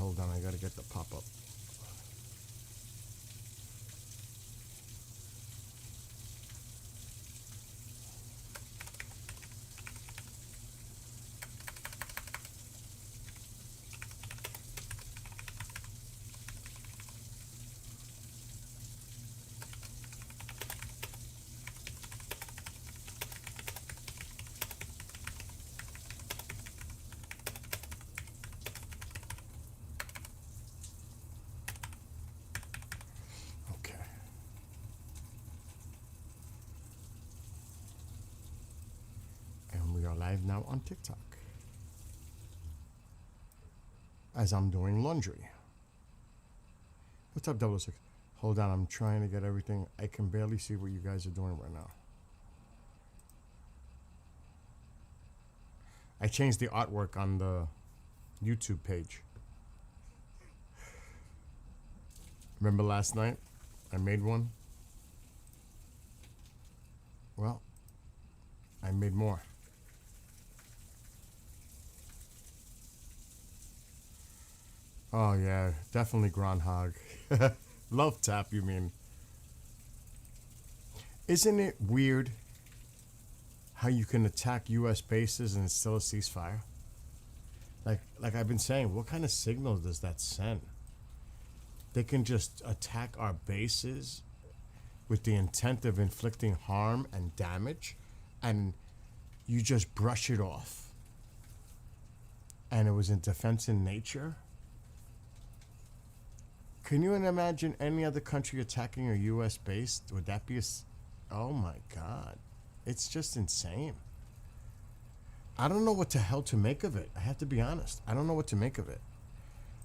hold on. I gotta get the pop up. Okay. And we are live now on TikTok. As I'm doing laundry. What's up, 006? Hold on, I'm trying to get everything. I can barely see what you guys are doing right now. I changed the artwork on the YouTube page. Remember last night? I made one. Well, I made more. Oh yeah, definitely groundhog. Love tap, you mean? Isn't it weird how you can attack U.S. bases and it's still a ceasefire? Like I've been saying, what kind of signal does that send? They can just attack our bases with the intent of inflicting harm and damage, and you just brush it off. And it was in defense in nature? Can you imagine any other country attacking a U.S. base? Would that be oh my God. It's just insane. I don't know what the hell to make of it. I have to be honest. I don't know what to make of it.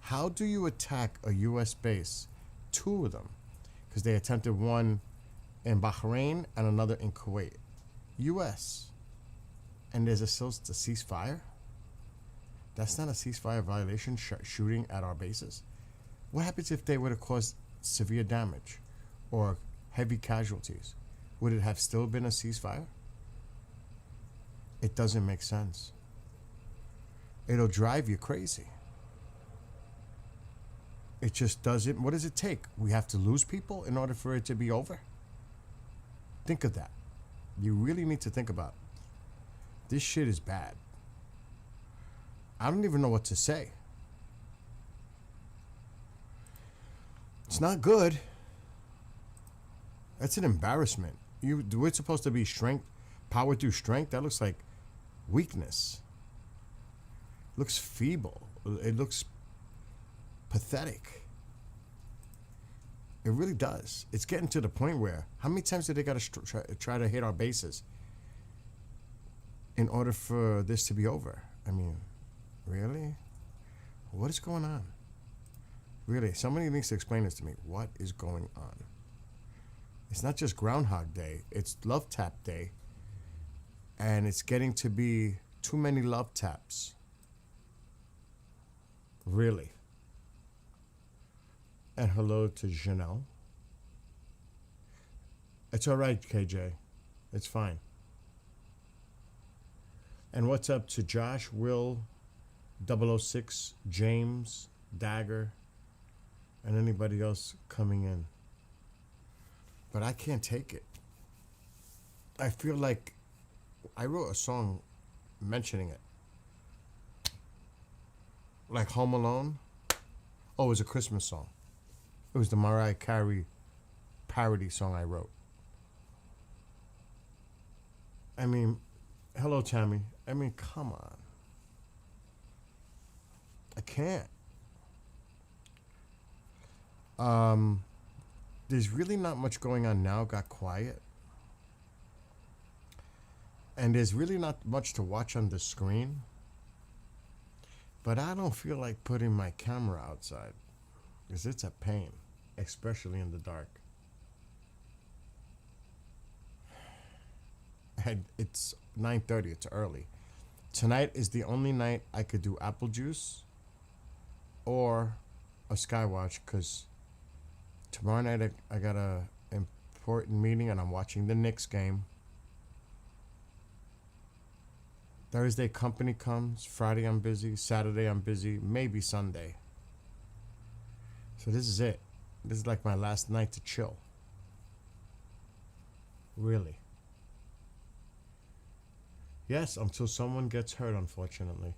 How do you attack a U.S. base? Two of them. Because they attempted one in Bahrain and another in Kuwait. U.S. And there's still a ceasefire? That's not a ceasefire violation, shooting at our bases? What happens if they would have caused severe damage or heavy casualties? Would it have still been a ceasefire? It doesn't make sense. It'll drive you crazy. It just doesn't. What does it take? We have to lose people in order for it to be over? Think of that. You really need to think about it. This shit is bad. I don't even know what to say. It's not good. That's an embarrassment. We're supposed to be strength, power through strength. That looks like weakness. It looks feeble. It looks pathetic. It really does. It's getting to the point where, how many times did they got to try to hit our bases in order for this to be over? I mean, really? What is going on? Really, somebody needs to explain this to me. What is going on? It's not just Groundhog Day. It's Love Tap Day. And it's getting to be too many love taps. Really. And hello to Janelle. It's all right, KJ. It's fine. And what's up to Josh, Will, 006, James, Dagger, and anybody else coming in. But I can't take it. I feel like I wrote a song mentioning it. Like Home Alone. Oh, it was a Christmas song. It was the Mariah Carey parody song I wrote. I mean, hello, Tammy. I mean, come on. I can't. There's really not much going on now. Got quiet. And there's really not much to watch on the screen. But I don't feel like putting my camera outside, because it's a pain, especially in the dark. And it's 9:30. It's early. Tonight is the only night I could do apple juice or a Skywatch, because tomorrow night I got a important meeting and I'm watching the Knicks game. Thursday company comes. Friday I'm busy. Saturday I'm busy. Maybe Sunday. So this is it. This is like my last night to chill. Really. Yes, until someone gets hurt, unfortunately.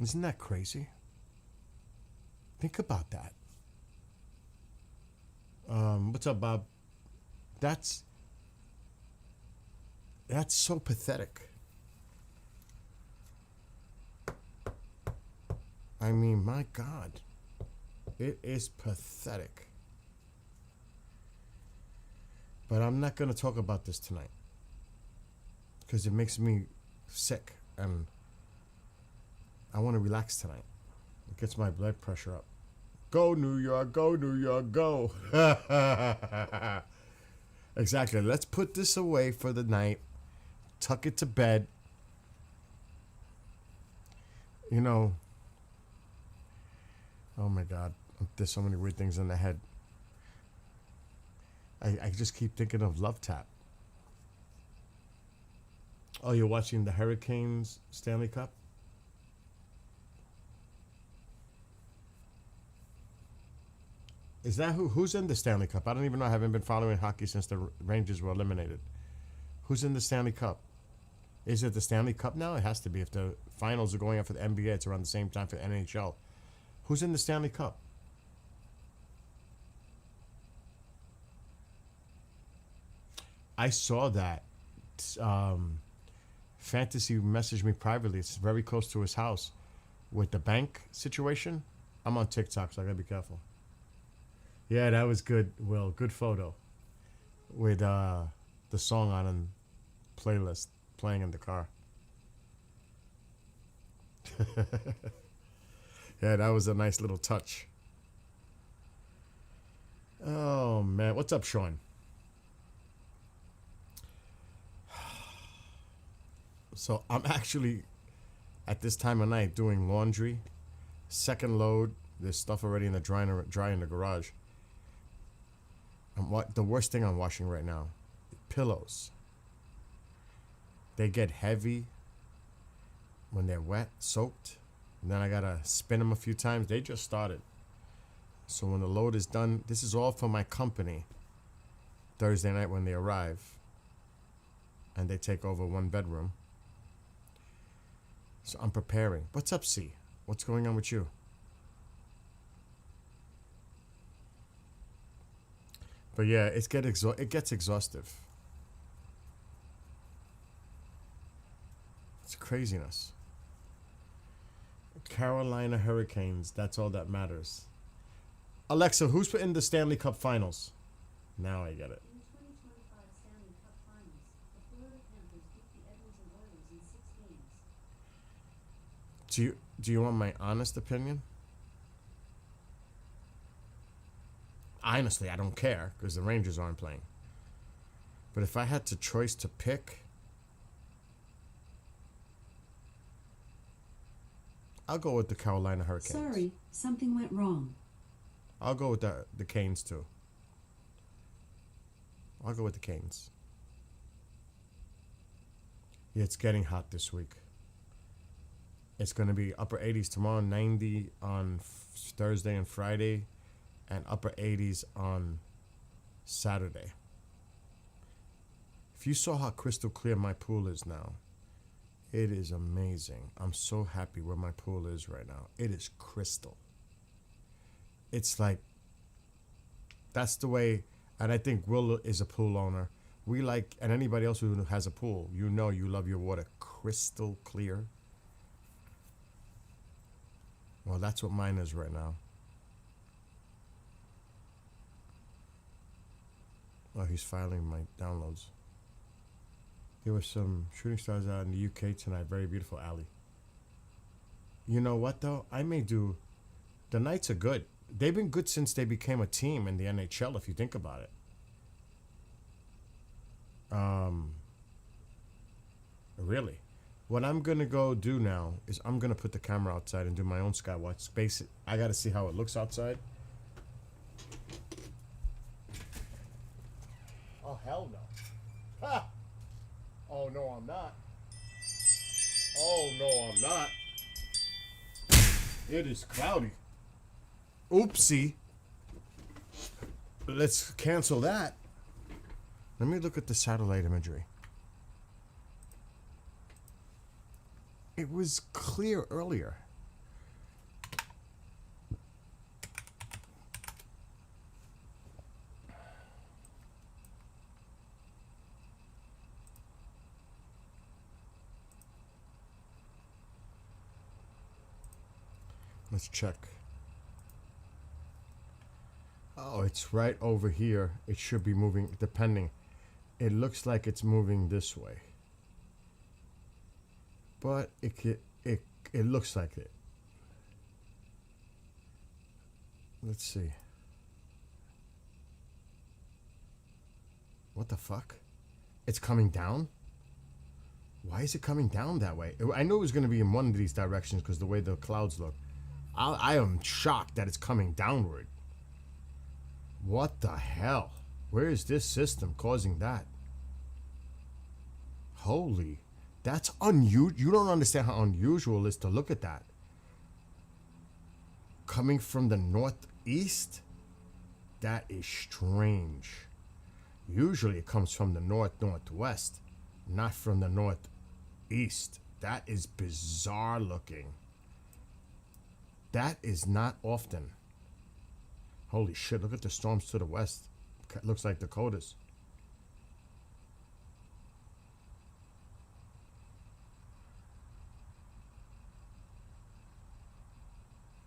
Isn't that crazy? Think about that. What's up, Bob? That's so pathetic. I mean, my God. It is pathetic. But I'm not going to talk about this tonight. Because it makes me sick. And I want to relax tonight. It gets my blood pressure up. Go, New York. Go, New York. Go. Exactly. Let's put this away for the night. Tuck it to bed. You know. Oh, my God. There's so many weird things in the head. I just keep thinking of Love Tap. Oh, you're watching the Hurricanes Stanley Cup? Is that who's in the Stanley Cup? I don't even know. I haven't been following hockey since the Rangers were eliminated. Who's in the Stanley Cup? Is it the Stanley Cup now? It has to be. If the finals are going on for the NBA, it's around the same time for the NHL. Who's in the Stanley Cup? I saw that. Fantasy messaged me privately. It's very close to his house with the bank situation. I'm on TikTok, so I gotta be careful. Yeah, that was good, Will. Good photo. With the song on a playlist playing in the car. Yeah, that was a nice little touch. Oh, man. What's up, Sean? So I'm actually, at this time of night, doing laundry. Second load. There's stuff already in the dry in the garage. The worst thing I'm washing right now, pillows. They get heavy when they're wet, soaked. And then I got to spin them a few times. They just started. So when the load is done, this is all for my company. Thursday night when they arrive. And they take over one bedroom. So I'm preparing. What's up, C? What's going on with you? But yeah, it gets exhaustive. It's craziness. Carolina Hurricanes. That's all that matters. Alexa, who's in the Stanley Cup Finals? Now I get it. In the 2025 Stanley Cup Finals, the Florida Panthers beat the Edmonton Oilers in 6 games. Do you want my honest opinion? Honestly, I don't care because the Rangers aren't playing. But if I had to choice to pick, I'll go with the Carolina Hurricanes. Sorry, something went wrong. I'll go with the Canes too. I'll go with the Canes. Yeah, it's getting hot this week. It's going to be upper 80s tomorrow, 90 on Thursday and Friday, and upper 80s on Saturday. If you saw how crystal clear my pool is now, it is amazing. I'm so happy where my pool is right now. It is crystal. It's like, that's the way, and I think Will is a pool owner. We like, and anybody else who has a pool, you know you love your water crystal clear. Well, that's what mine is right now. Oh, he's filing my downloads. There were some shooting stars out in the UK tonight. Very beautiful alley. You know what, though? I may do... The Knights are good. They've been good since they became a team in the NHL, if you think about it. Really. What I'm going to go do now is I'm going to put the camera outside and do my own Skywatch. Space it. I got to see how it looks outside. Oh, hell no. Ha! Oh, no, I'm not. Oh, no, I'm not. It is cloudy. Oopsie. Let's cancel that. Let me look at the satellite imagery. It was clear earlier. Let's check. Oh, it's right over here. It should be moving, depending. It looks like it's moving this way. But it looks like it. Let's see. What the fuck? It's coming down? Why is it coming down that way? I knew it was going to be in one of these directions because the way the clouds look. I am shocked that it's coming downward. What the hell? Where is this system causing that? Holy, that's unusual. You don't understand how unusual it is to look at that. Coming from the northeast? That is strange. Usually it comes from the northwest, not from the northeast. That is bizarre looking. That is not often. Holy shit, look at the storms to the west. Looks like Dakotas.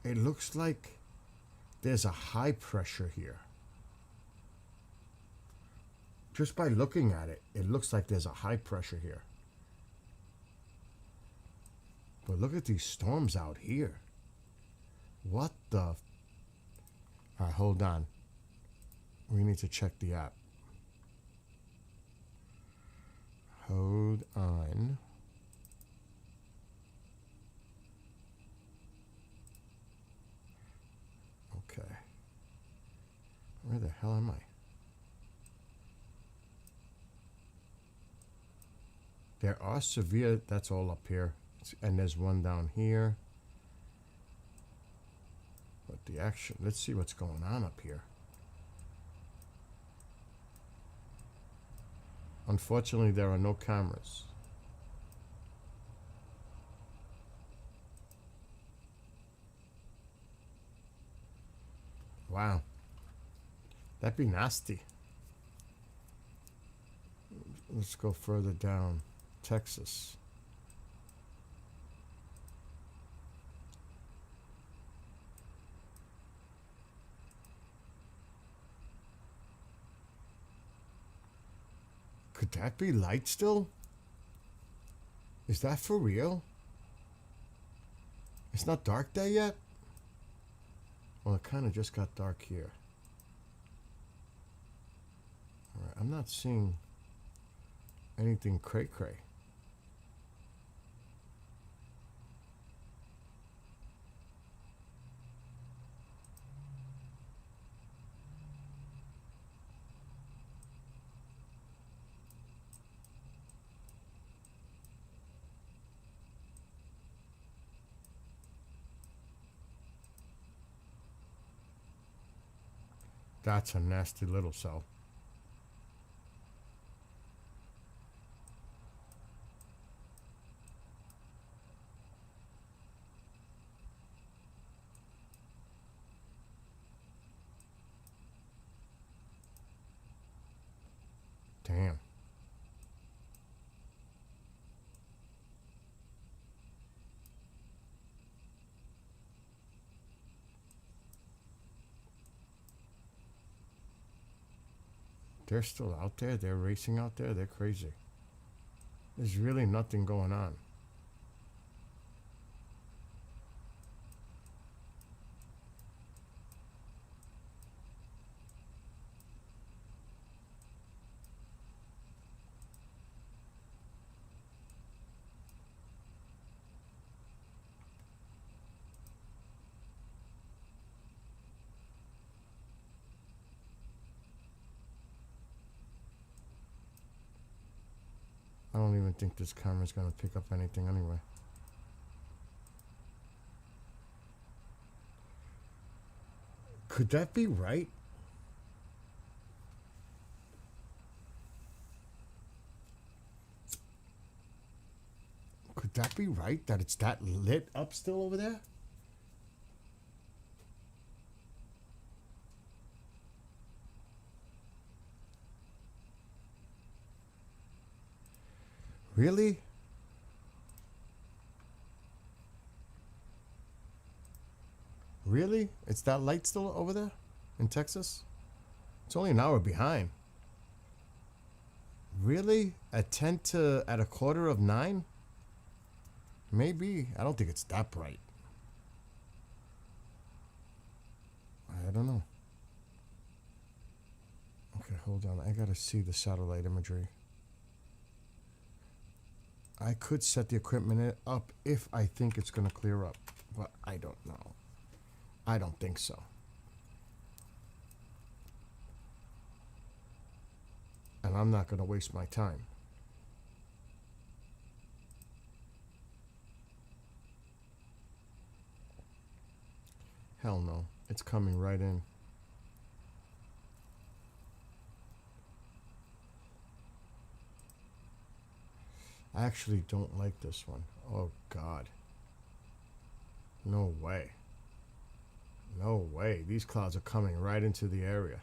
It looks like there's a high pressure here. Just by looking at it, it looks like there's a high pressure here. But look at these storms out here. What the... Alright, hold on. We need to check the app. Hold on. Okay. Where the hell am I? There are severe... That's all up here. And there's one down here. But the action... Let's see what's going on up here. Unfortunately, there are no cameras. Wow. That'd be nasty. Let's go further down. Texas. Could that be light still? Is that for real? It's not dark there yet? Well, it kind of just got dark here. Alright, I'm not seeing anything cray-cray. That's a nasty little cell. Damn. They're still out there. They're racing out there. They're crazy. There's really nothing going on. I don't even think this camera's gonna pick up anything anyway. Could that be right? Could that be right that it's that lit up still over there? Really? Really? It's that light still over there in Texas? It's only an hour behind. Really? At a quarter of 9? Maybe. I don't think it's that bright. I don't know. Okay, hold on. I gotta see the satellite imagery. I could set the equipment up if I think it's gonna clear up, but I don't know. I don't think so. And I'm not gonna waste my time. Hell no. It's coming right in. I actually don't like this one. Oh, God. No way. No way. These clouds are coming right into the area.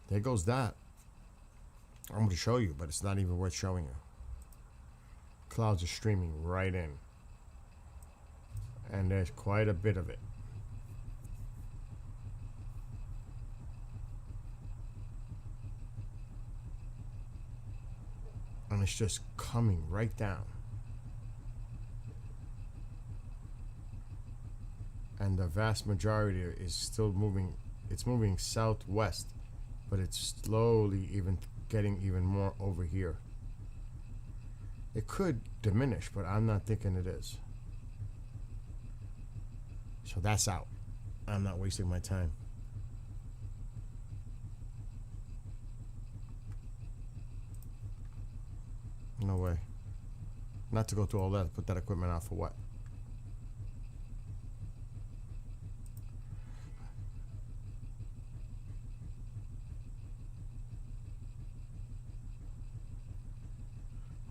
There goes that. I'm going to show you, but it's not even worth showing you. Clouds are streaming right in. And there's quite a bit of it. And it's just coming right down. And the vast majority is still moving. It's moving southwest, but it's slowly getting even more over here. It could diminish, but I'm not thinking it is. So that's out. I'm not wasting my time. No way. Not to go through all that, put that equipment out for what?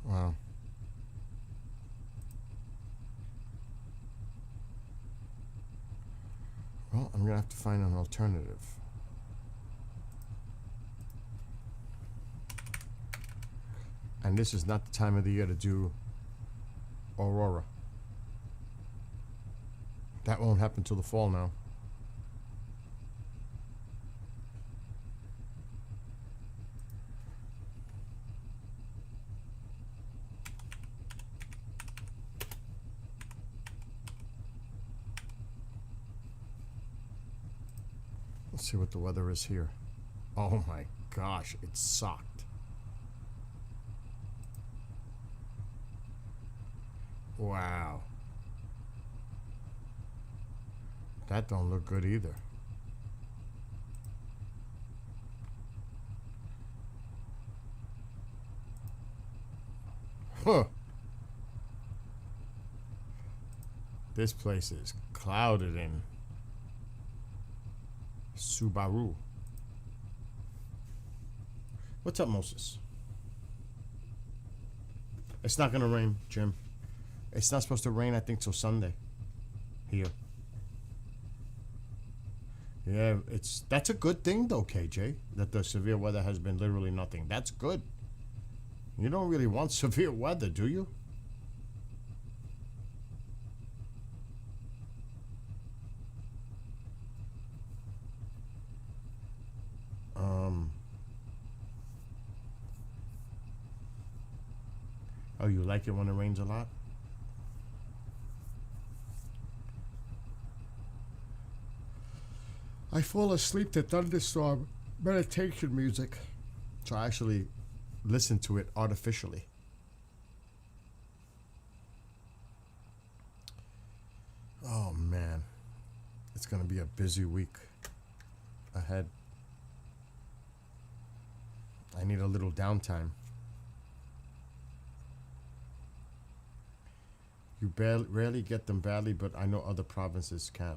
Wow. Well, I'm gonna have to find an alternative. And this is not the time of the year to do Aurora. That won't happen till the fall now. Let's see what the weather is here. Oh my gosh, it's socked. Wow. That don't look good either. Huh. This place is clouded in. Subaru. What's up, Moses? It's not gonna rain, Jim. It's not supposed to rain, I think, till Sunday. Here. Yeah, that's a good thing though, KJ. That the severe weather has been literally nothing. That's good. You don't really want severe weather, do you? Oh, you like it when it rains a lot? I fall asleep to thunderstorm meditation music. So I actually listen to it artificially. Oh man. It's gonna be a busy week ahead. I need a little downtime. You rarely get them badly, but I know other provinces can.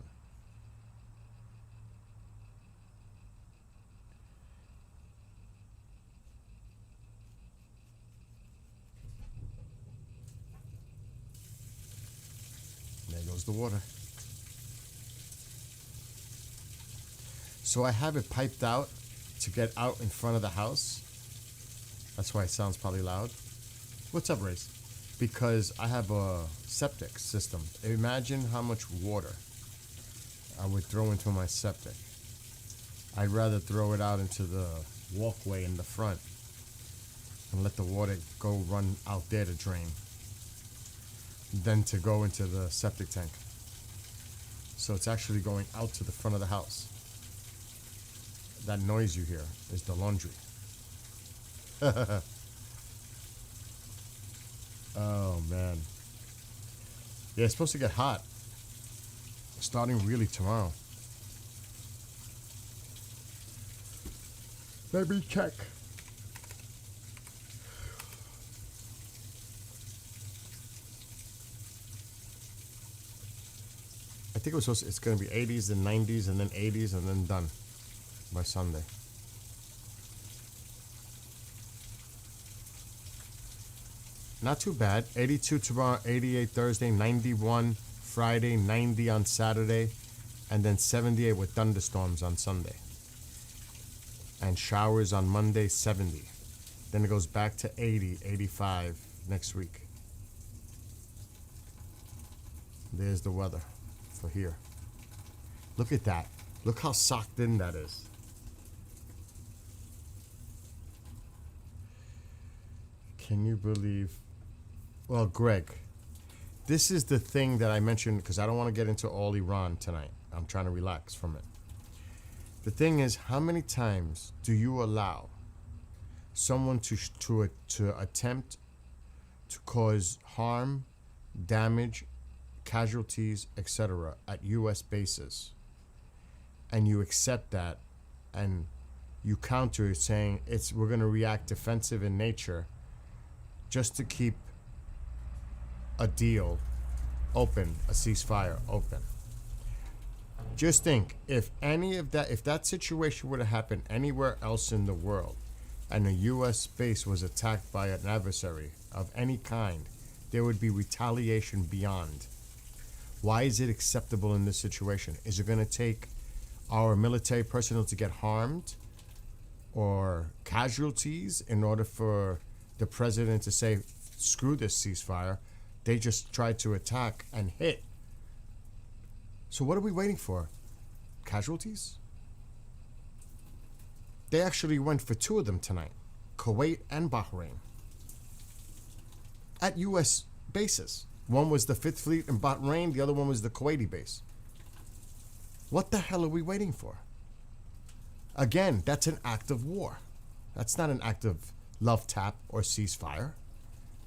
There goes the water. So I have it piped out to get out in front of the house. That's why it sounds probably loud. What's up, Race? Because I have a septic system. Imagine how much water I would throw into my septic. I'd rather throw it out into the walkway in the front and let the water go run out there to drain than to go into the septic tank. So it's actually going out to the front of the house. That noise you hear is the laundry. Oh man. Yeah, it's supposed to get hot. Starting really tomorrow. Let me check. I think it's going to be 80s and 90s and then 80s and then done by Sunday. Not too bad. 82 tomorrow, 88 Thursday, 91 Friday, 90 on Saturday, and then 78 with thunderstorms on Sunday. And showers on Monday, 70. Then it goes back to 80, 85 next week. There's the weather for here. Look at that. Look how socked in that is. Can you believe? Well, Greg, this is the thing that I mentioned because I don't want to get into all Iran tonight. I'm trying to relax from it. The thing is, how many times do you allow someone to attempt to cause harm, damage, casualties, etc. at U.S. bases, and you accept that, and you counter it saying we're going to react defensive in nature, just to keep a deal open, a ceasefire open? Just think, if that situation would have happened anywhere else in the world, and a U.S. base was attacked by an adversary of any kind, there would be retaliation beyond. Why is it acceptable in this situation? Is it going to take our military personnel to get harmed or casualties in order for the president to say, screw this ceasefire? They just tried to attack and hit. So what are we waiting for? Casualties? They actually went for two of them tonight, Kuwait and Bahrain, at U.S. bases. One was the 5th Fleet in Bahrain, the other one was the Kuwaiti base. What the hell are we waiting for? Again, that's an act of war. That's not an act of love tap or ceasefire.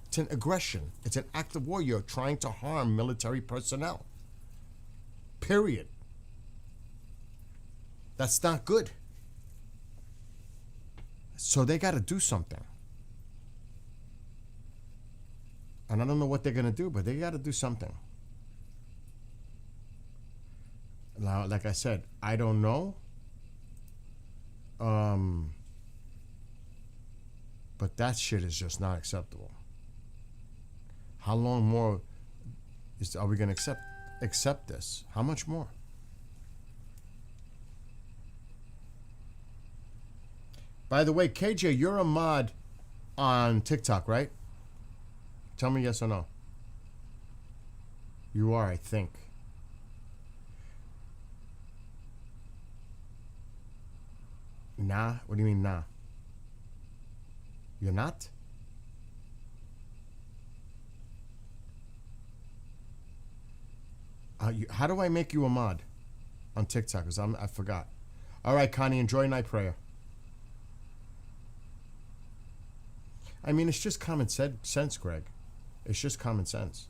It's an aggression. It's an act of war. You're trying to harm military personnel. Period. That's not good. So they got to do something. And I don't know what they're going to do, but they got to do something. Now, like I said, I don't know. But that shit is just not acceptable. How long more are we going to accept this? How much more? By the way, KJ, you're a mod on TikTok, right? Tell me yes or no. You are, I think. Nah? What do you mean, nah? You're not? How do I make you a mod on TikTok? Because I forgot. All right, Connie, enjoy night prayer. I mean, it's just common sense, Greg. It's just common sense.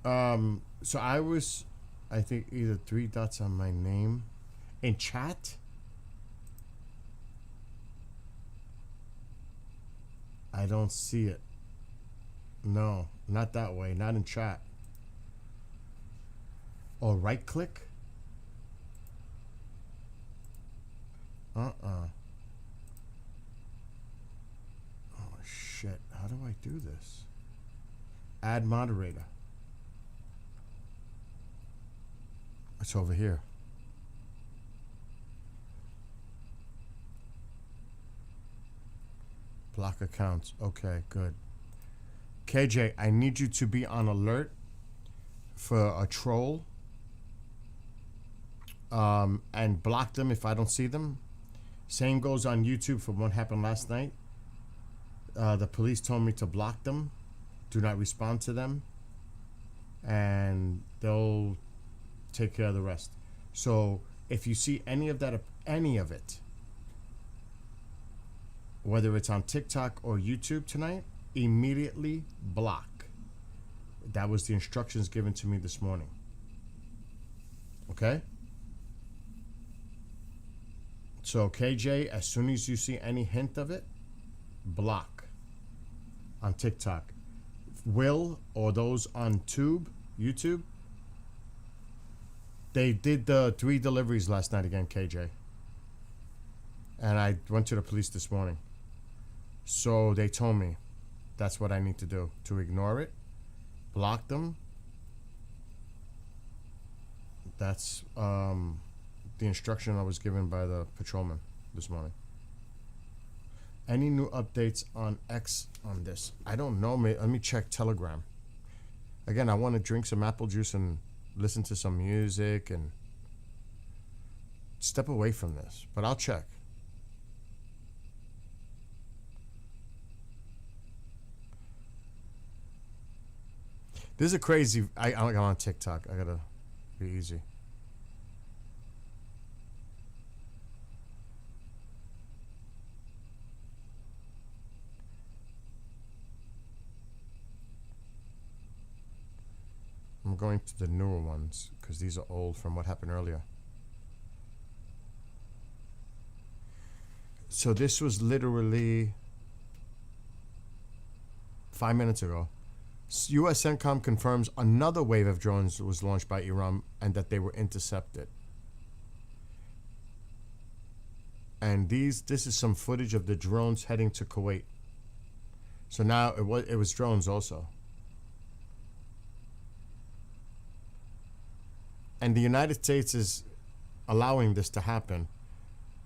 So I think either 3 dots on my name. In chat? I don't see it. No, not that way. Not in chat. Or right click? Uh-uh. Oh, shit. How do I do this? Add moderator. It's over here. Block accounts. Okay, good. KJ, I need you to be on alert for a troll. And block them if I don't see them. Same goes on YouTube for what happened last night. The police told me to block them. Do not respond to them. And they'll take care of the rest. So if you see any of that, any of it, whether it's on TikTok or YouTube tonight, immediately block. That was the instructions given to me this morning. Okay? So KJ, as soon as you see any hint of it, block on TikTok. Will, or those on YouTube, they did the 3 deliveries last night again, KJ. And I went to the police this morning. So they told me that's what I need to do, to ignore it, block them. That's the instruction I was given by the patrolman this morning. Any new updates on X on this? I don't know. Let me check Telegram. Again, I want to drink some apple juice and listen to some music and step away from this. But I'll check. This is a crazy... I'm on TikTok. I gotta be easy. I'm going to the newer ones because these are old from what happened earlier. So this was literally 5 minutes ago. U.S. CENTCOM confirms another wave of drones was launched by Iran and that they were intercepted. And this is some footage of the drones heading to Kuwait. So now it was drones also. And the United States is allowing this to happen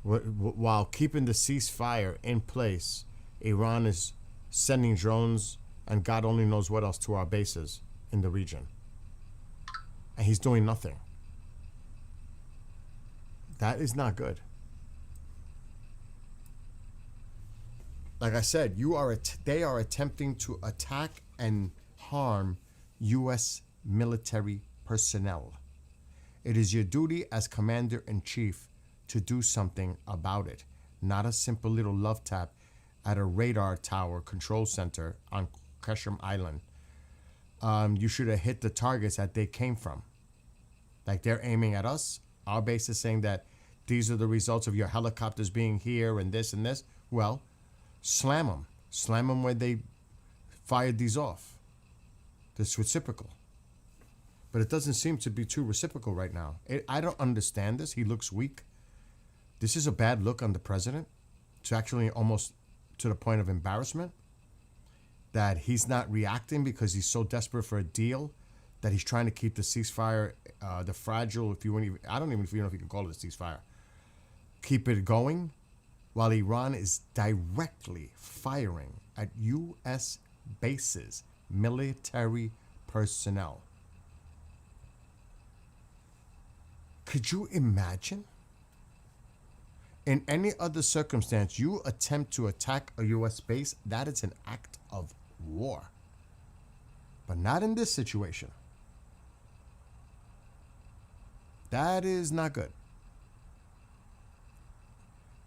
while keeping the ceasefire in place. Iran is sending drones and God only knows what else to our bases in the region. And he's doing nothing. That is not good. Like I said, they are attempting to attack and harm U.S. military personnel. It is your duty as Commander-in-Chief to do something about it, not a simple little love tap at a radar tower control center on Qasem Island. You should have hit the targets that they came from. Like they're aiming at us. Our base is saying that these are the results of your helicopters being here and this and this. Well, slam them. Slam them where they fired these off. That's reciprocal. But it doesn't seem to be too reciprocal right now. I don't understand this. He looks weak. This is a bad look on the president. It's actually almost to the point of embarrassment that he's not reacting because he's so desperate for a deal that he's trying to keep the ceasefire, the fragile, if you want even, I don't even know if you can call it a ceasefire, keep it going while Iran is directly firing at U.S. bases, military personnel. Could you imagine? In any other circumstance, you attempt to attack a U.S. base, that is an act of war. But not in this situation. That is not good.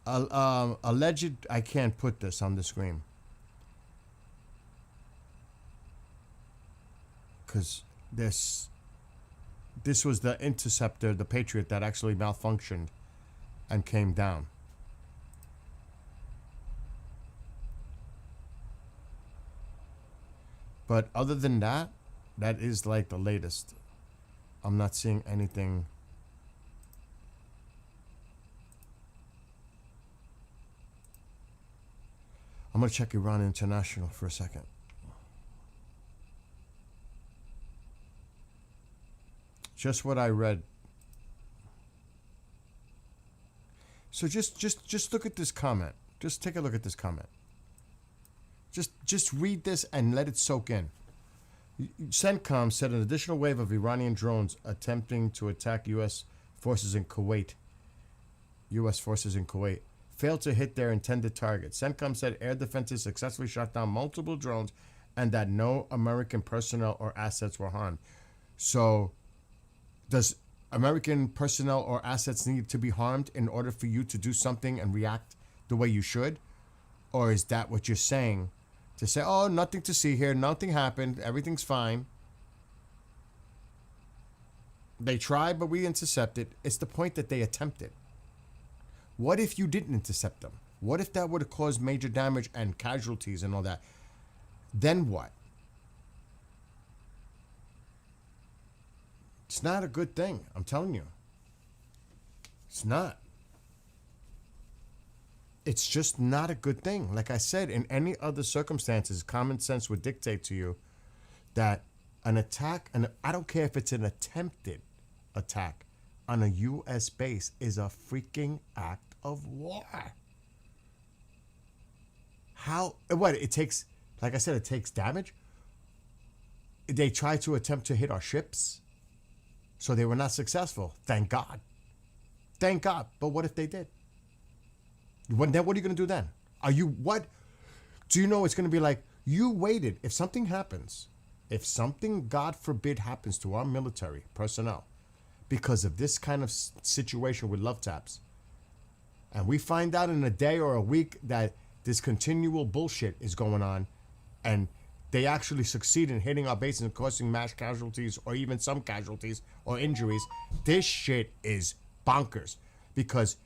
Alleged, I can't put this on the screen. Because this was the interceptor, the Patriot, that actually malfunctioned and came down. But other than that, that is like the latest. I'm not seeing anything. I'm going to check Iran International for a second. Just what I read. So just look at this comment. Just take a look at this comment. Just read this and let it soak in. CENTCOM said an additional wave of Iranian drones attempting to attack U.S. forces in Kuwait. U.S. forces in Kuwait failed to hit their intended target. CENTCOM said air defenses successfully shot down multiple drones and that no American personnel or assets were harmed. So, does American personnel or assets need to be harmed in order for you to do something and react the way you should? Or is that what you're saying? To say, oh, nothing to see here, nothing happened, everything's fine. They tried, but we intercepted. It's the point that they attempted. What if you didn't intercept them? What if that would have caused major damage and casualties and all that? Then what? It's not a good thing, I'm telling you. It's not. It's just not a good thing. Like I said, in any other circumstances, common sense would dictate to you that an attack, and I don't care if it's an attempted attack on a U.S. base, is a freaking act of war. How, what, it takes, like I said, it takes damage. They tried to attempt to hit our ships, so they were not successful. Thank God. Thank God. But what if they did? What are you going to do then? Are you, what? Do you know it's going to be like, you waited. If something happens, if something, God forbid, happens to our military personnel because of this kind of situation with love taps, and we find out in a day or a week that this continual bullshit is going on, and they actually succeed in hitting our base and causing mass casualties or even some casualties or injuries, this shit is bonkers because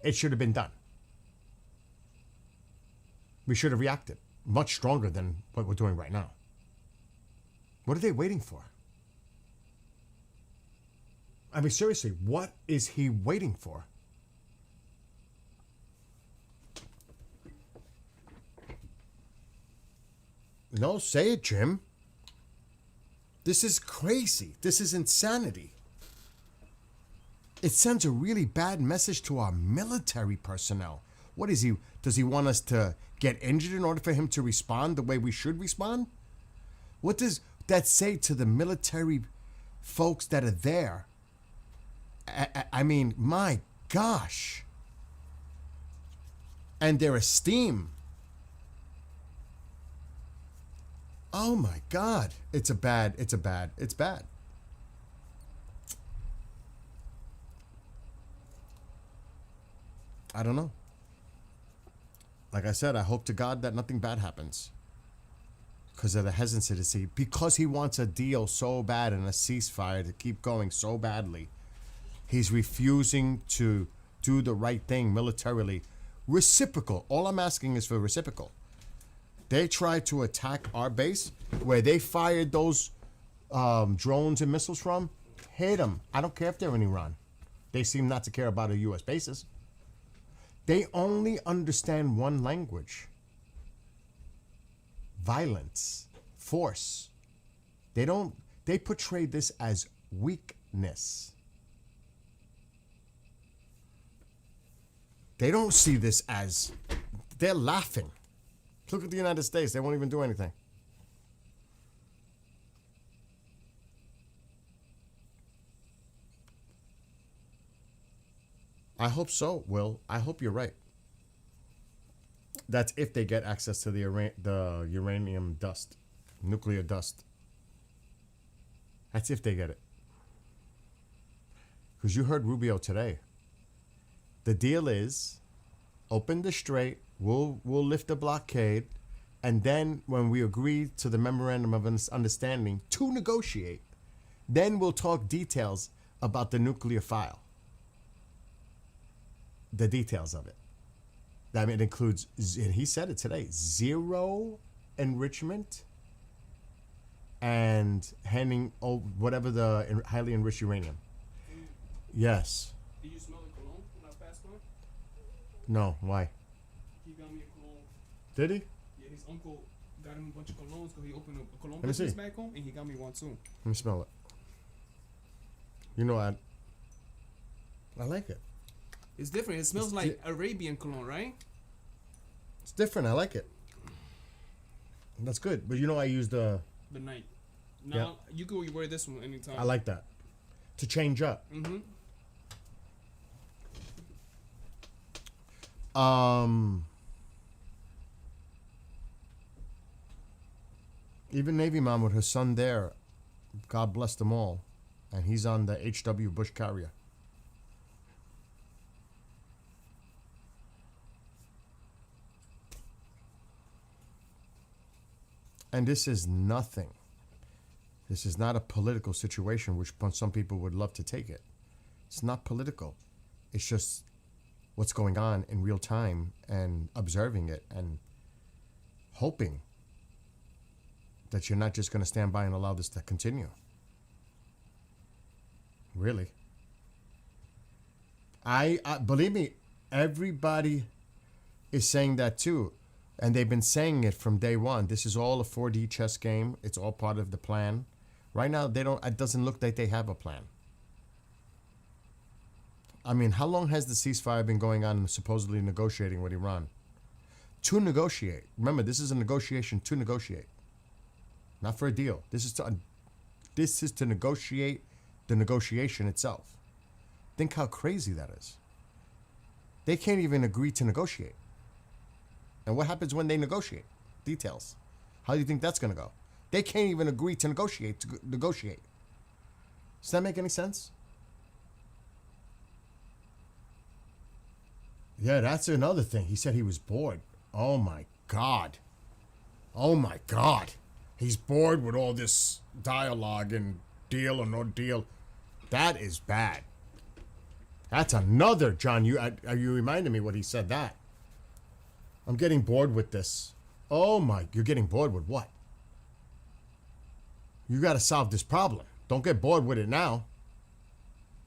it should have been done. We should have reacted much stronger than what we're doing right now. What are they waiting for? I mean, seriously, what is he waiting for? No, say it, Jim. This is crazy. This is insanity. It sends a really bad message to our military personnel. What is he? Does he want us to get injured in order for him to respond the way we should respond? What does that say to the military folks that are there? I mean, my gosh. And their esteem. Oh my God. It's bad. It's bad. I don't know. Like I said, I hope to God that nothing bad happens. Because of the hesitancy. Because he wants a deal so bad and a ceasefire to keep going so badly. He's refusing to do the right thing militarily. Reciprocal. All I'm asking is for reciprocal. They tried to attack our base where they fired those drones and missiles from. Hit them. I don't care if they're in Iran. They seem not to care about our U.S. bases. They only understand one language. Violence. Force. They portray this as weakness. They don't see this as, they're laughing. Look at the United States. They won't even do anything. I hope so, Will. I hope you're right. That's if they get access to the uranium dust, nuclear dust. That's if they get it. Because you heard Rubio today. The deal is, open the strait, we'll lift the blockade, and then when we agree to the memorandum of understanding to negotiate, then we'll talk details about the nuclear file. The details of it. I mean, it includes, and he said it today, zero enrichment and handing whatever the highly enriched uranium. Yes. Did you smell the cologne when I passed by? No. Why? He got me a cologne. Did he? Yeah, his uncle got him a bunch of colognes because he opened a cologne me business see. back home, and he got me one too. Let me smell it. You know, I like it. It's different. It smells It's like Arabian cologne, right? It's different. I like it. That's good. But you know, I use the. The night. Now you can wear this one anytime. I like that. To change up. Mm-hmm. Even Navy Mom with her son there, God bless them all, and he's on the HW Bush Carrier. And this is nothing. This is not a political situation, which some people would love to take it. It's not political. It's just what's going on in real time and observing it and hoping that you're not just going to stand by and allow this to continue. Really. I believe me, everybody is saying that too. And they've been saying it from day one. This is all a 4D chess game. It's all part of the plan. Right now, it doesn't look like they have a plan. I mean, how long has the ceasefire been going on and supposedly negotiating with Iran? To negotiate. Remember, this is a negotiation to negotiate. Not for a deal. This is to negotiate the negotiation itself. Think how crazy that is. They can't even agree to negotiate. And what happens when they negotiate? Details. How do you think that's going to go? They can't even agree to negotiate. Does that make any sense? Yeah, that's another thing. He said he was bored. Oh my God. Oh my God. He's bored with all this dialogue and deal or no deal. That is bad. That's another, John. You reminded me what he said that. I'm getting bored with this. Oh my, you're getting bored with what? You got to solve this problem. Don't get bored with it now.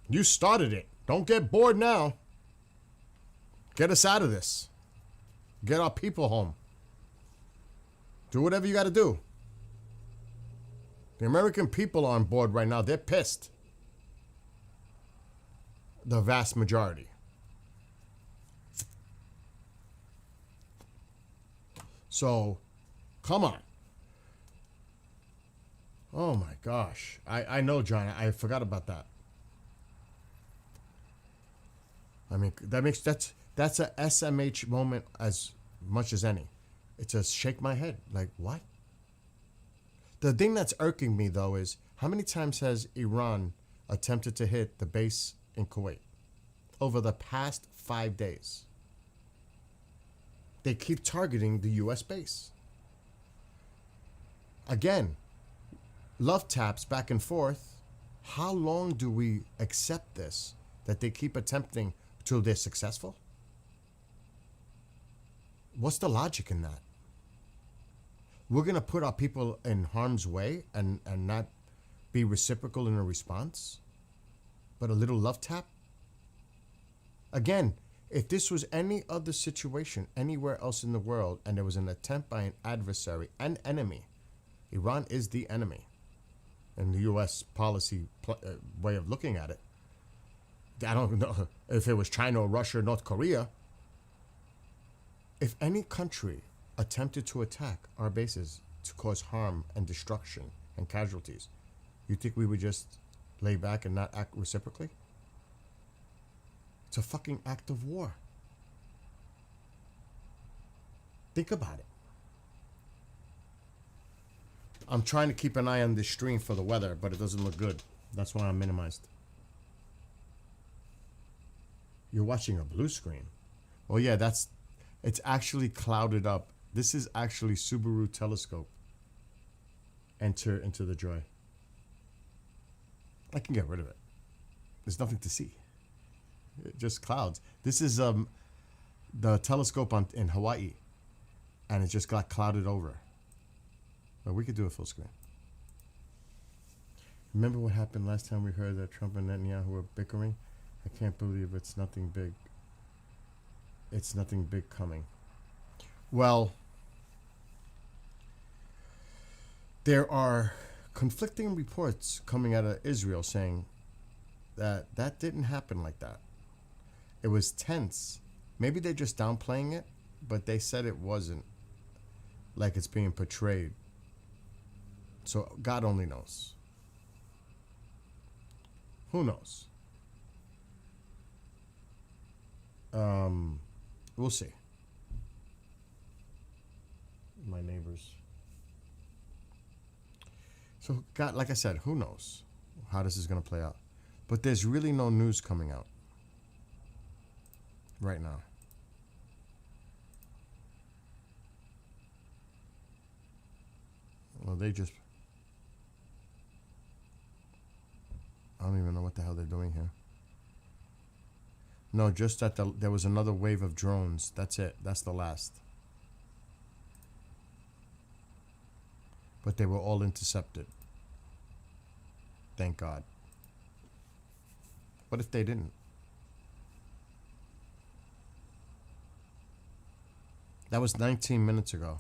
You started it. Don't get bored now. Get us out of this. Get our people home. Do whatever you got to do. The American people are on board right now. They're pissed. The vast majority. So, come on. Oh my gosh. I know, John. I forgot about that. I mean, that's a SMH moment as much as any. It's a shake my head. Like, what? The thing that's irking me, though, is how many times has Iran attempted to hit the base in Kuwait? Over the past 5 days. They keep targeting the U.S. base. Again, love taps back and forth. How long do we accept this, that they keep attempting till they're successful? What's the logic in that? We're going to put our people in harm's way and not be reciprocal in a response? But a little love tap? Again, if this was any other situation anywhere else in the world and there was an attempt by an adversary, an enemy, Iran is the enemy in the U.S. policy way of looking at it. I don't know if it was China or Russia or North Korea. If any country attempted to attack our bases to cause harm and destruction and casualties, you think we would just lay back and not act reciprocally? It's a fucking act of war. Think about it. I'm trying to keep an eye on this stream for the weather, but it doesn't look good. That's why I'm minimized. You're watching a blue screen. Oh yeah, it's actually clouded up. This is actually Subaru telescope. Enter into the joy. I can get rid of it. There's nothing to see. Just clouds. This is the telescope in Hawaii, and it just got clouded over. But we could do a full screen. Remember what happened last time we heard that Trump and Netanyahu were bickering? I can't believe it's nothing big. It's nothing big coming. Well, there are conflicting reports coming out of Israel saying that that didn't happen like that. It was tense. Maybe they're just downplaying it, but they said it wasn't like it's being portrayed. So God only knows. Who knows? We'll see. My neighbors. So God, like I said, who knows how this is going to play out? But there's really no news coming out right now. Well, they just... I don't even know what the hell they're doing here. No, just that there was another wave of drones. That's it. That's the last. But they were all intercepted. Thank God. What if they didn't? That was 19 minutes ago.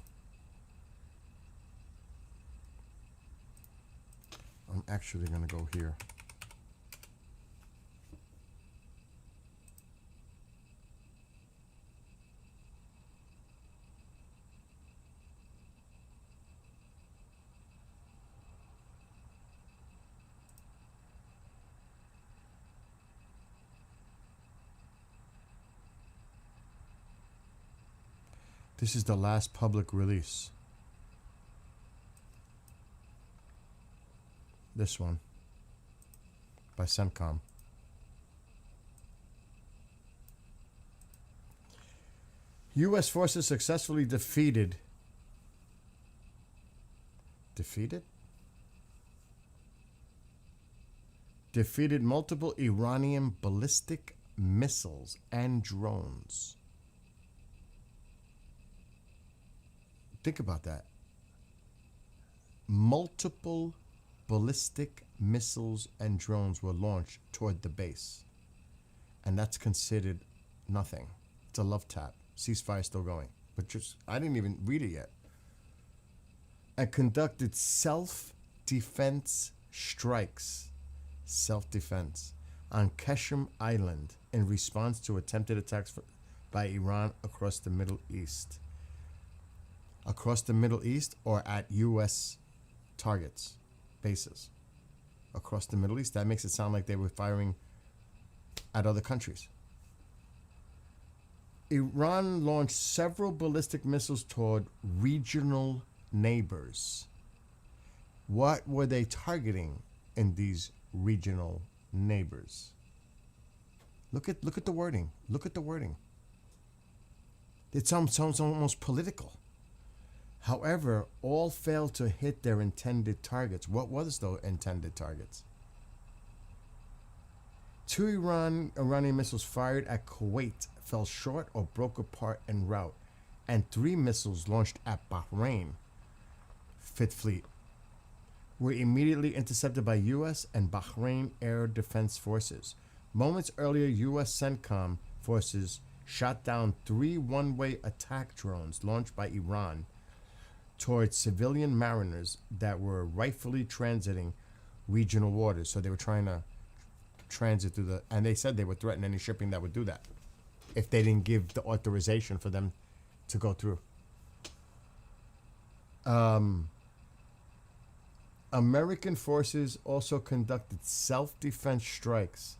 I'm actually going to go here. This is the last public release. This one. By CENTCOM. U.S. forces successfully defeated multiple Iranian ballistic missiles and drones. Think about that. Multiple ballistic missiles and drones were launched toward the base. And that's considered nothing. It's a love tap. Ceasefire still going. But just, I didn't even read it yet. And conducted self-defense strikes. Self-defense. On Qasem Island in response to attempted attacks by Iran across the Middle East. Across the Middle East or at U.S. targets, bases. Across the Middle East. That makes it sound like they were firing at other countries. Iran launched several ballistic missiles toward regional neighbors. What were they targeting in these regional neighbors? Look at the wording. Look at the wording. It sounds almost political. However, all failed to hit their intended targets. What was the intended targets? 2 Iranian missiles fired at Kuwait fell short or broke apart en route, and 3 missiles launched at Bahrain, Fifth Fleet, were immediately intercepted by U.S. and Bahrain Air Defense Forces. Moments earlier, U.S. CENTCOM forces shot down 3 one-way attack drones launched by Iran towards civilian mariners that were rightfully transiting regional waters. So they were trying to transit through the... And they said they would threaten any shipping that would do that if they didn't give the authorization for them to go through. American forces also conducted self-defense strikes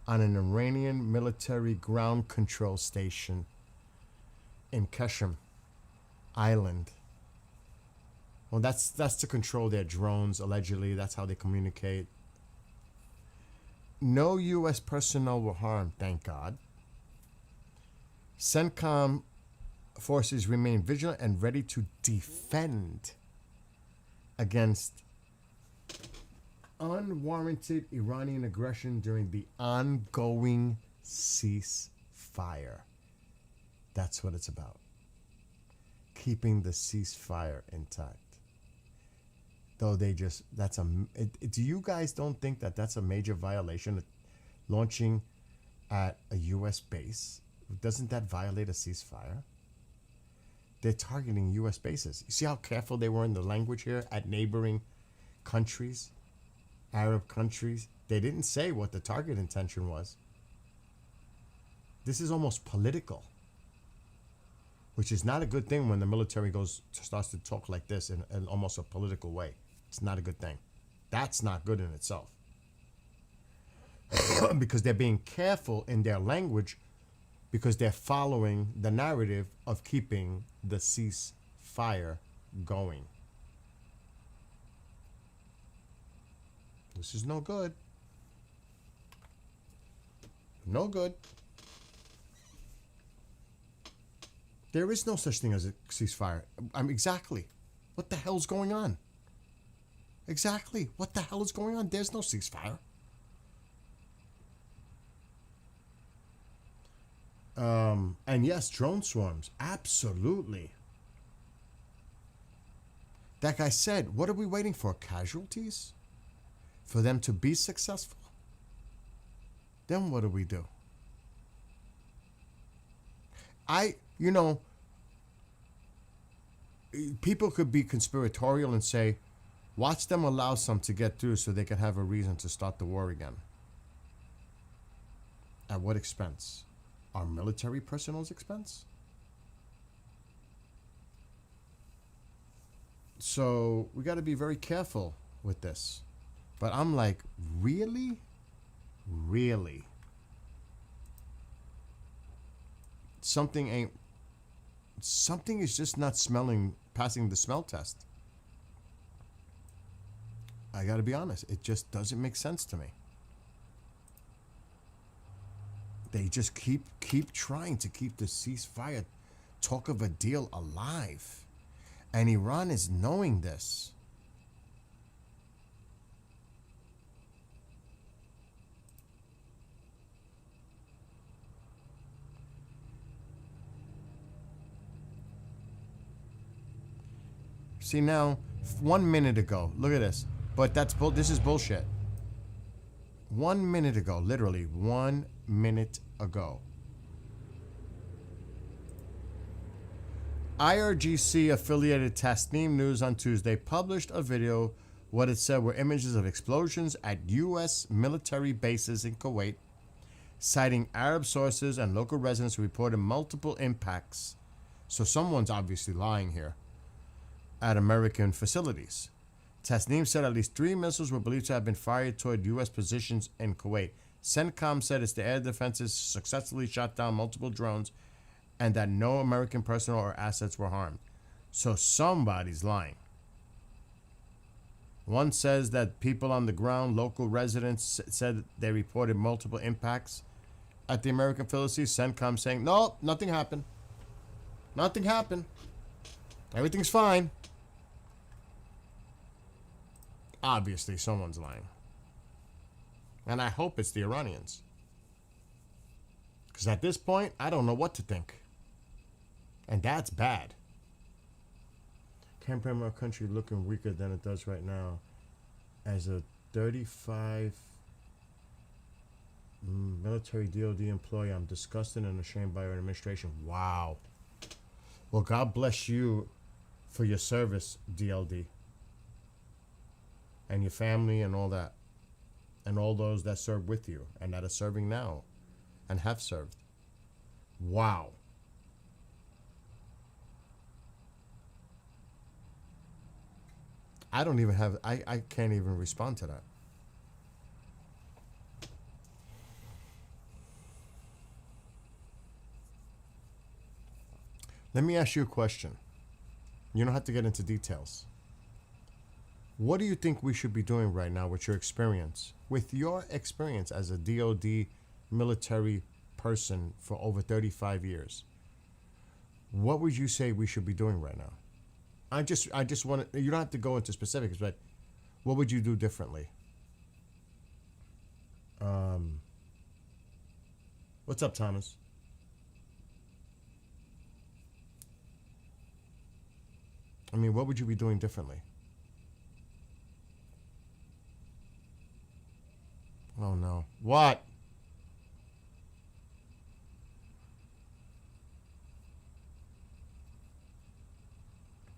on an Iranian military ground control station in Qasem Island. Well, that's to control their drones, allegedly. That's how they communicate. No U.S. personnel were harmed, thank God. CENTCOM forces remain vigilant and ready to defend against unwarranted Iranian aggression during the ongoing ceasefire. That's what it's about. Keeping the ceasefire intact. though do you guys don't think that that's a major violation of launching at a U.S. base? Doesn't that violate a ceasefire? They're targeting U.S. bases. You see how careful they were in the language here at neighboring countries, Arab countries? They didn't say what the target intention was. This is almost political, which is not a good thing when the military starts to talk like this in almost a political way. It's not a good thing. That's not good in itself. Because they're being careful in their language, because they're following the narrative of keeping the ceasefire going. This is no good. No good. There is no such thing as a ceasefire. Exactly. What the hell's going on? Exactly. What the hell is going on? There's no ceasefire. And yes, drone swarms. Absolutely. Like I said, what are we waiting for? Casualties? For them to be successful? Then what do we do? People could be conspiratorial and say, watch them allow some to get through so they can have a reason to start the war again. At what expense? Our military personnel's expense? So we got to be very careful with this. But I'm like, really? Really? Something is just not passing the smell test. I got to be honest. It just doesn't make sense to me. They just keep trying to keep the ceasefire talk of a deal alive. And Iran is knowing this. See now, 1 minute ago, look at this. But this is bullshit. 1 minute ago, literally 1 minute ago. IRGC affiliated Tasnim News on Tuesday published a video, what it said were images of explosions at U.S. military bases in Kuwait, citing Arab sources and local residents who reported multiple impacts. So someone's obviously lying here. At American facilities. Tasnim said at least 3 missiles were believed to have been fired toward U.S. positions in Kuwait. CENTCOM said its air defenses successfully shot down multiple drones and that no American personnel or assets were harmed. So somebody's lying. One says that people on the ground, local residents, said they reported multiple impacts at the American facilities. CENTCOM saying, no, nothing happened. Nothing happened. Everything's fine. Obviously, someone's lying. And I hope it's the Iranians. Because at this point, I don't know what to think. And that's bad. Can't blame our country looking weaker than it does right now. As a 35 military DOD employee, I'm disgusted and ashamed by our administration. Wow. Well, God bless you for your service, DLD. And your family and all that. And all those that serve with you and that are serving now and have served. Wow. I can't even respond to that. Let me ask you a question. You don't have to get into details. What do you think we should be doing right now with your experience? With your experience as a DOD military person for over 35 years. What would you say we should be doing right now? I just want to, you don't have to go into specifics, but what would you do differently? What's up, Thomas? I mean, what would you be doing differently? Oh no. What?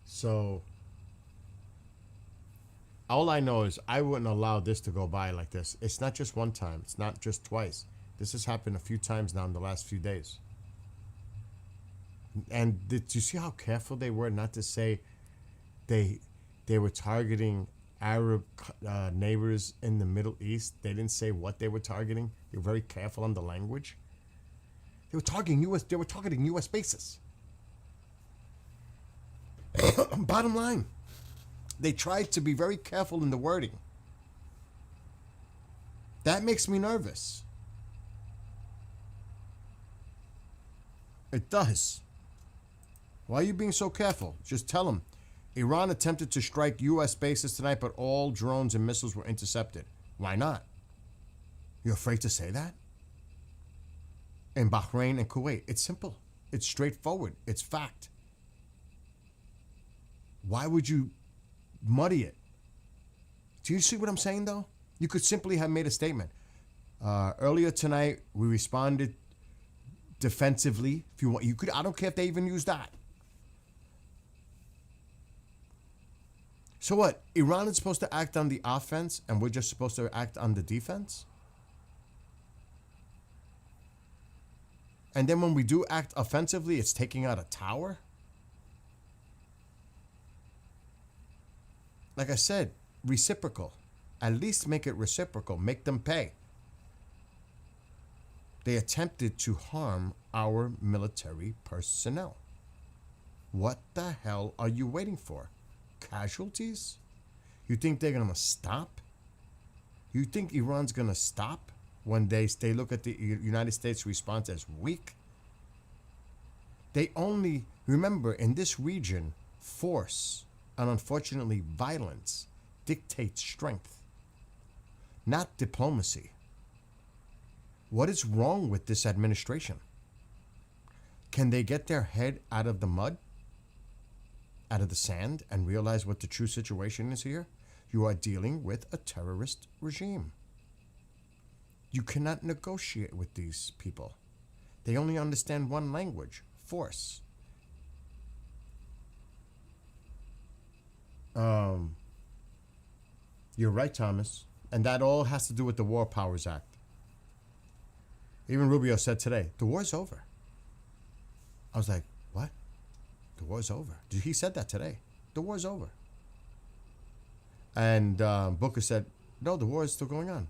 So all I know is I wouldn't allow this to go by like this. It's not just one time. It's not just twice. This has happened a few times now in the last few days. And did you see how careful they were not to say they were targeting Arab neighbors in the Middle East? They didn't say what they were targeting. They were very careful on the language. They were targeting U.S. They were targeting U.S. bases. Bottom line, they tried to be very careful in the wording. That makes me nervous. It does. Why are you being so careful? Just tell them. Iran attempted to strike U.S. bases tonight, but all drones and missiles were intercepted. Why not? You're afraid to say that? In Bahrain and Kuwait. It's simple. It's straightforward. It's fact. Why would you muddy it? Do you see what I'm saying, though? You could simply have made a statement. Earlier tonight, we responded defensively. If you want, you could. I don't care if they even use that. So what? Iran is supposed to act on the offense, and we're just supposed to act on the defense? And then when we do act offensively, it's taking out a tower? Like I said, reciprocal. At least make it reciprocal. Make them pay. They attempted to harm our military personnel. What the hell are you waiting for? Casualties? You think they're going to stop? You think Iran's going to stop when they look at the United States response as weak? They only, remember, in this region, force and unfortunately violence dictates strength, not diplomacy. What is wrong with this administration? Can they get their head out of the mud, out of the sand, and realize what the true situation is here? You are dealing with a terrorist regime. You cannot negotiate with these people. They only understand one language, force. You're right, Thomas. And that all has to do with the War Powers Act. Even Rubio said today, the war's over. I was like, what? The war's over. He said that today. The war's over. And Booker said, no, the war is still going on.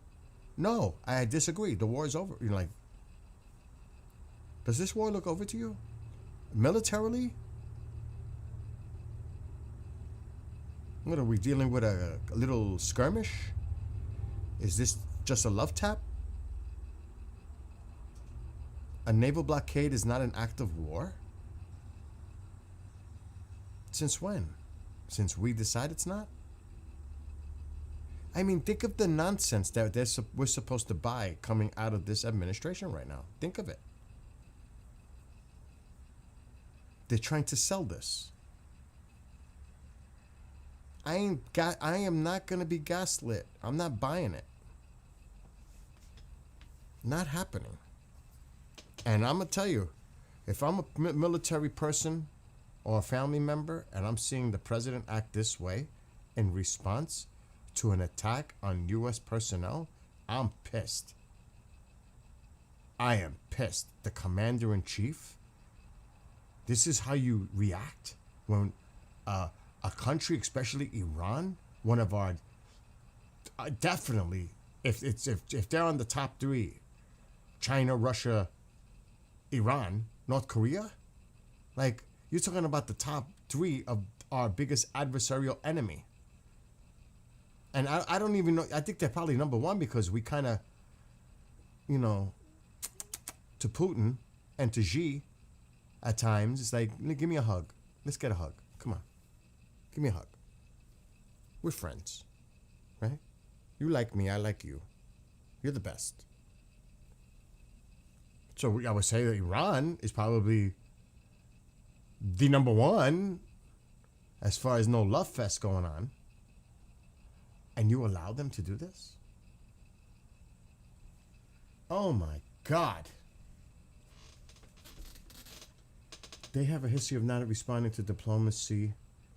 No, I disagree. The war is over. You're like, does this war look over to you? Militarily? What are we dealing with? A little skirmish? Is this just a love tap? A naval blockade is not an act of war? Since when? Since we decide it's not? I mean, think of the nonsense that we're supposed to buy coming out of this administration right now. Think of it. They're trying to sell this. I am not going to be gaslit. I'm not buying it. Not happening. And I'm going to tell you, if I'm a military person or a family member and I'm seeing the president act this way in response to an attack on U.S. personnel, I'm pissed. I am pissed. The commander-in-chief, this is how you react when a country, especially Iran, one of our, definitely, if they're on the top three, China, Russia, Iran, North Korea, like, you're talking about the top three of our biggest adversarial enemy. And I don't even know, I think they're probably number one because we kind of, to Putin and to Xi at times, it's like, give me a hug. Let's get a hug. Come on. Give me a hug. We're friends, right? You like me, I like you. You're the best. So I would say that Iran is probably the number one as far as no love fest going on. And you allow them to do this? Oh my God. They have a history of not responding to diplomacy,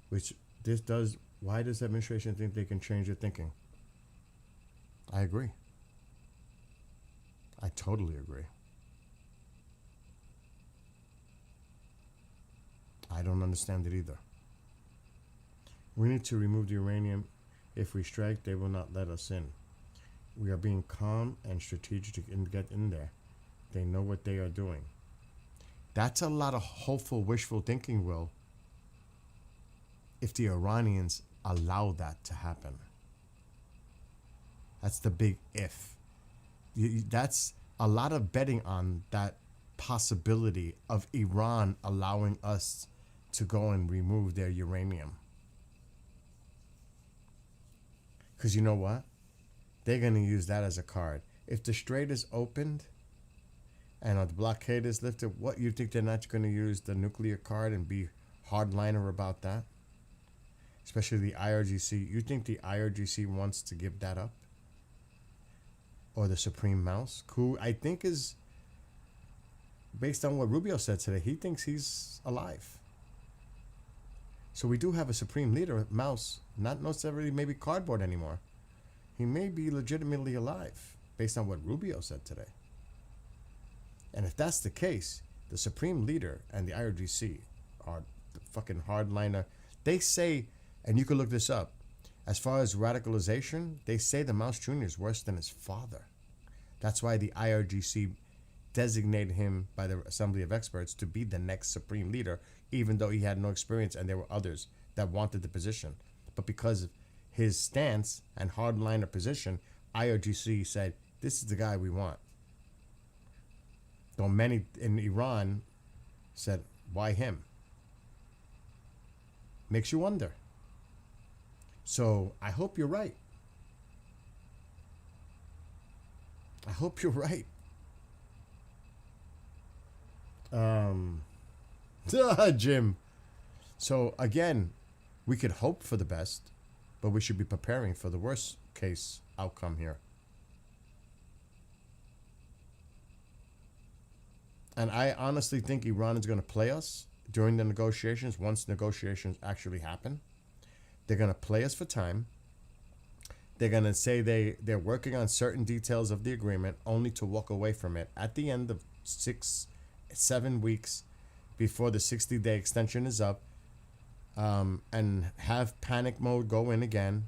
which this does. Why does the administration think they can change their thinking? I agree. I totally agree. I don't understand it either. We need to remove the uranium. If we strike, they will not let us in. We are being calm and strategic to get in there. They know what they are doing. That's a lot of hopeful, wishful thinking, Will, if the Iranians allow that to happen. That's the big if. That's a lot of betting on that possibility of Iran allowing us to go and remove their uranium. Because you know what? They're going to use that as a card. If the strait is opened and the blockade is lifted, what, you think they're not going to use the nuclear card and be hardliner about that? Especially the IRGC. You think the IRGC wants to give that up? Or the Supreme Mouse, who I think is, based on what Rubio said today, he thinks he's alive. So we do have a Supreme Leader, Mouse, not necessarily maybe cardboard anymore. He may be legitimately alive, based on what Rubio said today. And if that's the case, the Supreme Leader and the IRGC are the fucking hardliner. They say, and you can look this up, as far as radicalization, they say the Mouse Jr. is worse than his father. That's why the IRGC designated him by the Assembly of Experts to be the next Supreme Leader, even though he had no experience and there were others that wanted the position. But because of his stance and hardliner position, IRGC said, this is the guy we want. Though many in Iran said, why him? Makes you wonder. So I hope you're right. I hope you're right. Jim. So again, we could hope for the best, but we should be preparing for the worst case outcome here. And I honestly think Iran is going to play us during the negotiations. Once negotiations actually happen, they're going to play us for time. They're going to say they're working on certain details of the agreement only to walk away from it at the end of 6-7 weeks before the 60-day extension is up, and have panic mode go in again.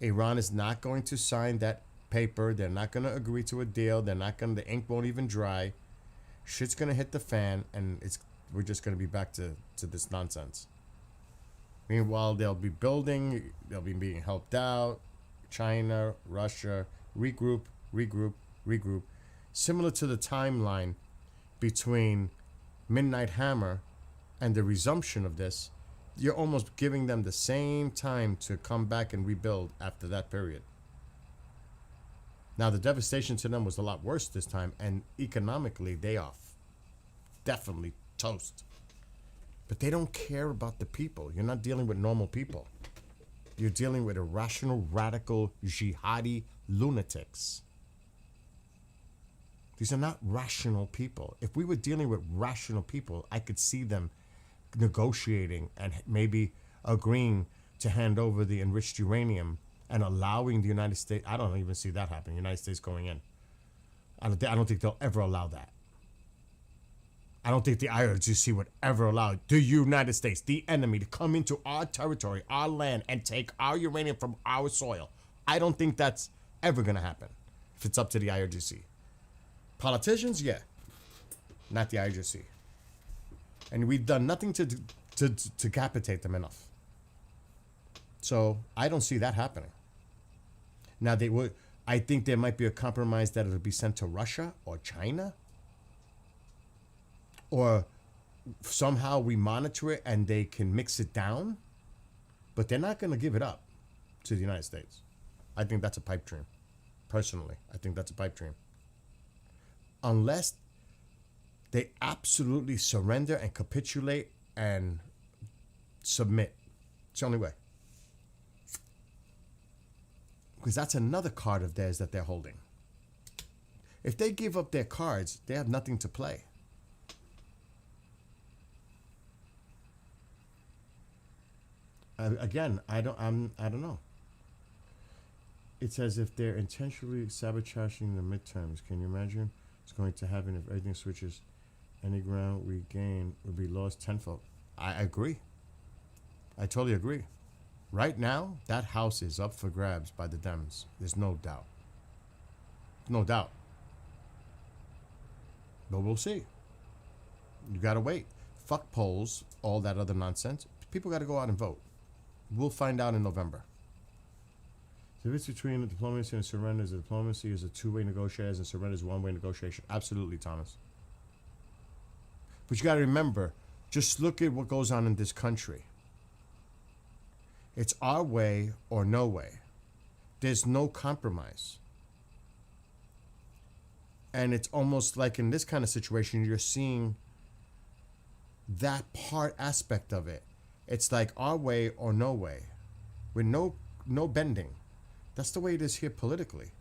Iran is not going to sign that paper. They're not going to agree to a deal. They're not going to, the ink won't even dry. Shit's going to hit the fan, and we're just going to be back to this nonsense. Meanwhile, they'll be building, they'll be being helped out. China, Russia, regroup. Similar to the timeline between Midnight Hammer and the resumption of this, you're almost giving them the same time to come back and rebuild after that period. Now, the devastation to them was a lot worse this time, and economically, they are definitely toast. But they don't care about the people. You're not dealing with normal people. You're dealing with irrational, radical, jihadi lunatics. These are not rational people. If we were dealing with rational people, I could see them negotiating and maybe agreeing to hand over the enriched uranium and allowing the United States. I don't even see that happening. United States going in. I don't think they'll ever allow that. I don't think the IRGC would ever allow the United States, the enemy, to come into our territory, our land, and take our uranium from our soil. I don't think that's ever going to happen if it's up to the IRGC. Politicians, yeah. Not the IRGC. And we've done nothing to decapitate them enough. So I don't see that happening. Now, I think there might be a compromise that it'll be sent to Russia or China. Or somehow we monitor it and they can mix it down. But they're not going to give it up to the United States. I think that's a pipe dream. Personally, I think that's a pipe dream. Unless they absolutely surrender and capitulate and submit. It's the only way. Because that's another card of theirs that they're holding. If they give up their cards, they have nothing to play. Again, I don't know. It's as if they're intentionally sabotaging the midterms. Can you imagine? It's going to happen if everything switches. Any ground we gain will be lost tenfold. I agree. I totally agree. Right now, that house is up for grabs by the Dems. There's no doubt. No doubt. But we'll see. You gotta wait. Fuck polls, all that other nonsense. People gotta go out and vote. We'll find out in November. The difference between the diplomacy and surrender is that diplomacy is a two-way negotiation and surrender is a one-way negotiation. Absolutely, Thomas. But you gotta remember, just look at what goes on in this country. It's our way or no way. There's no compromise. And it's almost like in this kind of situation, you're seeing that part aspect of it. It's like our way or no way, with no bending. That's the way it is here politically.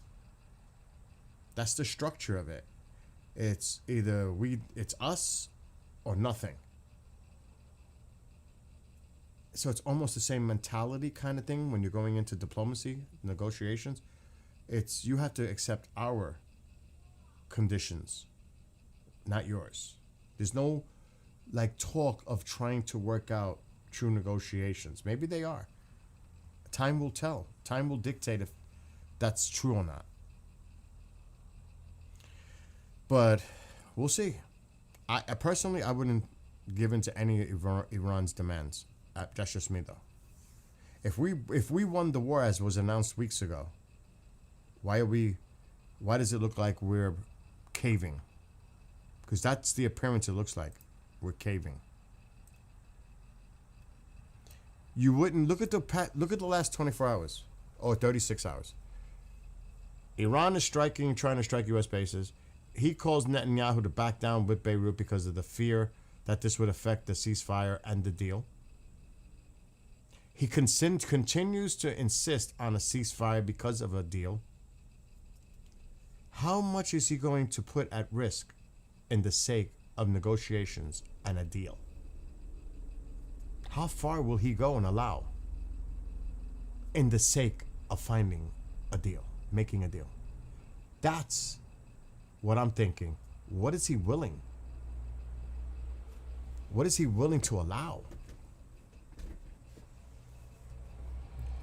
That's the structure of it. It's either it's us or nothing. So it's almost the same mentality kind of thing when you're going into diplomacy, negotiations. It's you have to accept our conditions, not yours. There's no like talk of trying to work out true negotiations. Maybe they are. Time will tell. Time will dictate if that's true or not. But we'll see. I personally, I wouldn't give in to any of Iran's demands. That's just me, though. If we won the war as was announced weeks ago, why does it look like we're caving? Because that's the appearance it looks like. We're caving. You wouldn't look at the last 24 hours or 36 hours. Iran is trying to strike U.S. bases. He calls Netanyahu to back down with Beirut because of the fear that this would affect the ceasefire and the deal. He continues to insist on a ceasefire because of a deal. How much is he going to put at risk in the sake of negotiations and a deal? How far will he go and allow in the sake of finding a deal, making a deal? That's what I'm thinking. What is he willing? What is he willing to allow?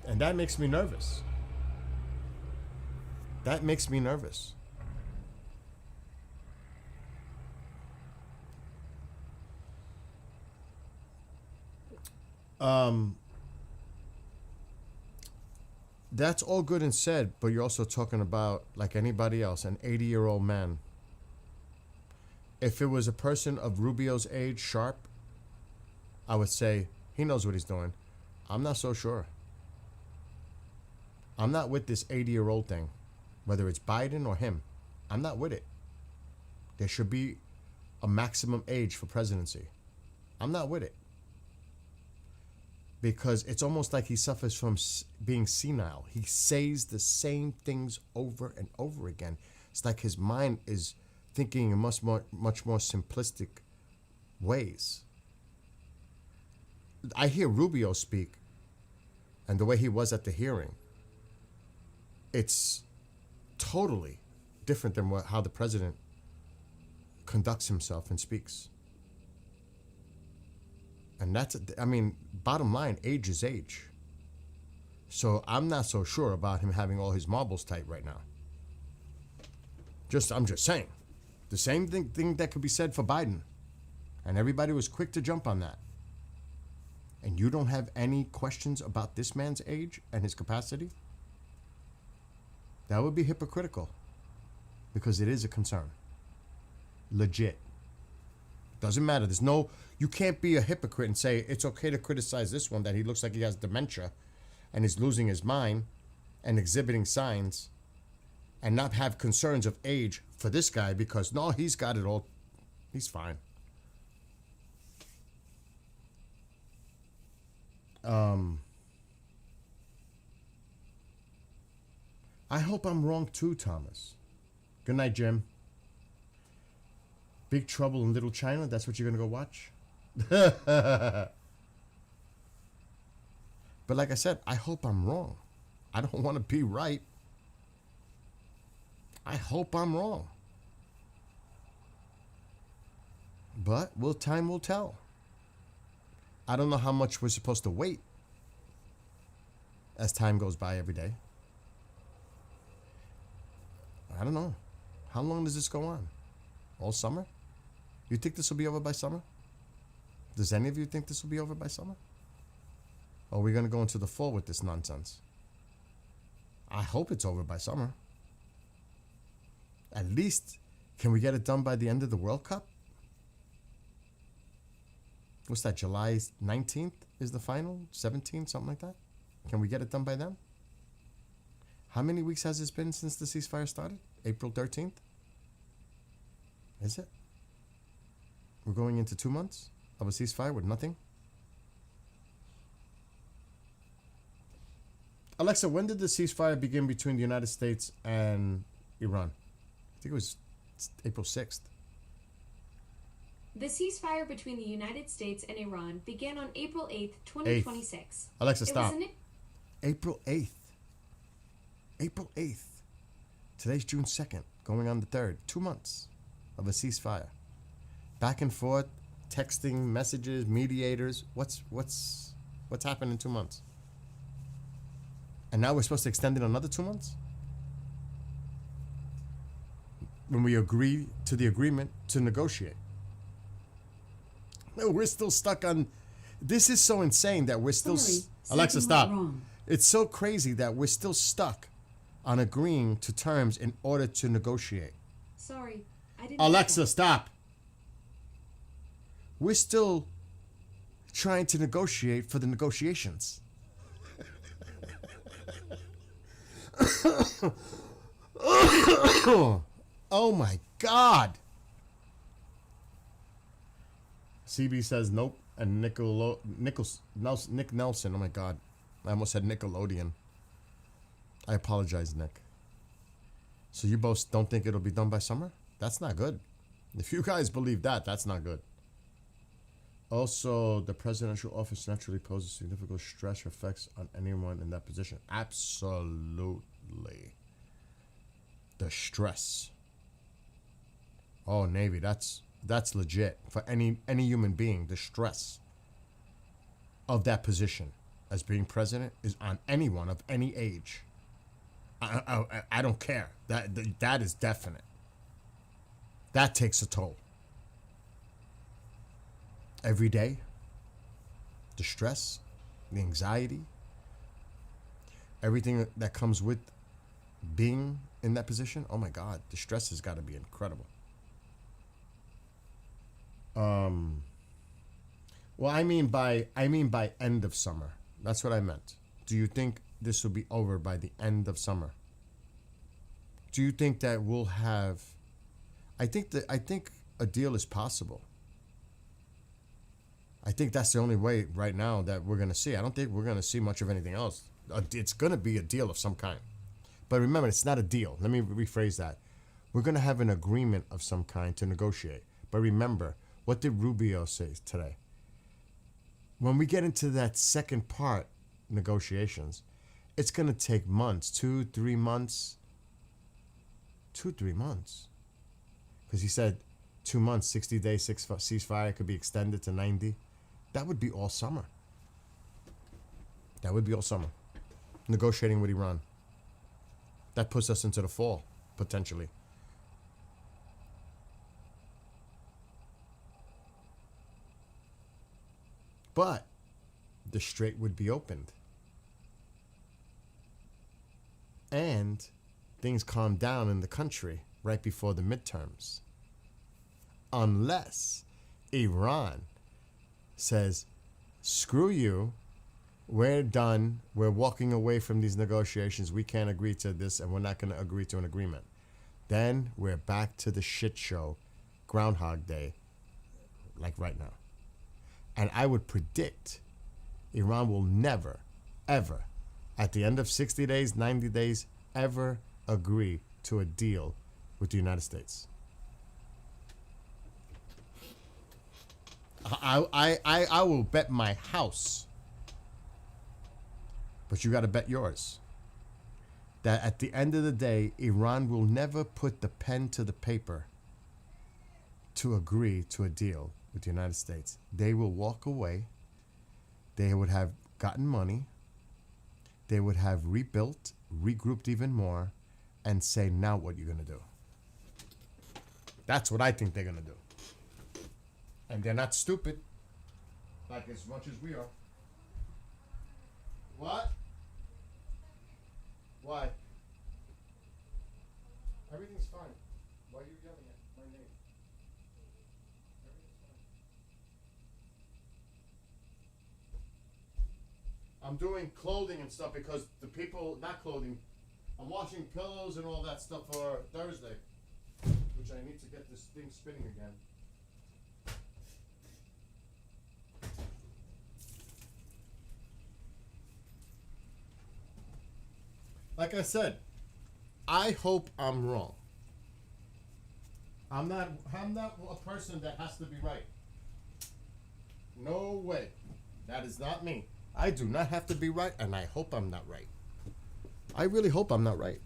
And that makes me nervous. That makes me nervous. That's all good and said, but you're also talking about, like anybody else, an 80-year-old man. If it was a person of Rubio's age, sharp, I would say he knows what he's doing. I'm not so sure. I'm not with this 80-year-old thing, whether it's Biden or him. I'm not with it. There should be a maximum age for presidency. I'm not with it. Because it's almost like he suffers from being senile. He says the same things over and over again. It's like his mind is thinking in much more simplistic ways. I hear Rubio speak, and the way he was at the hearing, it's totally different than how the president conducts himself and speaks. And that's, I mean, bottom line, age is age. So I'm not so sure about him having all his marbles tight right now. I'm just saying. The same thing that could be said for Biden. And everybody was quick to jump on that. And you don't have any questions about this man's age and his capacity? That would be hypocritical. Because it is a concern. Legit. Doesn't matter. You can't be a hypocrite and say it's okay to criticize this one that he looks like he has dementia and is losing his mind and exhibiting signs and not have concerns of age for this guy because, no, he's got it all. He's fine. I hope I'm wrong too, Thomas. Good night, Jim. Big Trouble in Little China. That's what you're gonna go watch. But like I said, I hope I'm wrong. I don't want to be right. I hope I'm wrong. But time will tell. I don't know how much we're supposed to wait as time goes by every day. I don't know. How long does this go on? All summer? You think this will be over by summer? Does any of you think this will be over by summer? Or are we going to go into the fall with this nonsense? I hope it's over by summer. At least, can we get it done by the end of the World Cup? What's that, July 19th is the final? 17th, something like that? Can we get it done by then? How many weeks has this been since the ceasefire started? April 13th? Is it? We're going into 2 months of a ceasefire with nothing? Alexa, when did the ceasefire begin between the United States and Iran? I think it was April 6th. The ceasefire between the United States and Iran began on April 8th, 2026. Alexa, It stop. was an- April 8th. April 8th. Today's June 2nd, going on the 3rd. 2 months of a ceasefire. Back and forth, texting, messages, mediators. What's happened in 2 months? And now we're supposed to extend it another 2 months? When we agree to the agreement to negotiate. No, we're still stuck on... This is so insane that we're still... Sorry, Alexa, something stop. went wrong. It's so crazy that we're still stuck on agreeing to terms in order to negotiate. Sorry, I didn't. Alexa, stop. We're still trying to negotiate for the negotiations. Oh my God. CB says nope. And Nick Nelson. Oh my God. I almost said Nickelodeon. I apologize, Nick. So you both don't think it'll be done by summer? That's not good. If you guys believe that, that's not good. Also, the presidential office naturally poses significant stress or effects on anyone in that position. Absolutely. The stress. Oh, Navy, that's legit. For any human being, the stress of that position as being president is on anyone of any age. I don't care. That is definite. That takes a toll. Every day, the stress, the anxiety, everything that comes with being in that position. Oh my God, the stress has got to be incredible. Well, I mean by end of summer. That's what I meant. Do you think this will be over by the end of summer? Do you think that we'll have? I think a deal is possible. I think that's the only way right now that we're gonna see. I don't think we're gonna see much of anything else. It's gonna be a deal of some kind. But remember, it's not a deal. Let me rephrase that. We're gonna have an agreement of some kind to negotiate. But remember, what did Rubio say today? When we get into that second part, negotiations, it's going to take months, 2-3 months. 2-3 months. Because he said 2 months, 60 days, ceasefire could be extended to 90. That would be all summer. That would be all summer. Negotiating with Iran. That puts us into the fall, potentially. But the strait would be opened. And things calm down in the country right before the midterms. Unless Iran says, screw you, we're done, we're walking away from these negotiations, we can't agree to this, and we're not going to agree to an agreement. Then we're back to the shit show, Groundhog Day, like right now. And I would predict Iran will never, ever, at the end of 60 days, 90 days, ever agree to a deal with the United States. I will bet my house, but you got to bet yours, that at the end of the day, Iran will never put the pen to the paper to agree to a deal with the United States. They will walk away. They would have gotten money. They would have rebuilt, regrouped even more, and say, now what you're going to do. That's what I think they're going to do. And they're not stupid, like as much as we are. What? Why? Everything's fine. Why are you yelling at my name? Everything's fine. I'm doing clothing and stuff because the people, not clothing, I'm washing pillows and all that stuff for Thursday, which I need to get this thing spinning again. Like I said, I hope I'm wrong. I'm not a person that has to be right. No way. That is not me. I do not have to be right, and I hope I'm not right. I really hope I'm not right.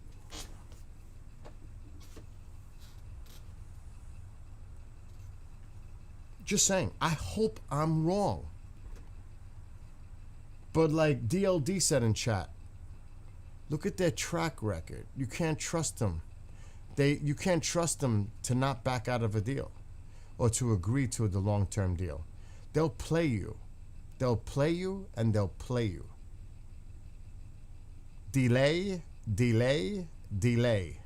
Just saying, I hope I'm wrong. But like DLD said in chat, look at their track record. You can't trust them. You can't trust them to not back out of a deal or to agree to the long-term deal. They'll play you. They'll play you and they'll play you. Delay, delay, delay.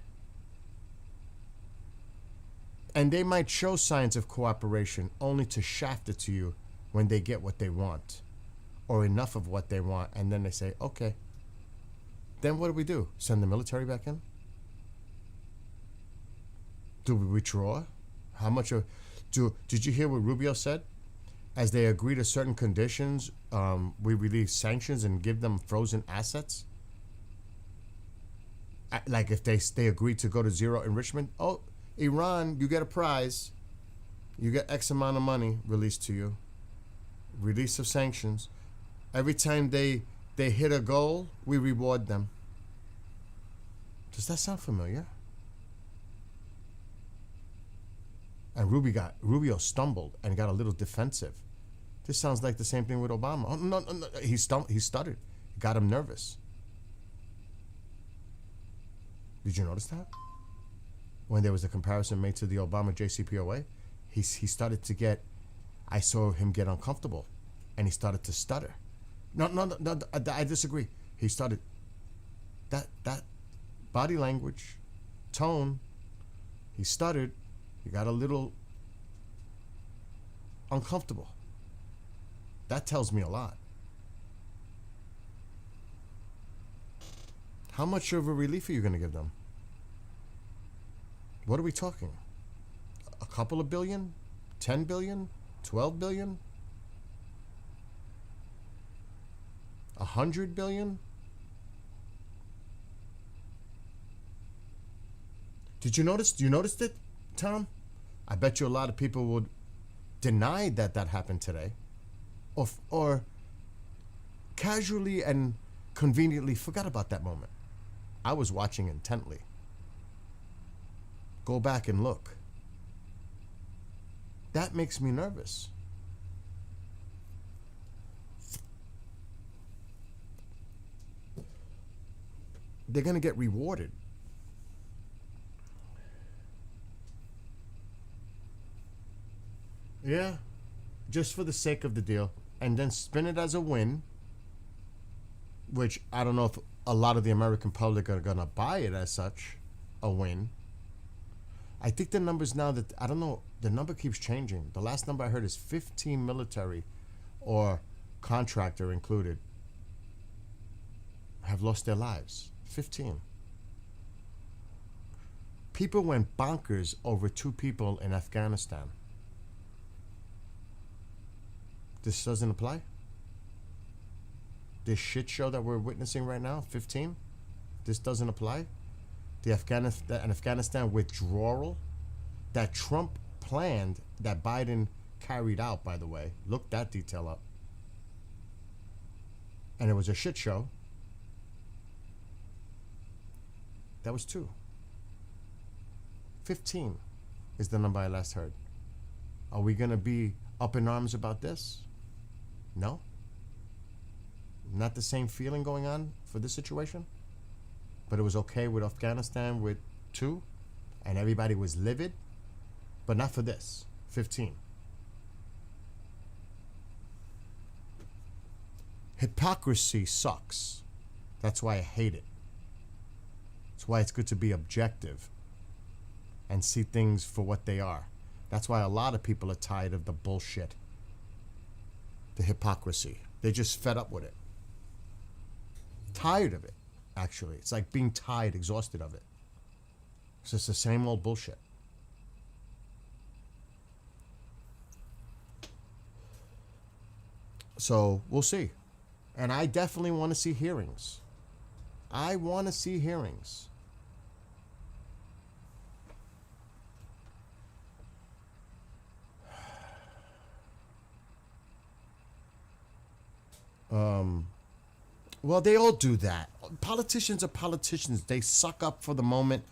And they might show signs of cooperation only to shaft it to you when they get what they want or enough of what they want. And then they say, okay. Then what do? Send the military back in? Do we withdraw? How much of... Did you hear what Rubio said? As they agree to certain conditions, we release sanctions and give them frozen assets? Like if they agree to go to zero enrichment? Oh, Iran, you get a prize. You get X amount of money released to you. Release of sanctions. Every time they hit a goal, we reward them. Does that sound familiar? And Rubio stumbled and got a little defensive. This sounds like the same thing with Obama. Oh, no. He stuttered. It got him nervous. Did you notice that? When there was a comparison made to the Obama JCPOA, he started to get, I saw him get uncomfortable and he started to stutter. No, I disagree. He started, that body language, tone, he stuttered. He got a little uncomfortable. That tells me a lot. How much of a relief are you going to give them? What are we talking? A couple of billion? 10 billion? 12 billion? 100 billion? Did you notice? You noticed it, Tom? I bet you a lot of people would deny that happened today, or casually and conveniently forgot about that moment. I was watching intently. Go back and look. That makes me nervous. They're going to get rewarded. Yeah, just for the sake of the deal. And then spin it as a win, which I don't know if a lot of the American public are going to buy it as such, a win. I think the numbers now that, I don't know, the number keeps changing. The last number I heard is 15 military or contractor included have lost their lives. 15. People went bonkers over 2 people in Afghanistan. This doesn't apply? This shit show that we're witnessing right now, 15? This doesn't apply? the Afghanistan withdrawal that Trump planned, that Biden carried out, by the way. Look that detail up. And it was a shit show. That was 2. 15 is the number I last heard. Are we going to be up in arms about this? No? Not the same feeling going on for this situation? But it was okay with Afghanistan with 2, and everybody was livid, but not for this. 15. Hypocrisy sucks. That's why I hate it. That's why it's good to be objective and see things for what they are. That's why a lot of people are tired of the bullshit, the hypocrisy. They're just fed up with it. Tired of it, actually. It's like being tired, exhausted of it. It's just the same old bullshit. So we'll see. And I definitely want to see hearings. I want to see hearings. Well, they all do that. Politicians are politicians. They suck up for the moment.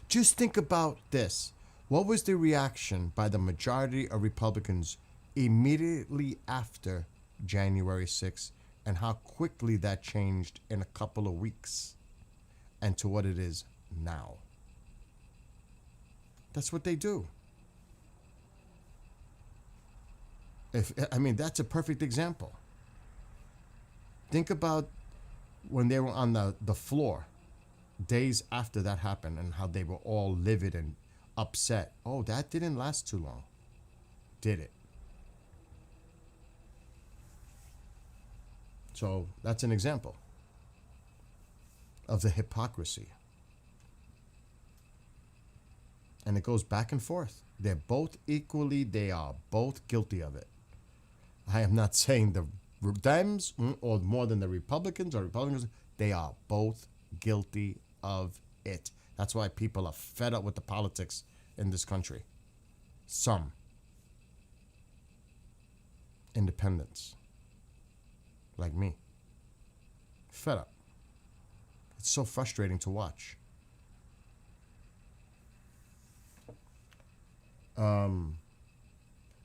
Just think about this. What was the reaction by the majority of Republicans immediately after January 6th, and how quickly that changed in a couple of weeks and to what it is now? That's what they do. That's a perfect example. Think about when they were on the floor days after that happened and how they were all livid and upset. Oh, that didn't last too long, did it? So that's an example of the hypocrisy. And it goes back and forth. They are both guilty of it. I am not saying the Dems or more than the Republicans or Republicans. They are both guilty of it. That's why people are fed up with the politics in this country. Some independents, like me, fed up. It's so frustrating to watch.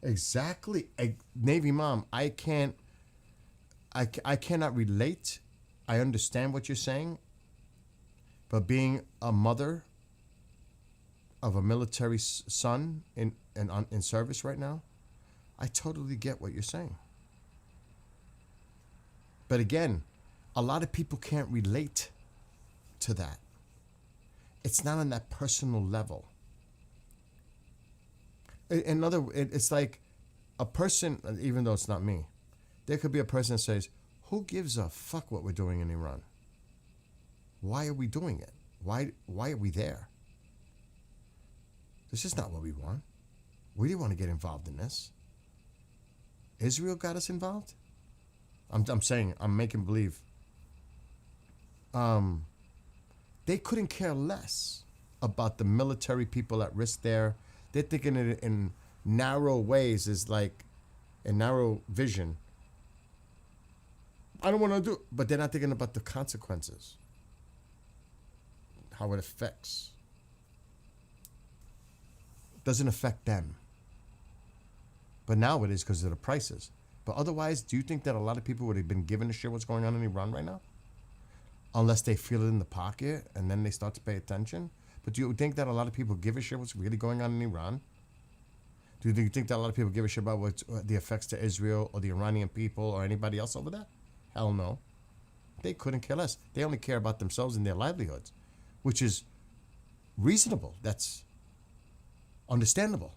Exactly. Navy mom, I cannot relate. I understand what you're saying, but being a mother of a military son in service right now, I totally get what you're saying. But again, a lot of people can't relate to that. It's not on that personal level. It's like a person, even though it's not me, there could be a person that says, who gives a fuck what we're doing in Iran? Why are we doing it? Why are we there? This is not what we want. We didn't want to get involved in this. Israel got us involved? I'm making believe. They couldn't care less about the military people at risk there. They're thinking it in narrow ways, is like a narrow vision. I don't want to do it, but they're not thinking about the consequences, how it affects. Doesn't affect them. But now it is because of the prices. But otherwise, do you think that a lot of people would have been given a shit what's going on in Iran right now? Unless they feel it in the pocket and then they start to pay attention. But do you think that a lot of people give a shit what's really going on in Iran? Do you think that a lot of people give a shit about what the effects to Israel or the Iranian people or anybody else over there? Hell no. They couldn't care less. They only care about themselves and their livelihoods, which is reasonable. That's understandable.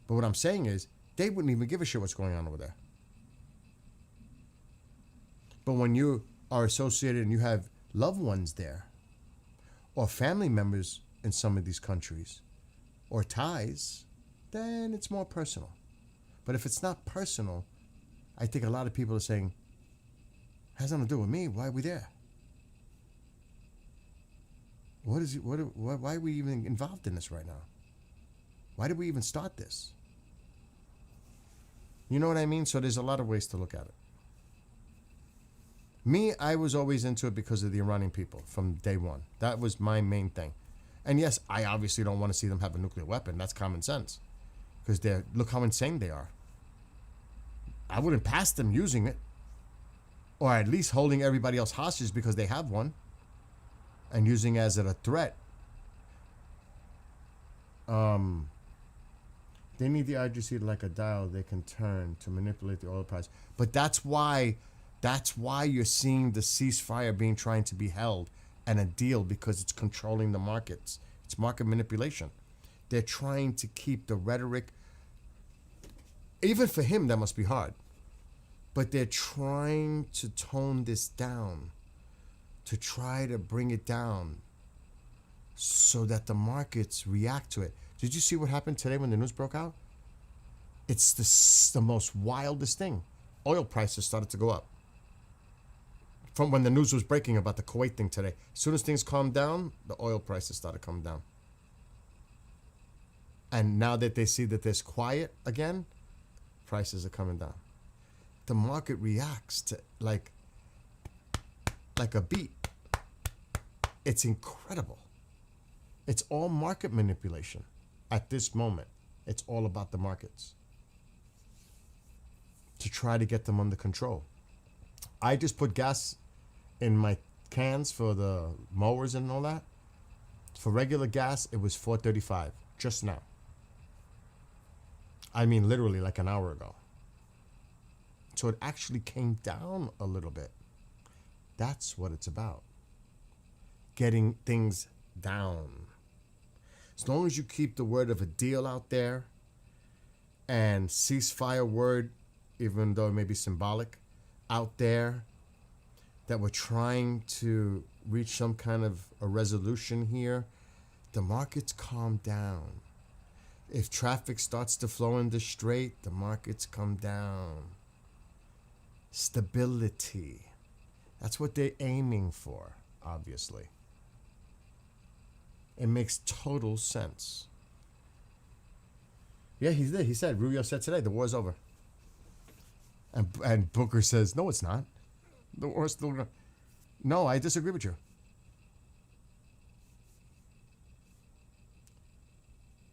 But what I'm saying is, they wouldn't even give a shit what's going on over there. But when you are associated and you have loved ones there, or family members in some of these countries, or ties, then it's more personal. But if it's not personal, I think a lot of people are saying, has nothing to do with me, why are we there? What is it? Why are we even involved in this right now? Why did we even start this? You know what I mean? So there's a lot of ways to look at it. Me, I was always into it because of the Iranian people from day one. That was my main thing. And yes, I obviously don't want to see them have a nuclear weapon. That's common sense. Because look how insane they are. I wouldn't pass them using it. Or at least holding everybody else hostage because they have one. And using it as a threat. They need the IGC like a dial they can turn to manipulate the oil price. But that's why you're seeing the ceasefire being trying to be held and a deal, because it's controlling the markets. It's market manipulation. They're trying to keep the rhetoric. Even for him, that must be hard. But they're trying to tone this down, to try to bring it down so that the markets react to it. Did you see what happened today when the news broke out? It's the most wildest thing. Oil prices started to go up. From when the news was breaking about the Kuwait thing today. As soon as things calmed down, the oil prices started coming down. And now that they see that there's quiet again, prices are coming down. The market reacts to like a beat. It's incredible. It's all market manipulation at this moment. It's all about the markets to try to get them under control. I just put gas in my cans for the mowers and all that. For regular gas, it was $4.35 just now. I mean, literally like an hour ago. So it actually came down a little bit. That's what it's about. Getting things down. As long as you keep the word of a deal out there and ceasefire word, even though it may be symbolic, out there, that we're trying to reach some kind of a resolution here, the markets calm down. If traffic starts to flow in the strait, the markets come down. Stability. That's what they're aiming for, obviously. It makes total sense. Yeah, he did. He said, Rubio said today, the war's over. And Booker says, no, it's not. The war's still going. No, I disagree with you.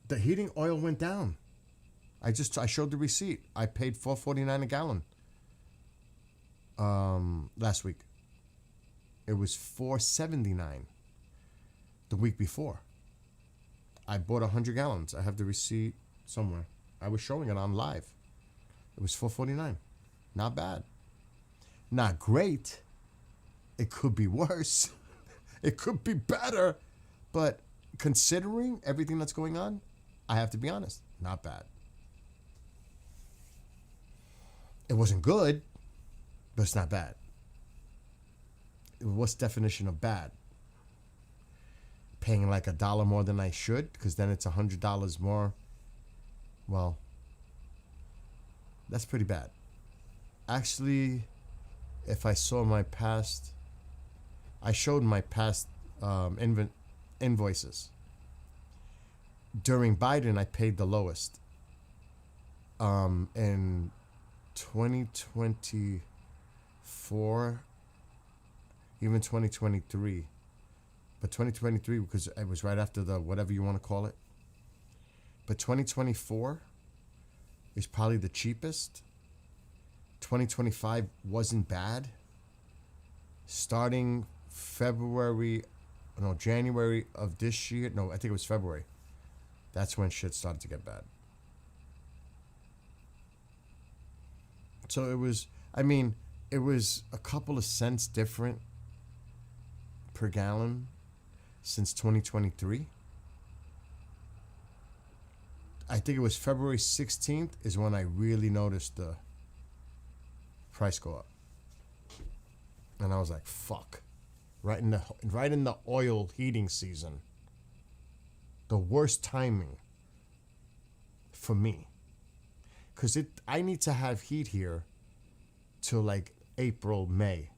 The heating oil went down. I showed the receipt. I paid $4.49 a gallon. Last week. It was $4.79 the week before. I bought 100 gallons. I have the receipt somewhere. I was showing it on live. It was $4.49. Not bad. Not great. It could be worse. It could be better. But considering everything that's going on, I have to be honest, not bad. It wasn't good, but it's not bad. What's the definition of bad? Paying like $1 more than I should, because then it's $100 more. Well, that's pretty bad. Actually, if I saw my past, I showed my past invoices. During Biden, I paid the lowest. In 2024, even 2023. But 2023, because it was right after the whatever you want to call it. But 2024 is probably the cheapest. 2025 wasn't bad. Starting January of this year. No, I think it was February. That's when shit started to get bad. So it was a couple of cents different per gallon since 2023. I think it was February 16th is when I really noticed the price go up. And I was like, fuck. Right in the oil heating season. The worst timing for me. Because I need to have heat here till like April, May.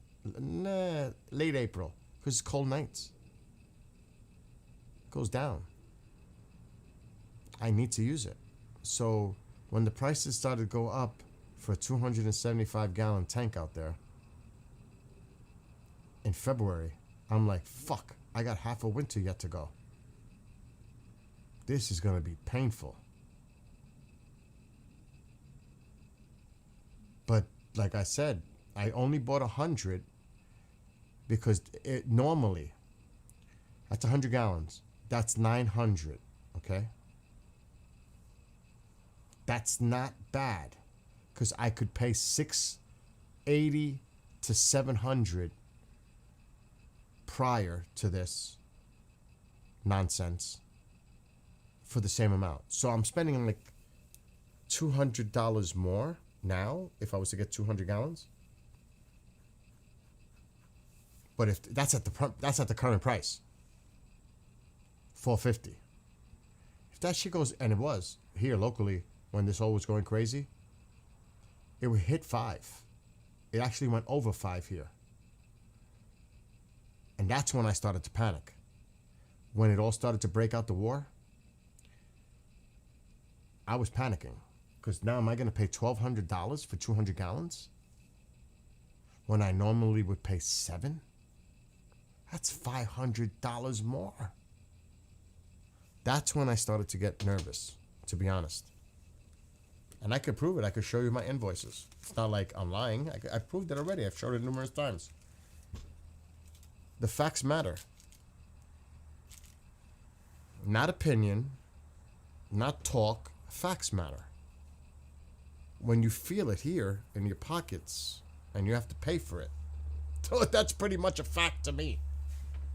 Late April. Because it's cold nights. goes down, I need to use it. So when the prices started to go up for a 275 gallon tank out there in February, I'm like, fuck, I got half a winter yet to go. This is going to be painful. But like I said, I only bought 100 because it normally, that's 100 gallons. That's 900, okay? That's not bad because I could pay 680 to 700 prior to this nonsense for the same amount. So I'm spending like $200 more now if I was to get 200 gallons. But if that's at the current price, $4.50. If that shit goes, and it was here locally when this all was going crazy, it would hit $5. It actually went over $5 here. And that's when I started to panic. When it all started to break out the war, I was panicking. Because now am I going to pay $1,200 for 200 gallons? When I normally would pay $7? That's $500 more. That's when I started to get nervous, to be honest. And I could prove it. I could show you my invoices. It's not like I'm lying. I proved it already. I've showed it numerous times. The facts matter. Not opinion, not talk. Facts matter. When you feel it here in your pockets and you have to pay for it, that's pretty much a fact to me.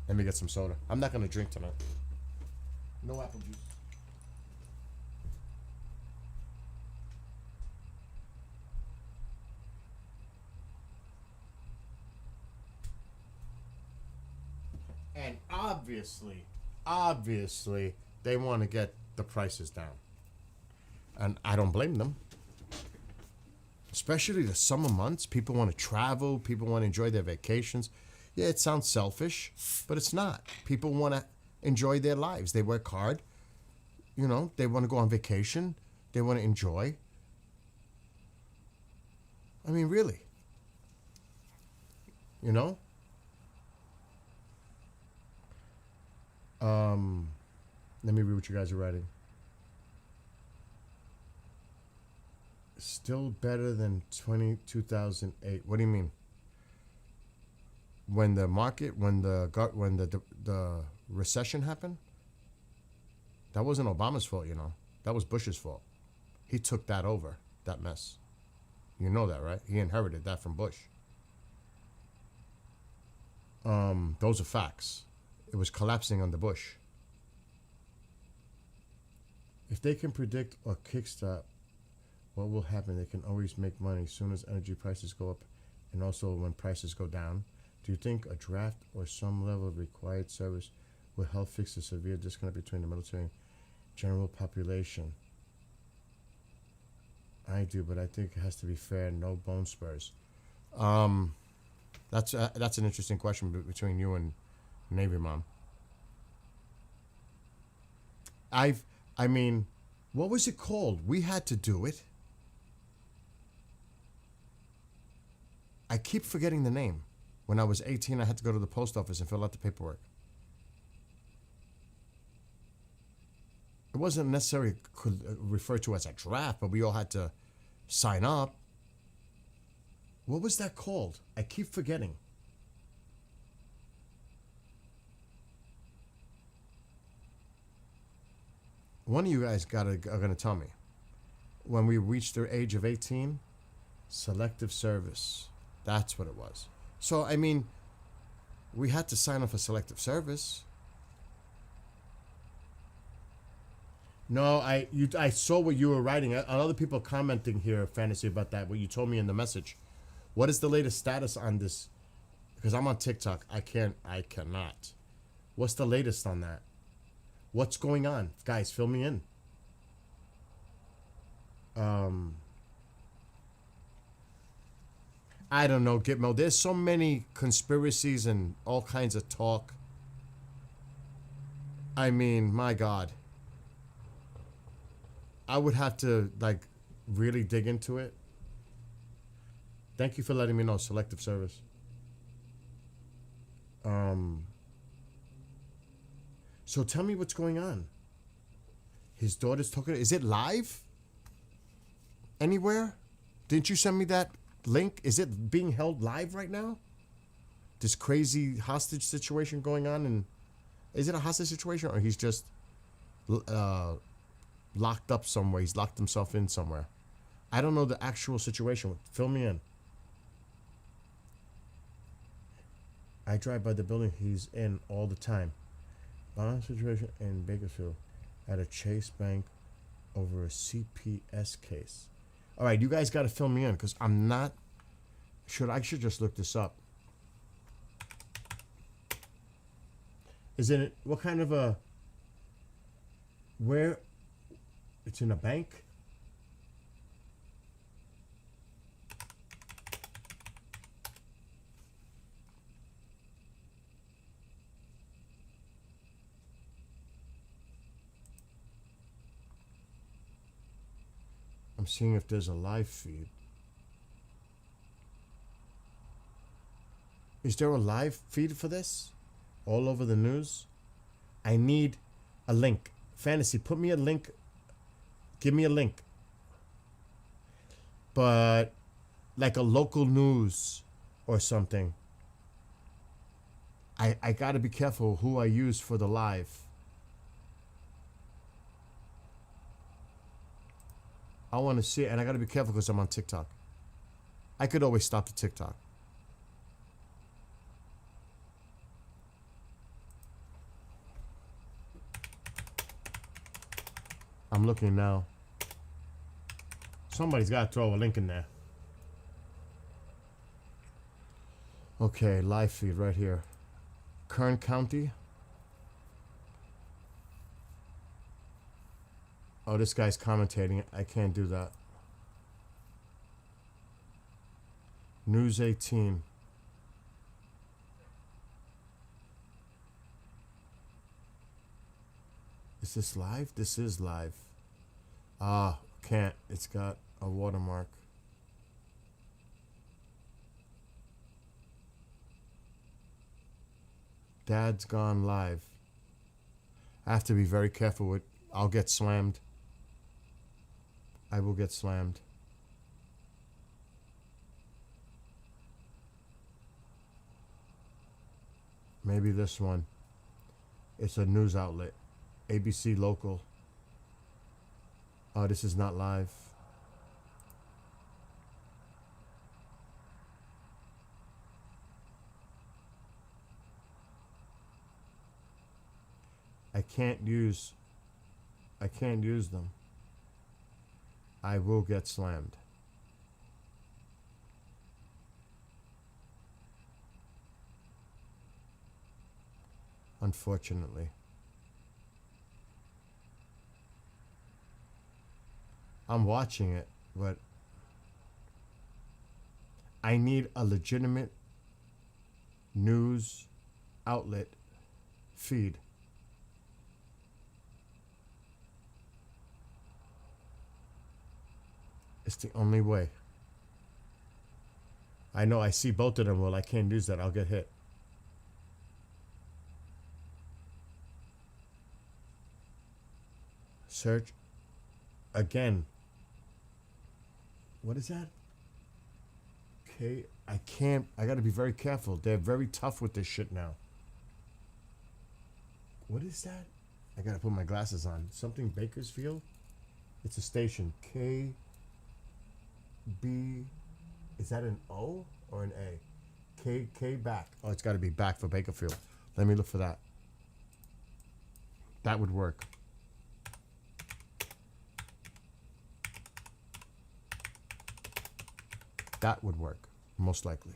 Let me get some soda. I'm not going to drink tonight. No apple juice. And obviously, they want to get the prices down. And I don't blame them. Especially the summer months. People want to travel. People want to enjoy their vacations. Yeah, it sounds selfish, but it's not. People want to enjoy their lives. They work hard. You know, they want to go on vacation. They want to enjoy. I mean, really. You know? Let me read what you guys are writing. Still better than 2008. What do you mean? When the market, when the recession happened, that wasn't Obama's fault, you know. That was Bush's fault. He took that over, that mess. You know that, right? He inherited that from Bush. Those are facts. It was collapsing under Bush. If they can predict or kickstart what will happen, they can always make money as soon as energy prices go up and also when prices go down. Do you think a draft or some level of required service will help fix the severe disconnect between the military and general population? I do, but I think it has to be fair, no bone spurs. That's an interesting question between you and Navy Mom. I mean, what was it called? We had to do it. I keep forgetting the name. When I was 18, I had to go to the post office and fill out the paperwork. It wasn't necessarily referred to as a draft, but we all had to sign up. What was that called? I keep forgetting. One of you guys are gonna tell me. When we reached the age of 18, selective service. That's what it was. So, I mean, we had to sign up for selective service. No, I saw what you were writing. Other people commenting here, Fantasy, about that, what you told me in the message. What is the latest status on this? Because I'm on TikTok. I cannot. What's the latest on that? What's going on? Guys, fill me in. I don't know, Gitmo. There's so many conspiracies and all kinds of talk. I mean, my God. I would have to like really dig into it. Thank you for letting me know. Selective service. So tell me what's going on. His daughter's talking. Is it live? Anywhere? Didn't you send me that link? Is it being held live right now? This crazy hostage situation going on, and is it a hostage situation or he's just locked up somewhere? He's locked himself in somewhere. I don't know the actual situation. Fill me in. I drive by the building he's in all the time. Bond situation in Bakersfield at a Chase Bank over a CPS case. All right, you guys got to fill me in because I'm not. I should just look this up. Is it what kind of a? Where? It's in a bank. I'm seeing if there's a live feed. Is there a live feed for this? All over the news? I need a link. Fantasy, put me a link. Give me a link. But like a local news or something. I gotta be careful who I use for the live. I want to see it, and I got to be careful because I'm on TikTok. I could always stop the TikTok. I'm looking now. Somebody's got to throw a link in there. Okay, live feed right here. Kern County. Oh, this guy's commentating. I can't do that. News 18. Is this live? This is live. Ah, can't. It's got a watermark. Dad's gone live. I have to be very careful with. I'll get slammed. I will get slammed. Maybe this one. It's a news outlet. ABC Local. Oh, this is not live. I can't use them. I will get slammed. Unfortunately. I'm watching it, but I need a legitimate news outlet feed. It's the only way. I know I see both of them. Well, I can't use that. I'll get hit. Search. Again. What is that? Okay. I can't. I got to be very careful. They're very tough with this shit now. What is that? I got to put my glasses on. Something Bakersfield? It's a station. KB. Is that an O or an A? K back. Oh, it's got to be back for Bakersfield. Let me look for that. That would work. That would work, most likely.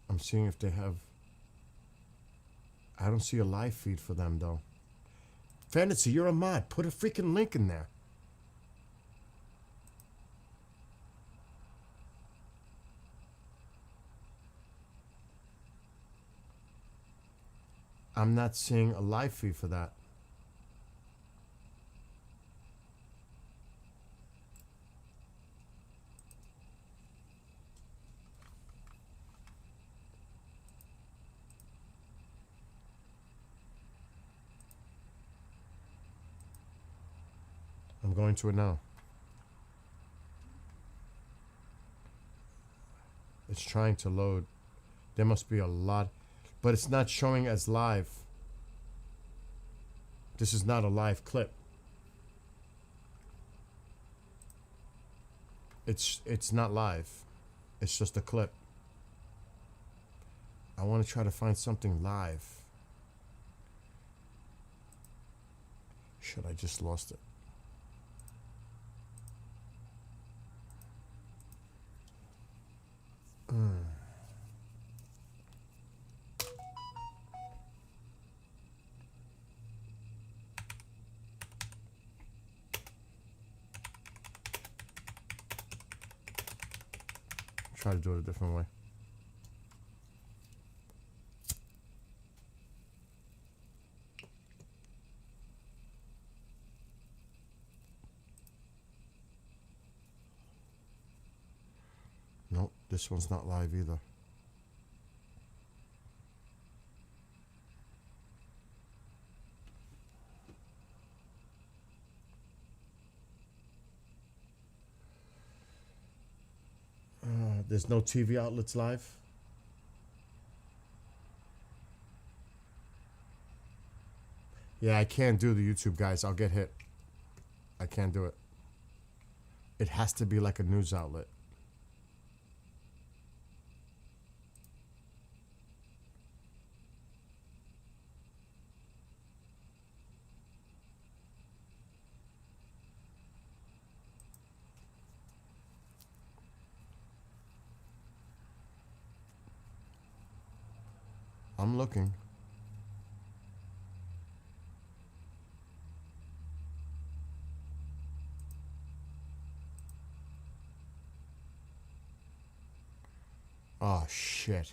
I'm seeing if they have. I don't see a live feed for them though. Fantasy, you're a mod. Put a freaking link in there. I'm not seeing a live feed for that. I'm going to it now. It's trying to load. There must be a lot, but it's not showing as live. This is not a live clip. It's not live. It's just a clip. I want to try to find something live. Shit, I just lost it. Try to do it a different way. Nope, this one's not live either. There's no TV outlets live. Yeah, I can't do the YouTube, guys. I'll get hit. I can't do it. It has to be like a news outlet. I'm looking. Oh, shit.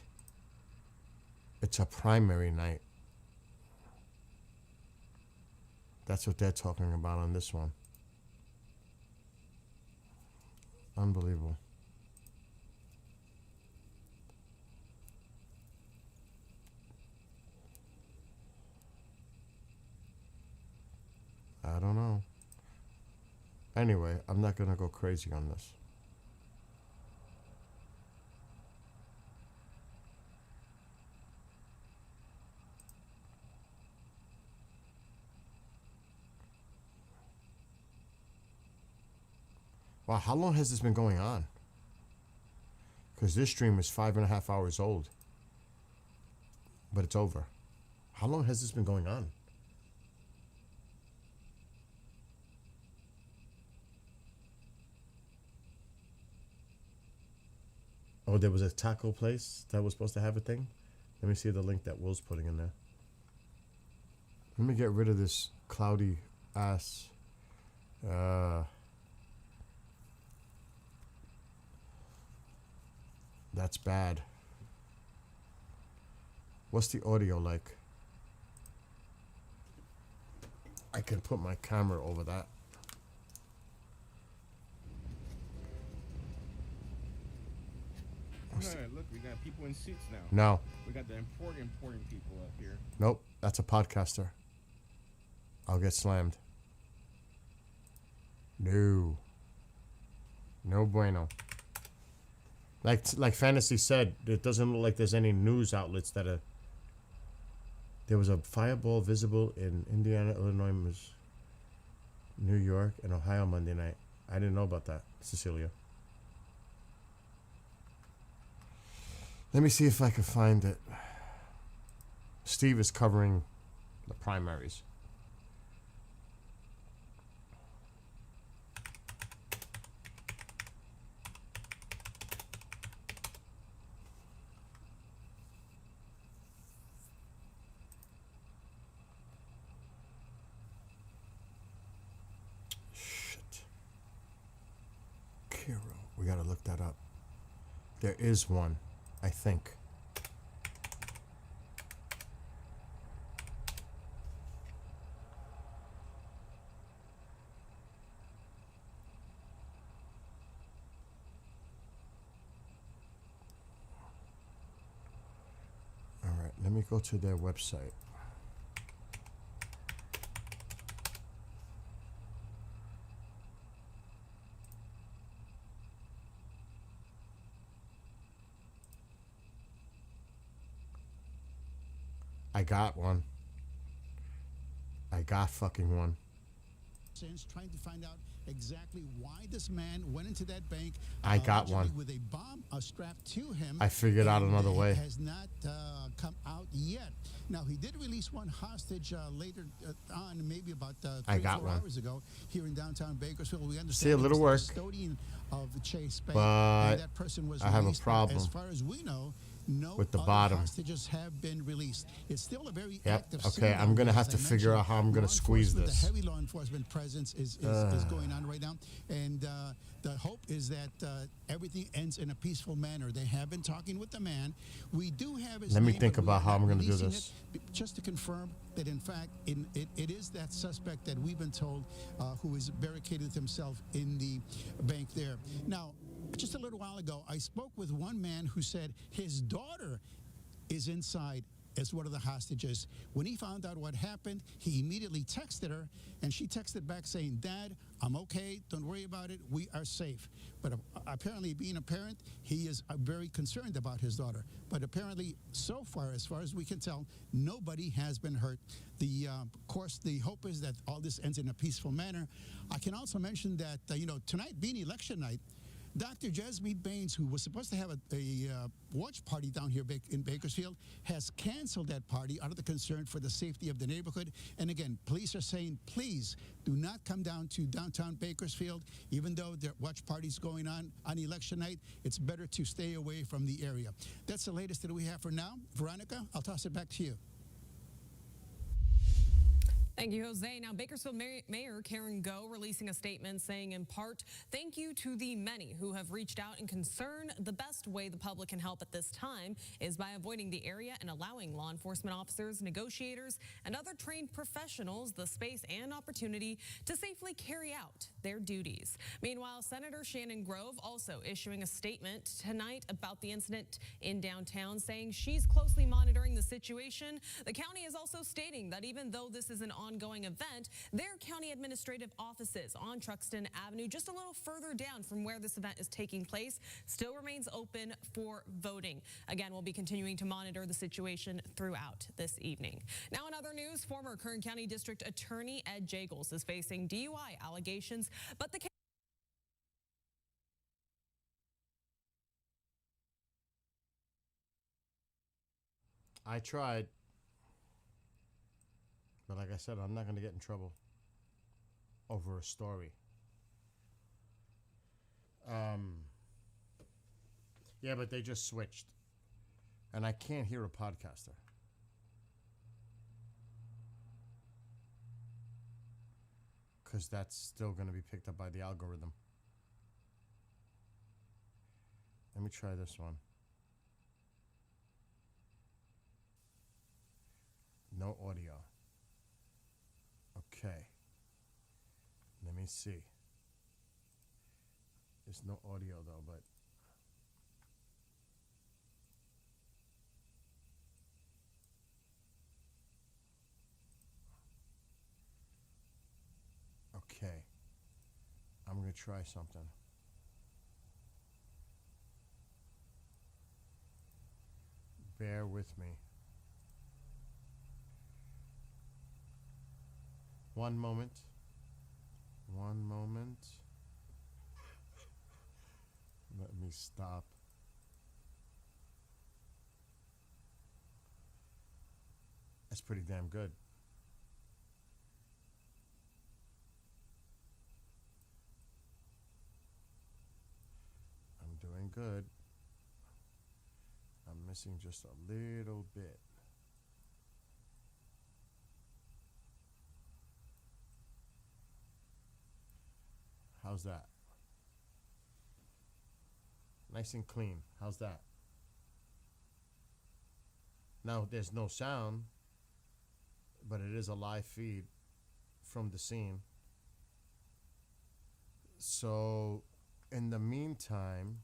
It's a primary night. That's what they're talking about on this one. Unbelievable. I don't know. Anyway, I'm not going to go crazy on this. Wow, how long has this been going on? Because this stream is 5.5 hours old. But it's over. How long has this been going on? Oh, there was a taco place that was supposed to have a thing? Let me see the link that Will's putting in there. Let me get rid of this cloudy ass. That's bad. What's the audio like? I can put my camera over that. Hey, look, we got people in seats now. No. We got the important people up here. Nope. That's a podcaster. I'll get slammed. No. No bueno. Like Fantasy said, it doesn't look like there's any news outlets that are... There was a fireball visible in Indiana, Illinois, New York, and Ohio Monday night. I didn't know about that, Cecilia. Let me see if I can find it. Steve is covering the primaries. We gotta look that up. There is one, I think. All right, let me go to their website. I got one. I got fucking one. Since trying to find out exactly why this man went into that bank. I got allegedly one. with a bomb strapped to him. I figured out and another it way. Has not come out yet. Now he did release one hostage later on, maybe about 3 I or got 4 one. hours ago, here in downtown Bakersfield. We understand See, a it little was work. the custodian of Chase Bank, But and that person was I have a released. problem As far as we know, no with the other bottom. hostages have been released. It's still a very Yep, active okay, scene I'm down gonna there, have as to I figure mentioned. out how I'm gonna Law squeeze enforcement, this. The heavy law enforcement presence is going on right now, and the hope is that everything ends in a peaceful manner. They have been talking with the man. We do have his Let me name, think but we about are how not I'm gonna do releasing this. it, just to confirm that in fact it is that suspect that we've been told who has barricaded himself in the bank there. Now, just a little while ago, I spoke with one man who said his daughter is inside as one of the hostages. When he found out what happened, he immediately texted her, and she texted back saying, "Dad, I'm okay. Don't worry about it. We are safe." But apparently, being a parent, he is very concerned about his daughter. But apparently, so far as we can tell, nobody has been hurt. Of course, the hope is that all this ends in a peaceful manner. I can also mention that, tonight being election night, Dr. Jasmeet Baines, who was supposed to have a watch party down here in Bakersfield, has canceled that party out of the concern for the safety of the neighborhood. And again, police are saying, please do not come down to downtown Bakersfield. Even though there are watch parties going on election night, it's better to stay away from the area. That's the latest that we have for now. Veronica, I'll toss it back to you. Thank you, Jose. Now, Bakersfield Mayor Karen Go releasing a statement saying, in part, thank you to the many who have reached out in concern. The best way the public can help at this time is by avoiding the area and allowing law enforcement officers, negotiators, and other trained professionals the space and opportunity to safely carry out their duties. Meanwhile, Senator Shannon Grove also issuing a statement tonight about the incident in downtown, saying she's closely monitoring the situation. The county is also stating that even though this is an ongoing event, their county administrative offices on Truxtun Avenue, just a little further down from where this event is taking place, still remains open for voting. Again, we'll be continuing to monitor the situation throughout this evening. Now, in other news, former Kern County District Attorney Ed Jagels is facing DUI allegations, but the I tried. But like I said, I'm not going to get in trouble over a story. Yeah, but they just switched. And I can't hear a podcaster. Because that's still going to be picked up by the algorithm. Let me try this one. No audio. Okay. Let me see. There's no audio though, but okay. I'm gonna try something. Bear with me. One moment. One moment. Let me stop. That's pretty damn good. I'm doing good. I'm missing just a little bit. How's that? Nice and clean. How's that? Now, there's no sound, but it is a live feed from the scene. So, in the meantime,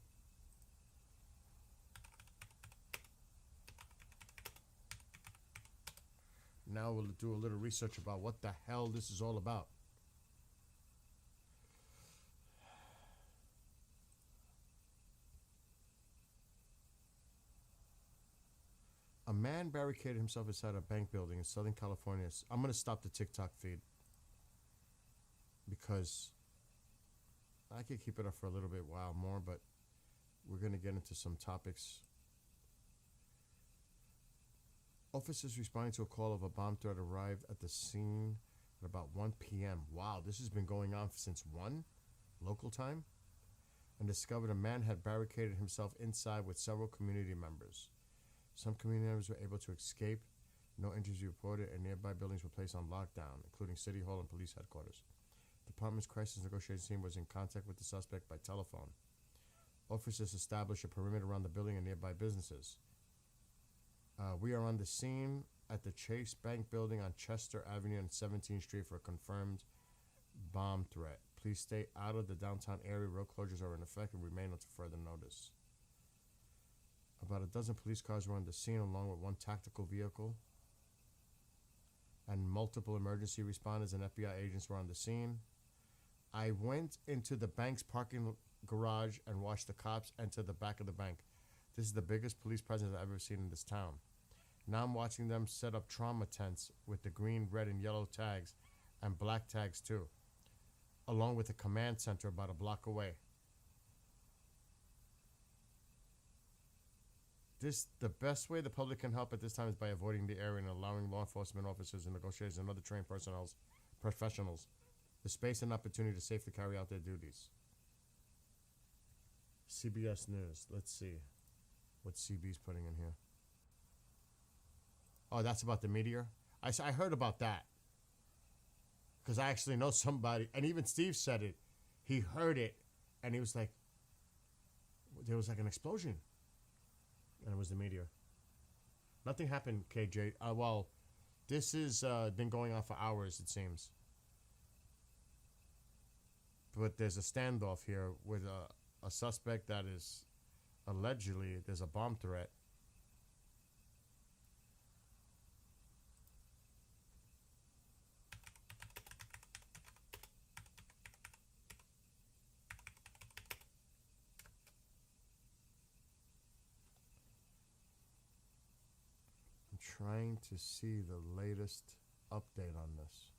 now we'll do a little research about what the hell this is all about. A man barricaded himself inside a bank building in Southern California. I'm going to stop the TikTok feed because I could keep it up for a little bit while more, but we're going to get into some topics. Officers responding to a call of a bomb threat arrived at the scene at about 1 p.m. Wow, this has been going on since 1 local time, and discovered a man had barricaded himself inside with several community members. Some community members were able to escape. No injuries reported, and nearby buildings were placed on lockdown, including City Hall and police headquarters. The department's crisis negotiation team was in contact with the suspect by telephone. Officers established a perimeter around the building and nearby businesses. We are on the scene at the Chase Bank building on Chester Avenue and 17th Street for a confirmed bomb threat. Please stay out of the downtown area. Road closures are in effect and remain until further notice. About a dozen police cars were on the scene, along with one tactical vehicle, and multiple emergency responders and FBI agents were on the scene. I went into the bank's parking garage and watched the cops enter the back of the bank. This is the biggest police presence I've ever seen in this town. Now I'm watching them set up trauma tents with the green, red, and yellow tags, and black tags too, along with a command center about a block away. The best way the public can help at this time is by avoiding the area and allowing law enforcement officers and negotiators and other trained professionals the space and opportunity to safely carry out their duties. CBS News. Let's see what CB's putting in here. Oh, that's about the meteor? I heard about that. Because I actually know somebody, and even Steve said it. He heard it, and he was like, there was like an explosion. And it was the meteor. Nothing happened, KJ. Well, this has been going on for hours, it seems. But there's a standoff here with a suspect that is allegedly, there's a bomb threat. Trying to see the latest update on this.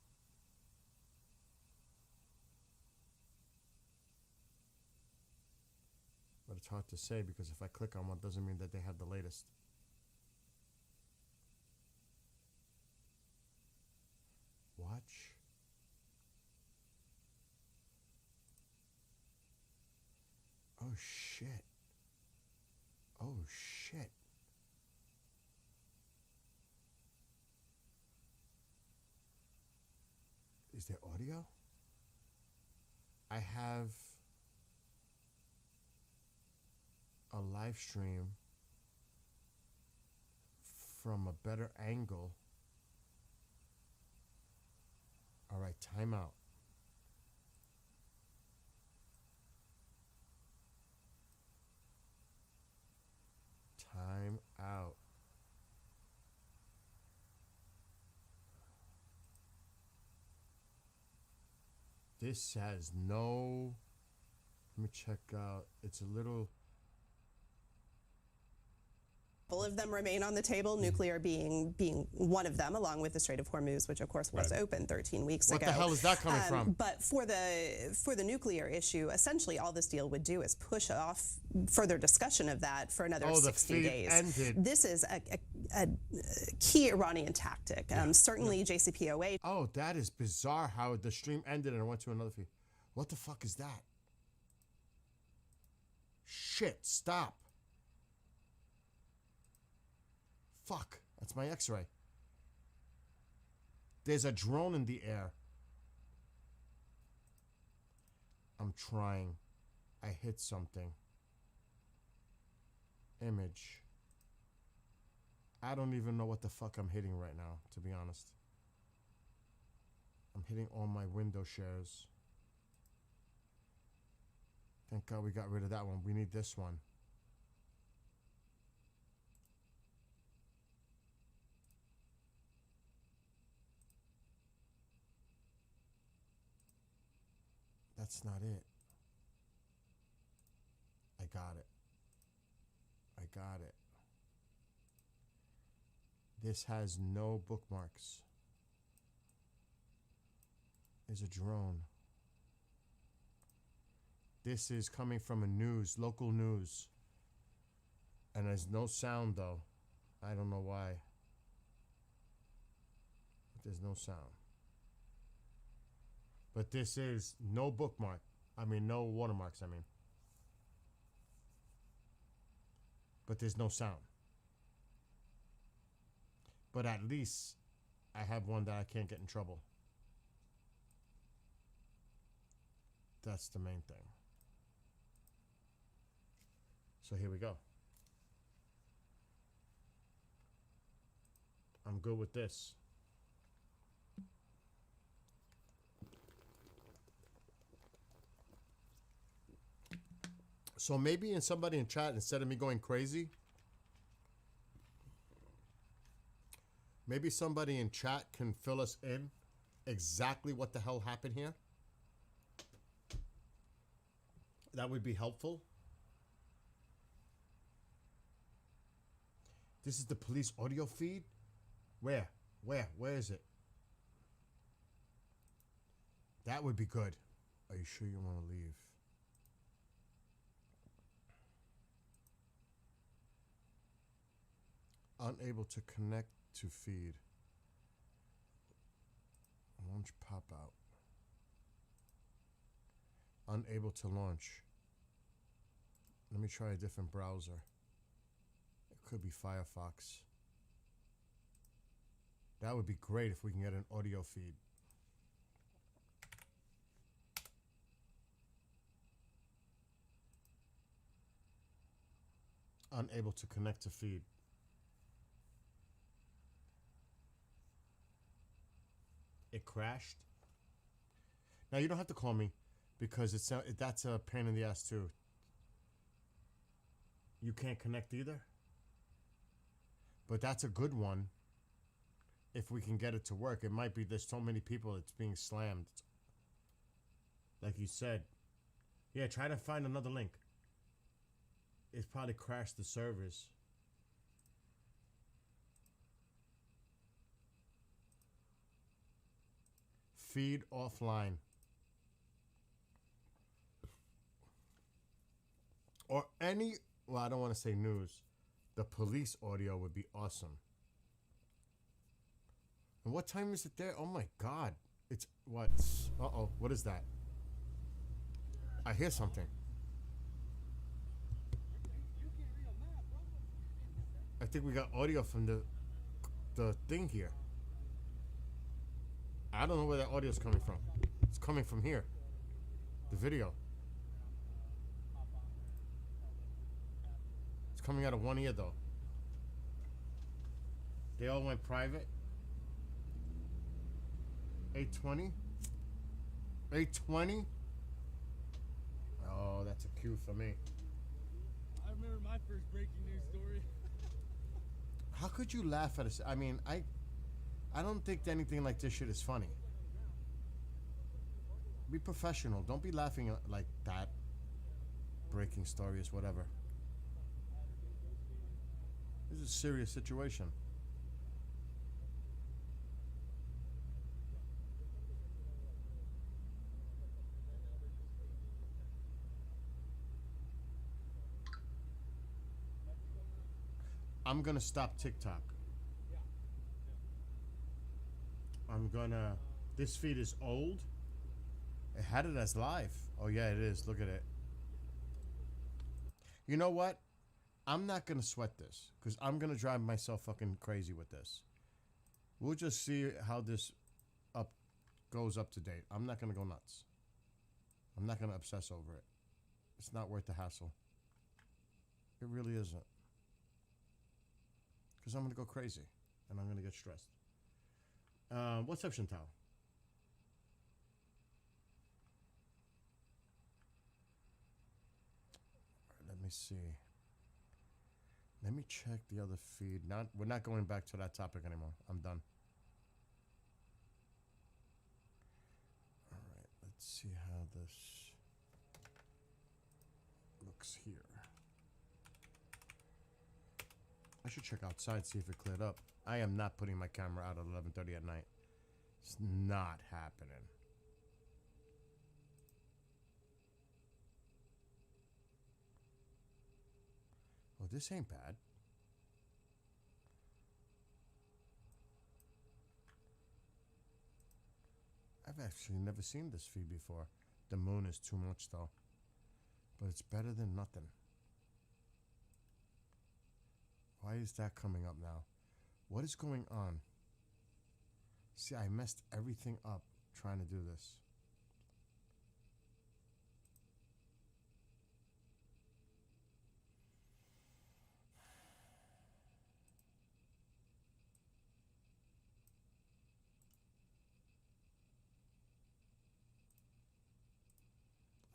But it's hard to say because if I click on one, doesn't mean that they have the latest. Watch. Oh shit. Oh shit. Is there audio? I have a live stream from a better angle. All right, time out. Time out. This has no, let me check out, it's a little. All of them remain on the table, nuclear being one of them, along with the Strait of Hormuz, which of course was open 13 weeks ago. What the hell is that coming from? But for the nuclear issue, essentially all this deal would do is push off further discussion of that for another 60 days. Ended. This is a key Iranian tactic. Certainly JCPOA. Oh, that is bizarre how the stream ended and I went to another feed. What the fuck is that? Shit, stop. Fuck, that's my x-ray. There's a drone in the air. I'm trying. I hit something. Image. I don't even know what the fuck I'm hitting right now, to be honest. I'm hitting all my window shares. Thank God we got rid of that one. We need this one. That's not it. I got it. I got it. This has no bookmarks. Is a drone. This is coming from a local news. And there's no sound though. I don't know why. There's no sound. But this is no bookmark. No watermarks, But there's no sound. But at least I have one that I can't get in trouble. That's the main thing. So here we go. I'm good with this. So maybe in somebody in chat, instead of me going crazy, maybe somebody in chat can fill us in exactly what the hell happened here. That would be helpful. This is the police audio feed? Where is it? That would be good. Are you sure you want to leave? Unable to connect to feed. Launch pop out. Unable to launch. Let me try a different browser. It could be Firefox. That would be great if we can get an audio feed. Unable to connect to feed. It crashed. Now you don't have to call me because that's a pain in the ass too. You can't connect either. But that's a good one. If we can get it to work, it might be there's so many people it's being slammed. Like you said. Yeah, try to find another link. It's probably crashed the servers. Feed offline. Or any, well, I don't want to say news. The police audio would be awesome. And what time is it there? Oh my God. It's what? Uh-oh. What is that? I hear something. I think we got audio from the thing here. I don't know where that audio is coming from. It's coming from here. The video. It's coming out of one ear though. They all went private. 820? 820? Oh, that's a cue for me. I remember my first breaking news story. How could you laugh at us? I mean, I don't think anything like this shit is funny. Be professional. Don't be laughing like that. Breaking stories, whatever. This is a serious situation. I'm gonna stop TikTok. This feed is old. It had it as live. Oh yeah, it is. Look at it. You know what? I'm not gonna sweat this because I'm gonna drive myself fucking crazy with this. We'll just see how this goes up to date. I'm not gonna go nuts. I'm not gonna obsess over it. It's not worth the hassle. It really isn't. Because I'm going to go crazy. And I'm going to get stressed. What's up, Chantal? Let me see. Let me check the other feed. We're not going back to that topic anymore. I'm done. All right, let's see how this looks here. I should check outside, see if it cleared up. I am not putting my camera out at 11:30 at night. It's not happening. Well, this ain't bad. I've actually never seen this feed before. The moon is too much though. But it's better than nothing. Why is that coming up now? What is going on? See, I messed everything up trying to do this.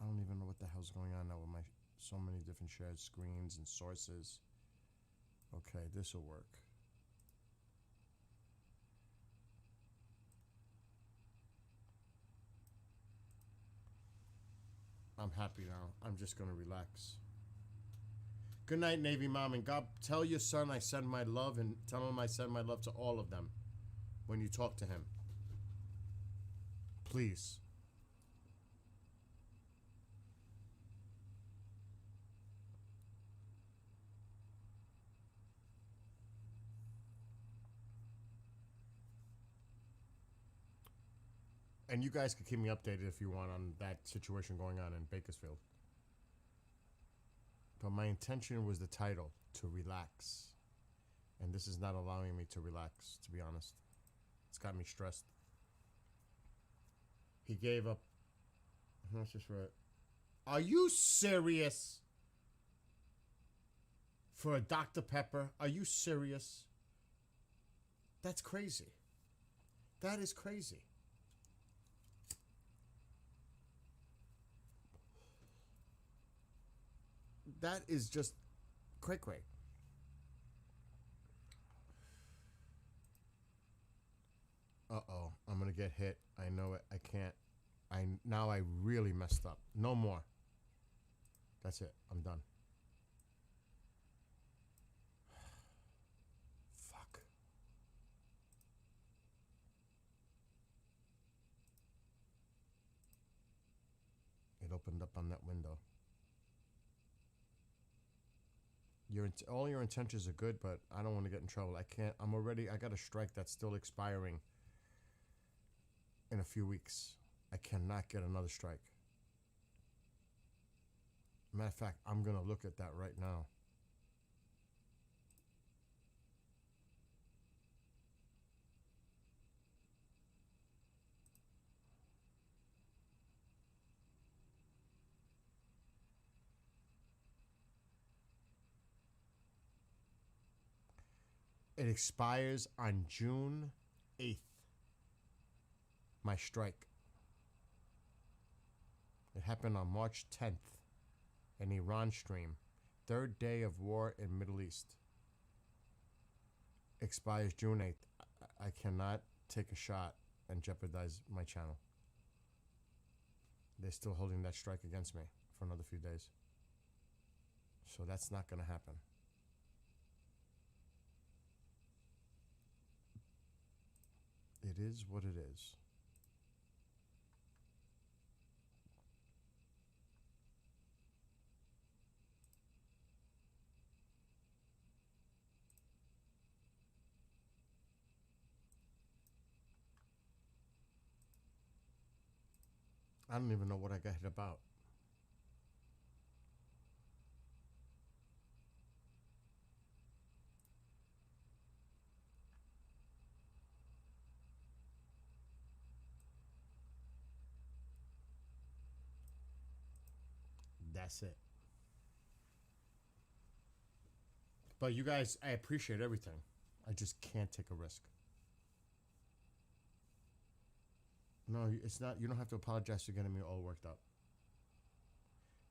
I don't even know what the hell's going on now with my so many different shared screens and sources. Okay, this will work. I'm happy now. I'm just gonna relax. Good night, Navy Mom, and God, tell your son I send my love, and tell him I send my love to all of them when you talk to him. Please. And you guys can keep me updated if you want on that situation going on in Bakersfield. But my intention was the title, to relax. And this is not allowing me to relax, to be honest. It's got me stressed. He gave up. Let's just write. Are you serious? For a Dr. Pepper? Are you serious? That's crazy. That is crazy. That is just cray-cray. Uh-oh. I'm going to get hit. I know it. I can't. Now I really messed up. No more. That's it. I'm done. Fuck. It opened up on that window. All your intentions are good, but I don't want to get in trouble. I can't. I got a strike that's still expiring in a few weeks. I cannot get another strike. Matter of fact, I'm going to look at that right now. It expires on June 8th. My strike. It happened on March 10th. An Iran stream. Third day of war in Middle East. Expires June 8th. I cannot take a shot and jeopardize my channel. They're still holding that strike against me for another few days. So that's not going to happen. It is what it is. I don't even know what I got hit about. That's it. But you guys, I appreciate everything. I just can't take a risk. No, it's not. You don't have to apologize for getting me all worked up.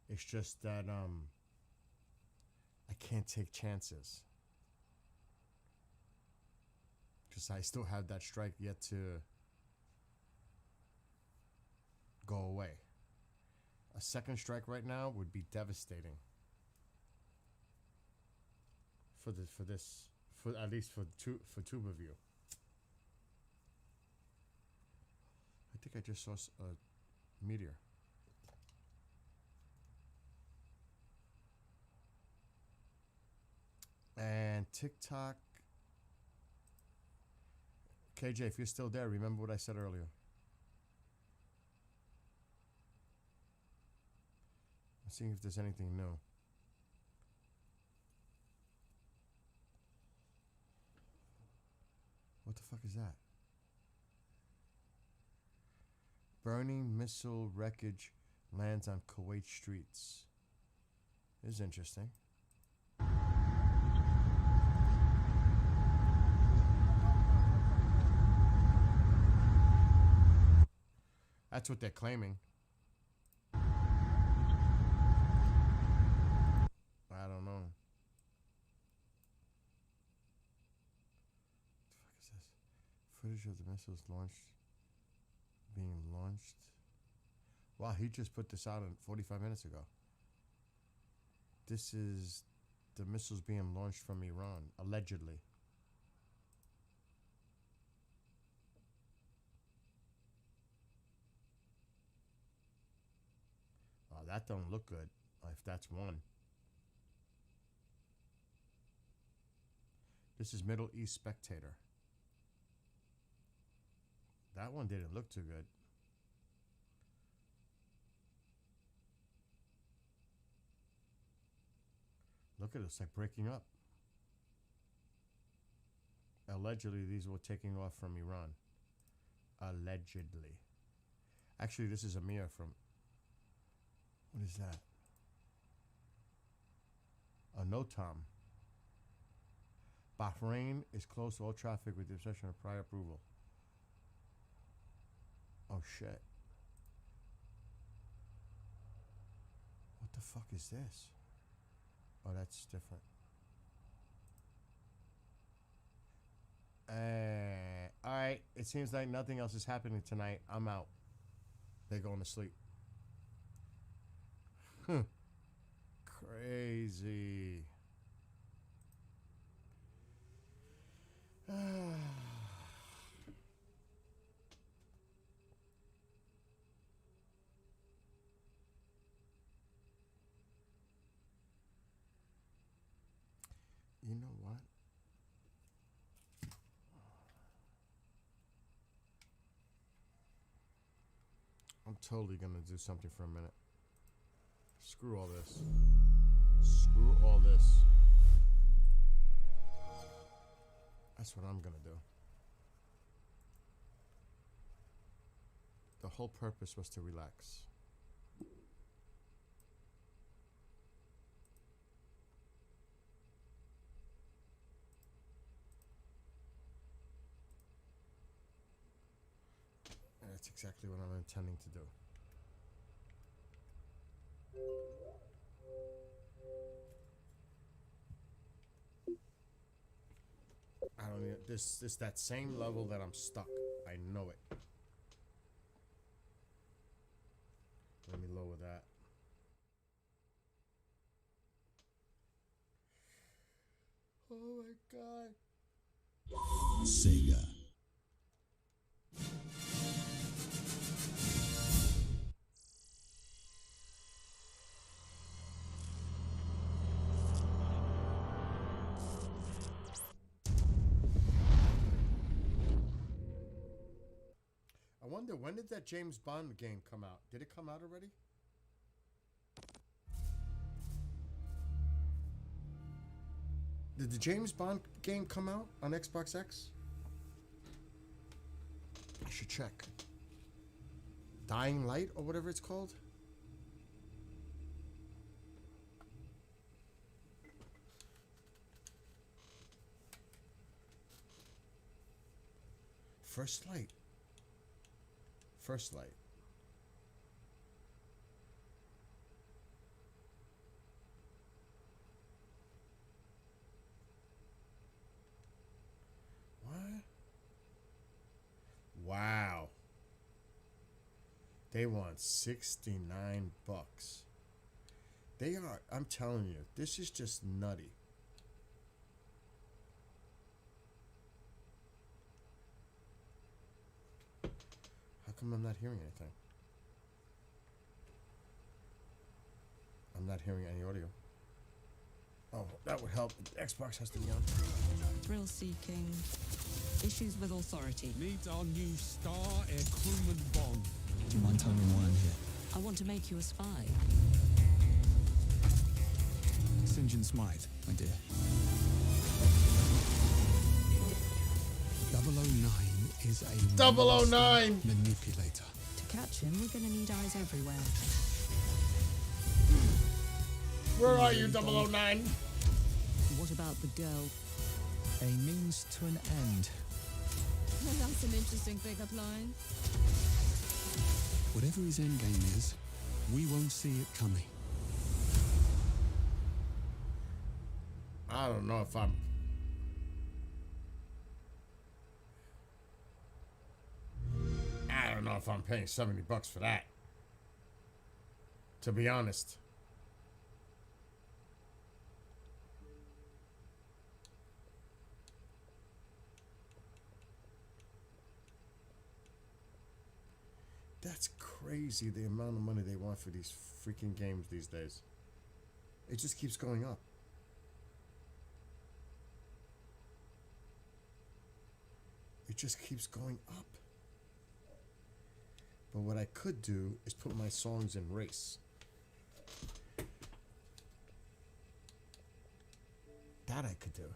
It's just that I can't take chances. Because I still have that strike yet to go away. A second strike right now would be devastating. For at least for two of you. I think I just saw a meteor. And TikTok. KJ, if you're still there, remember what I said earlier. I'm seeing if there's anything new. What the fuck is that? Burning missile wreckage lands on Kuwait streets. This is interesting. That's what they're claiming. I don't know. What the fuck is this? Footage of the missiles being launched. Wow, he just put this out 45 minutes ago. This is the missiles being launched from Iran, allegedly. Oh, that don't look good, if that's one. This is Middle East Spectator. That one didn't look too good. Look at it, it's like breaking up. Allegedly, these were taking off from Iran. Allegedly. Actually, this is Amir from... What is that? A NOTAM. Bahrain is closed to all traffic with the exception of prior approval. Oh shit. What the fuck is this? Oh, that's different. Alright, it seems like nothing else is happening tonight. I'm out. They're going to sleep. Crazy. You know what? I'm totally gonna do something for a minute. Screw all this. Screw all this. That's what I'm gonna do. The whole purpose was to relax. And that's exactly what I'm intending to do. I don't need this that same level that I'm stuck. I know it. Let me lower that. Oh my god. Sega. I wonder, when did that James Bond game come out? Did it come out already? Did the James Bond game come out on Xbox X? I should check. Dying Light or whatever it's called? First Light. First Light. What? Wow. They want $69. They are, I'm telling you, this is just nutty. How come I'm not hearing anything? I'm not hearing any audio. Oh, that would help. Xbox has to be on. Thrill seeking. Issues with authority. Needs our new star air crewman Bond. Do you mind telling me why I'm here? I want to make you a spy. St. John Smythe, my dear. 009 is a 009 manipulator. To catch him, we're going to need eyes everywhere. Where are you, 009? What about the girl? A means to an end. That's an interesting pickup line. Whatever his endgame is, we won't see it coming. I don't know if I'm paying $70 for that. To be honest. That's crazy, the amount of money they want for these freaking games these days. It just keeps going up. It just keeps going up. But what I could do is put my songs in race. That I could do.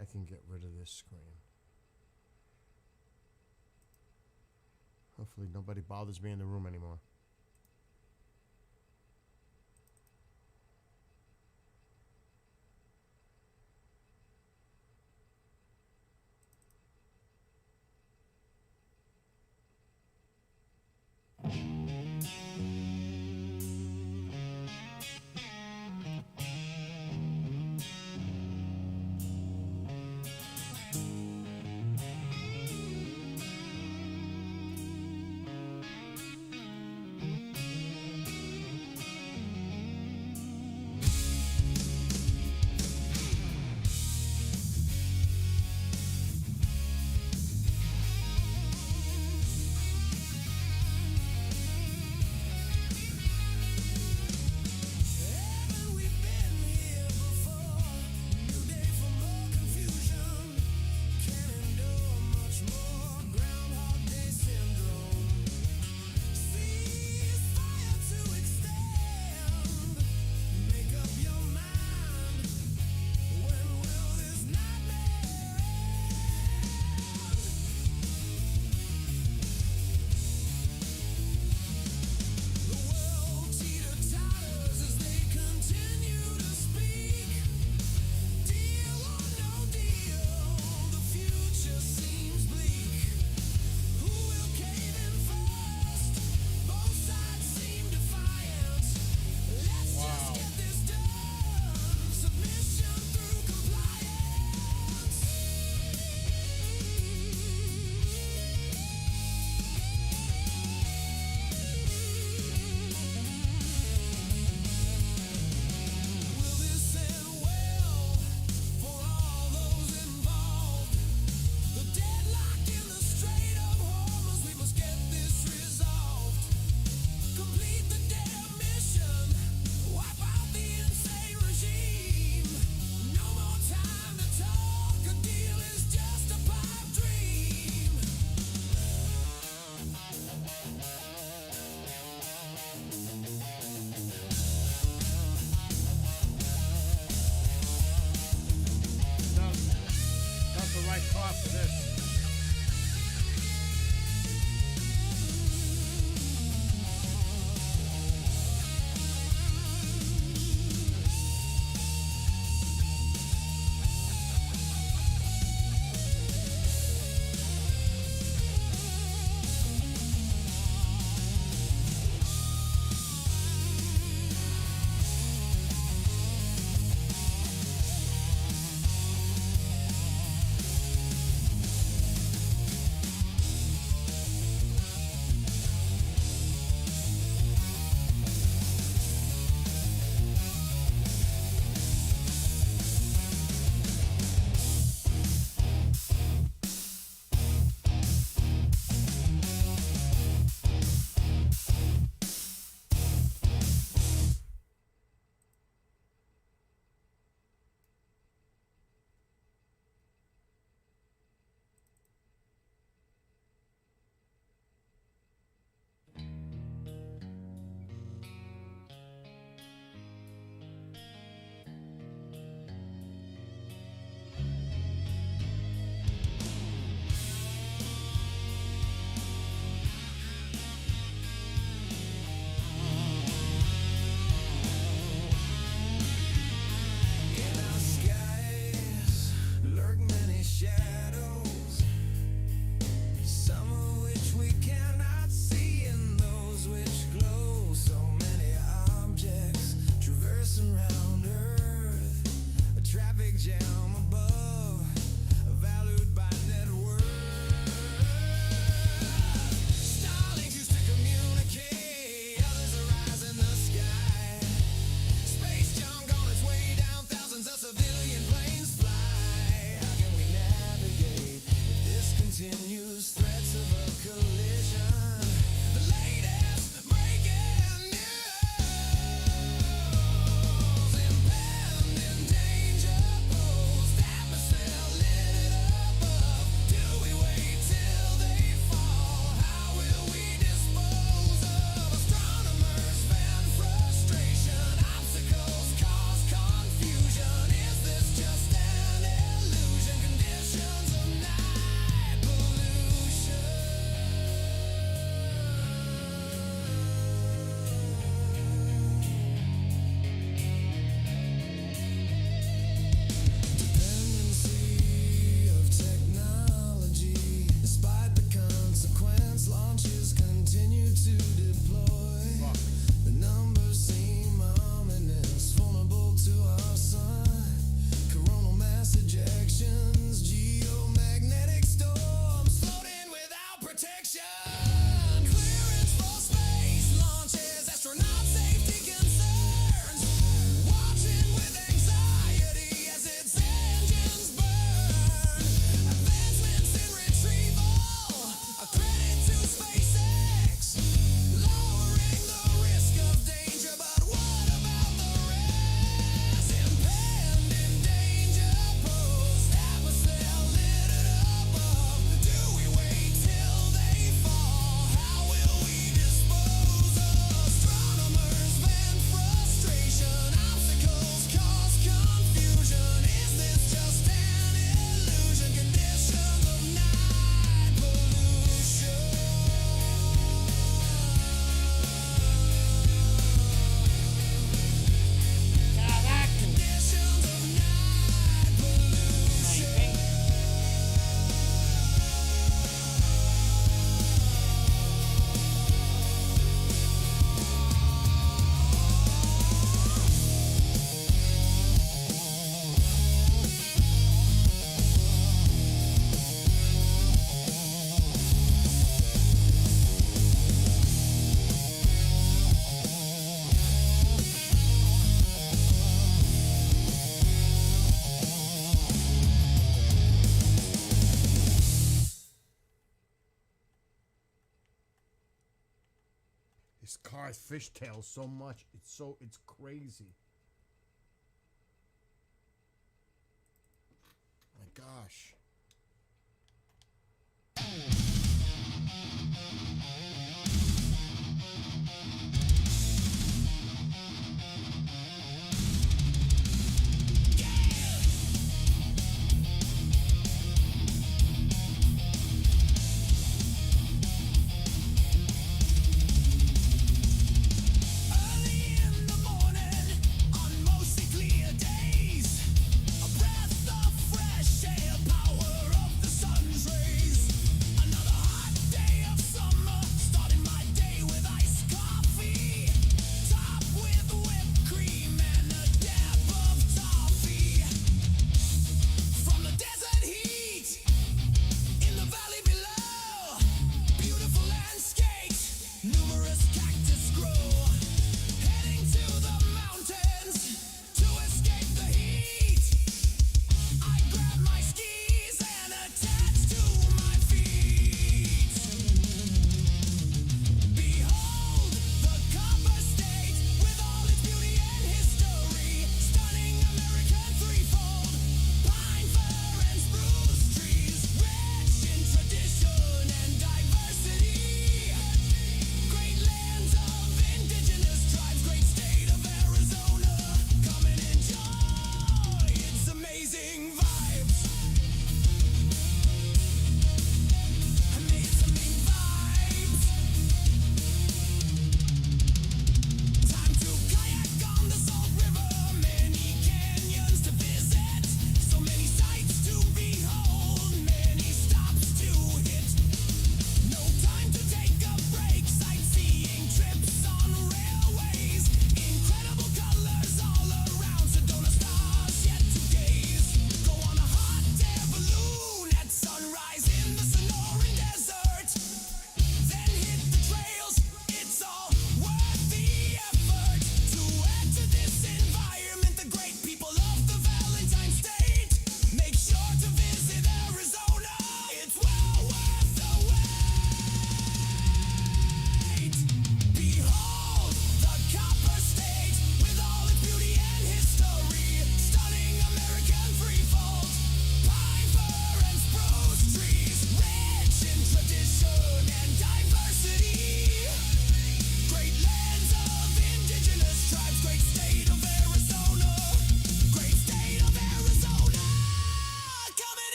I can get rid of this screen. Hopefully nobody bothers me in the room anymore. Mars fishtails so much. It's crazy. My gosh.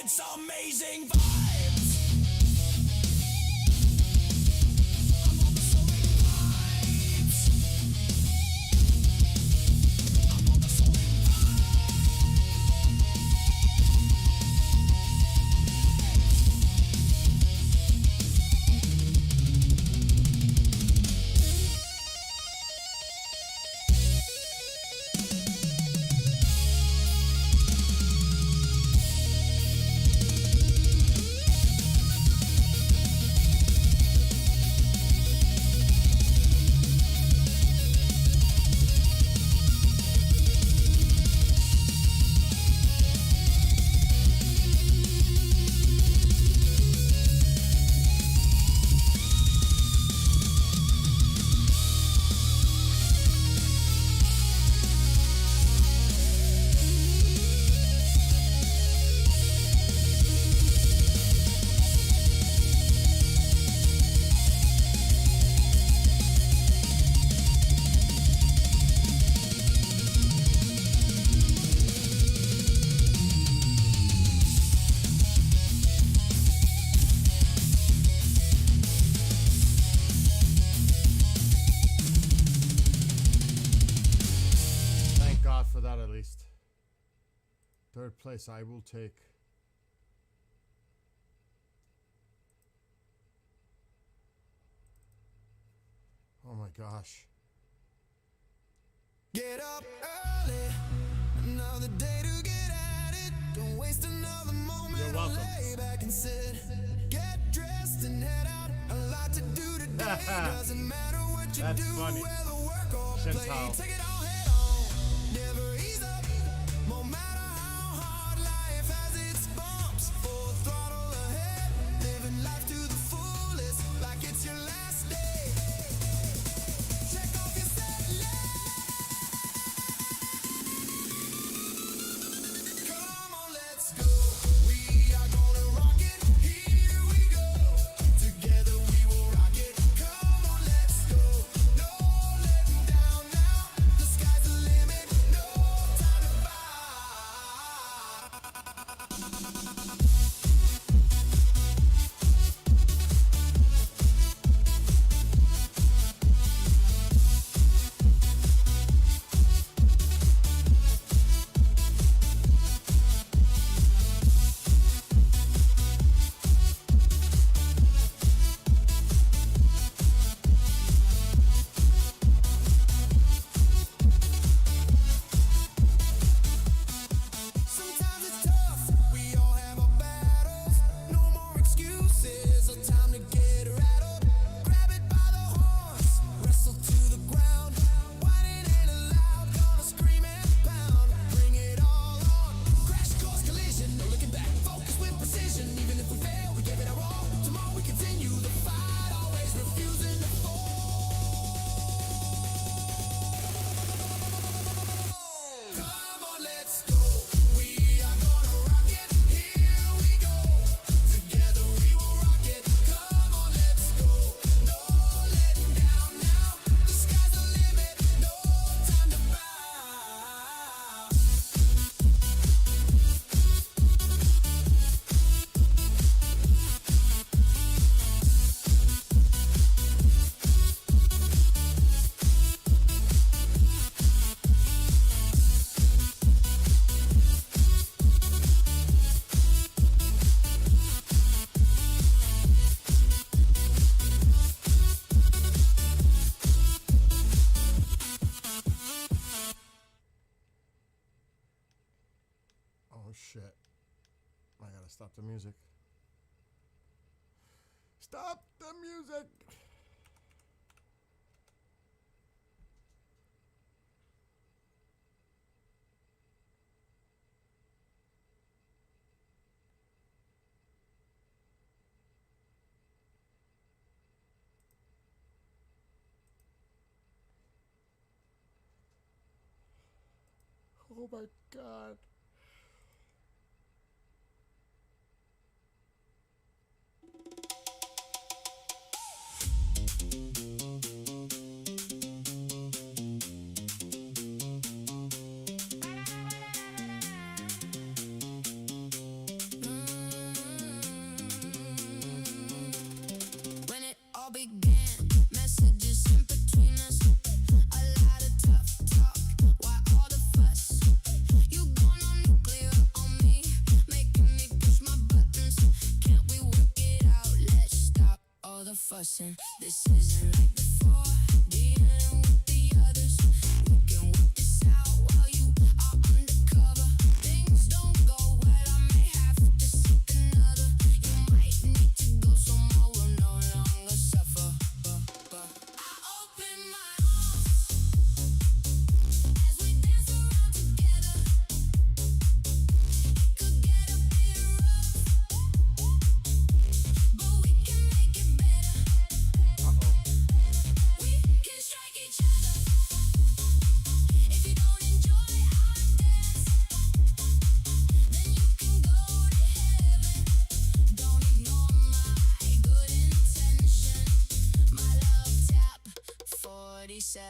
It's amazing vibes. I'm on the soaring vibes. I'm on the soaring for that at least. Third place I will take. Oh my gosh. Get up early, another day to get at it. Don't waste another moment. You're welcome. Lay back and sit. Get dressed and head out. A lot to do today. Doesn't matter what you That's do, funny. whether work or play. Chantal. Take it all head on. Never ease up. No matter how hard life has its bumps. Full throttle ahead. Living life to the fullest, like it's your last day. shit. I gotta stop the music. Stop the music! Oh my God. When it all began, messages in between us, a lot of tough talk. Why all the fuss? You going on nuclear on me, making me push my buttons. Can't we work it out? Let's stop all the fussing. This isn't like before, dealing with the others. We can work this out while you are undercover. Things don't go well, I may have to seek another. You might need to go somewhere we'll no longer suffer. I open my arms as we dance around together. It could get a bit rough, but we can make it better. We can strike each other. If you don't enjoy our dance, then you can go to heaven. Don't ignore my good intention. My love tap 47.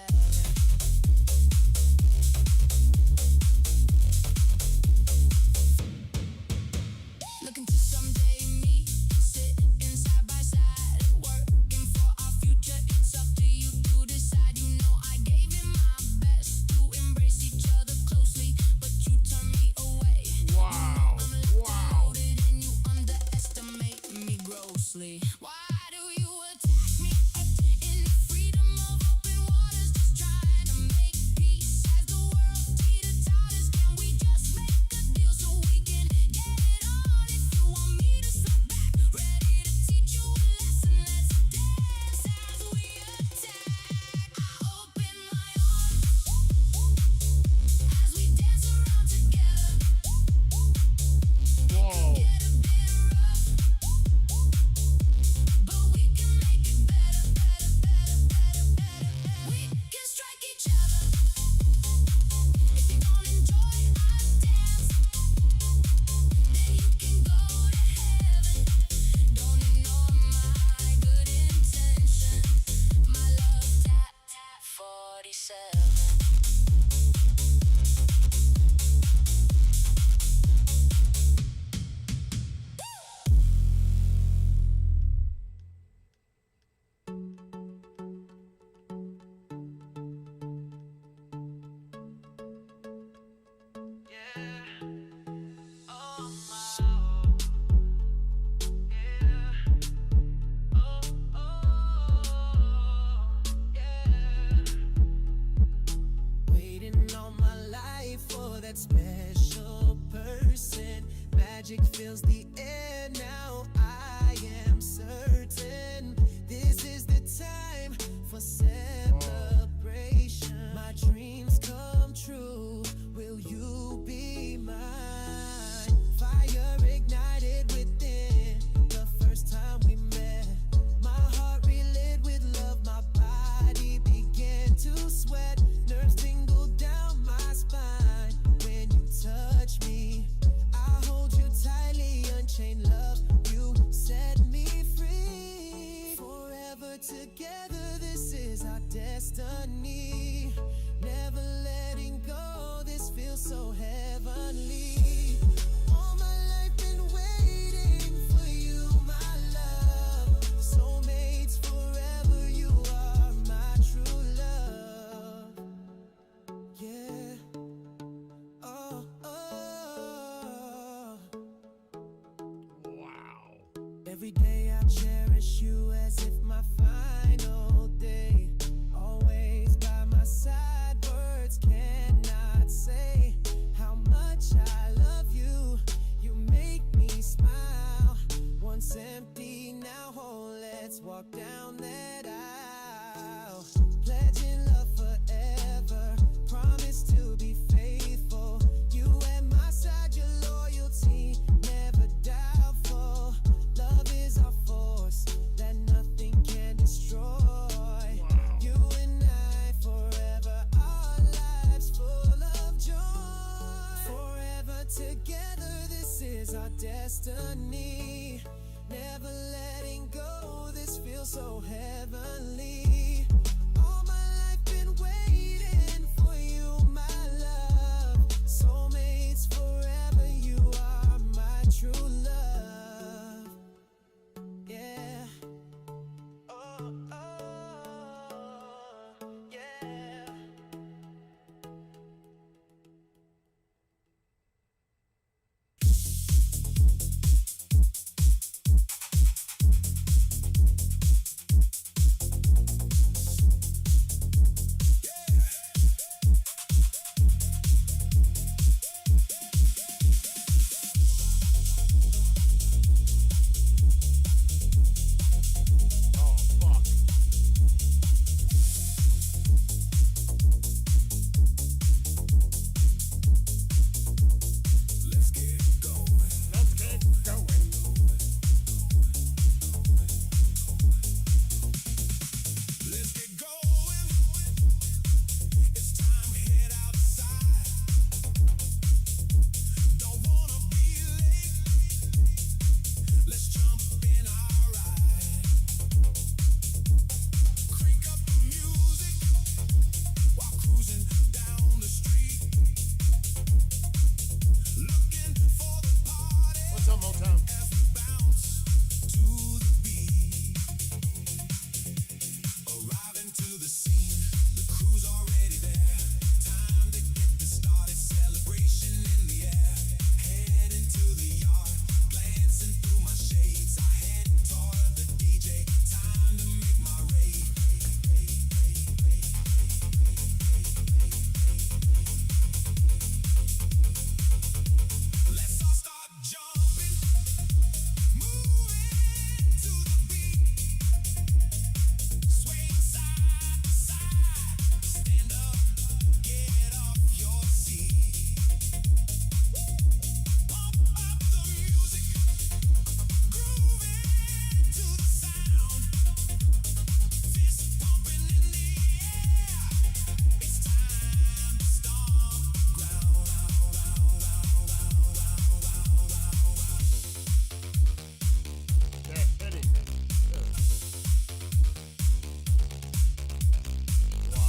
Looking to someday meet, sitting side by side, working for our future. It's up to you to decide. You know I gave it my best to embrace each other closely, but you turned me away. Wow. I'm loaded and you underestimate me grossly. Why do you attack me in the freedom of open waters? Just trying to make peace as the world teeter-totters. Can we just make a deal so we can get it on? If you want me to slap back, ready to teach you a lesson. Let's dance as we attack. I open my arms as we dance around together. Whoa. Get a bit rough, but we can make it better, better, better, better, better. We can strike each other. If you don't enjoy our dance, then you can go to heaven. Don't ignore my good intention. My love tap 47. Waiting all my life for that special person. Magic fills the air now. I am certain this is the time for celebration. My dreams come true. Will you be mine? Fire ignited within the first time we met. My heart relit with love. My body began to sweat. Nerves tingle down my spine when you touch me. I hold you tightly, unchained love. You set me free. Forever together, this is our destiny. Never letting go, this feels so heavenly. All my life been waiting for you, my love. Soulmates forever, you are my true love. Yeah. Oh, oh. Wow. Every day I cherish you as if my final day. Always by my side, words cannot say how much I love you. destiny. Never letting go, this feels so heavenly. All my life been waiting for you, my love. Soulmates forever, you are my true love. Yeah. Oh, yeah. Oh, fuck. Let's get going. Let's get going. Let's get going. It's time to head outside. Don't wanna be late. Let's jump in our ride. Crank up the music while cruising down the street. Looking for the party What's up, Motown? as we bounce to the beat. Arriving to the scene, the crew's already there. Time to get this started, celebration in the air. Head into the yard, glancing through my shades. I head toward the DJ, time to make my raid. Let's all start jumping, moving to the beat. Swing side to side, stand up, get off your seat. Pump up the music, grooving to the sound. Fist pumping in the air. It's time to stomp ground. They're hitting me. Wow.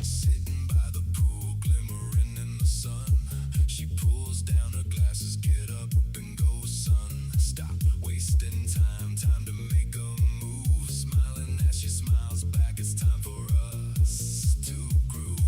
Sitting by the pool, glimmering in the sun. She pulls down her glasses, get up and go, son. Stop wasting time, time to make a move. Smiling as she smiles back, it's time for us to groove.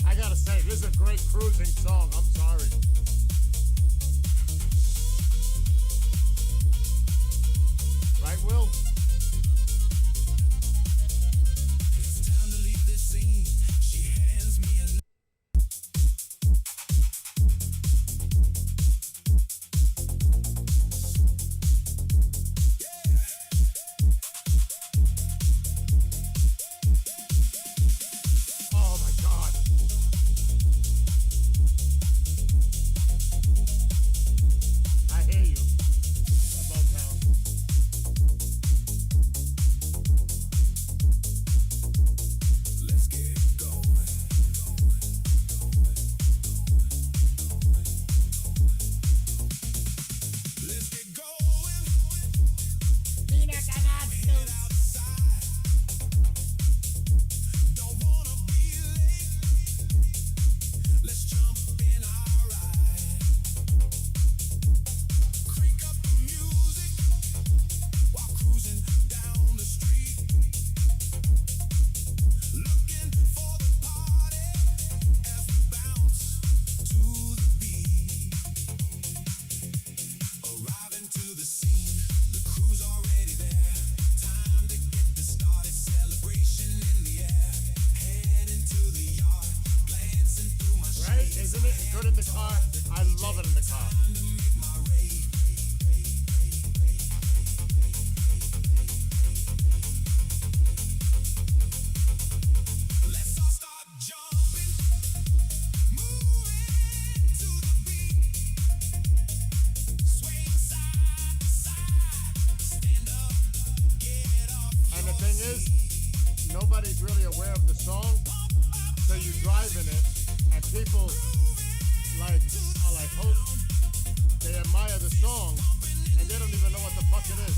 I gotta say, this is a great cruising song. I'm sorry. Right, Will? It's time to leave this scene. She hands me a Oh my God. I hear you. Motown. is, nobody's really aware of the song, so you drive in it, and people like are like, oh, they admire the song, and they don't even know what the fuck it is.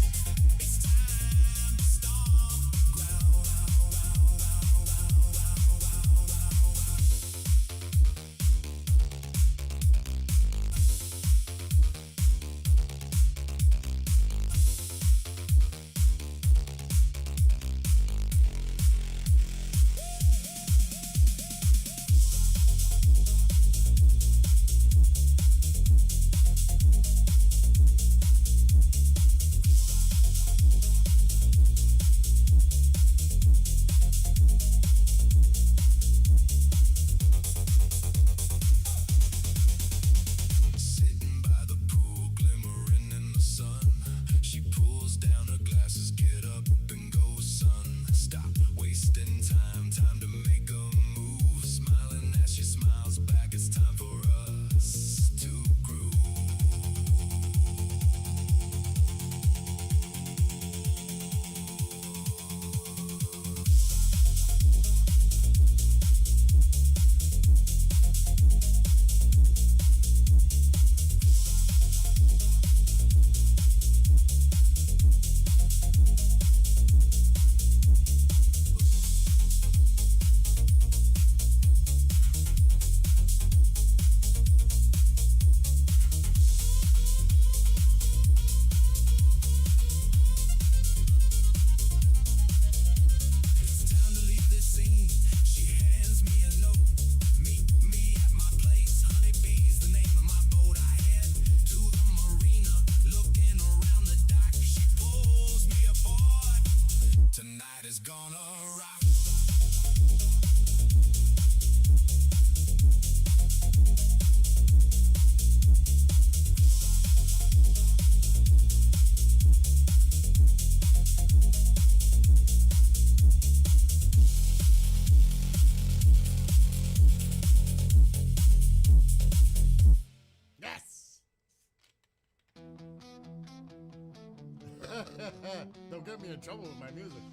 Don't get me in trouble with my music.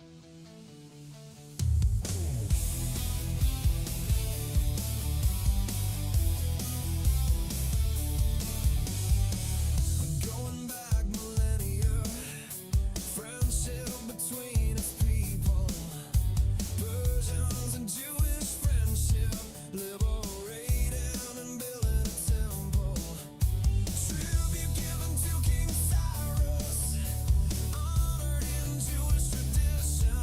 Going back millennia, friendship between its people, Persians and Jewish friendship, liberating and building a temple, tribute given to King Cyrus, honored in Jewish tradition.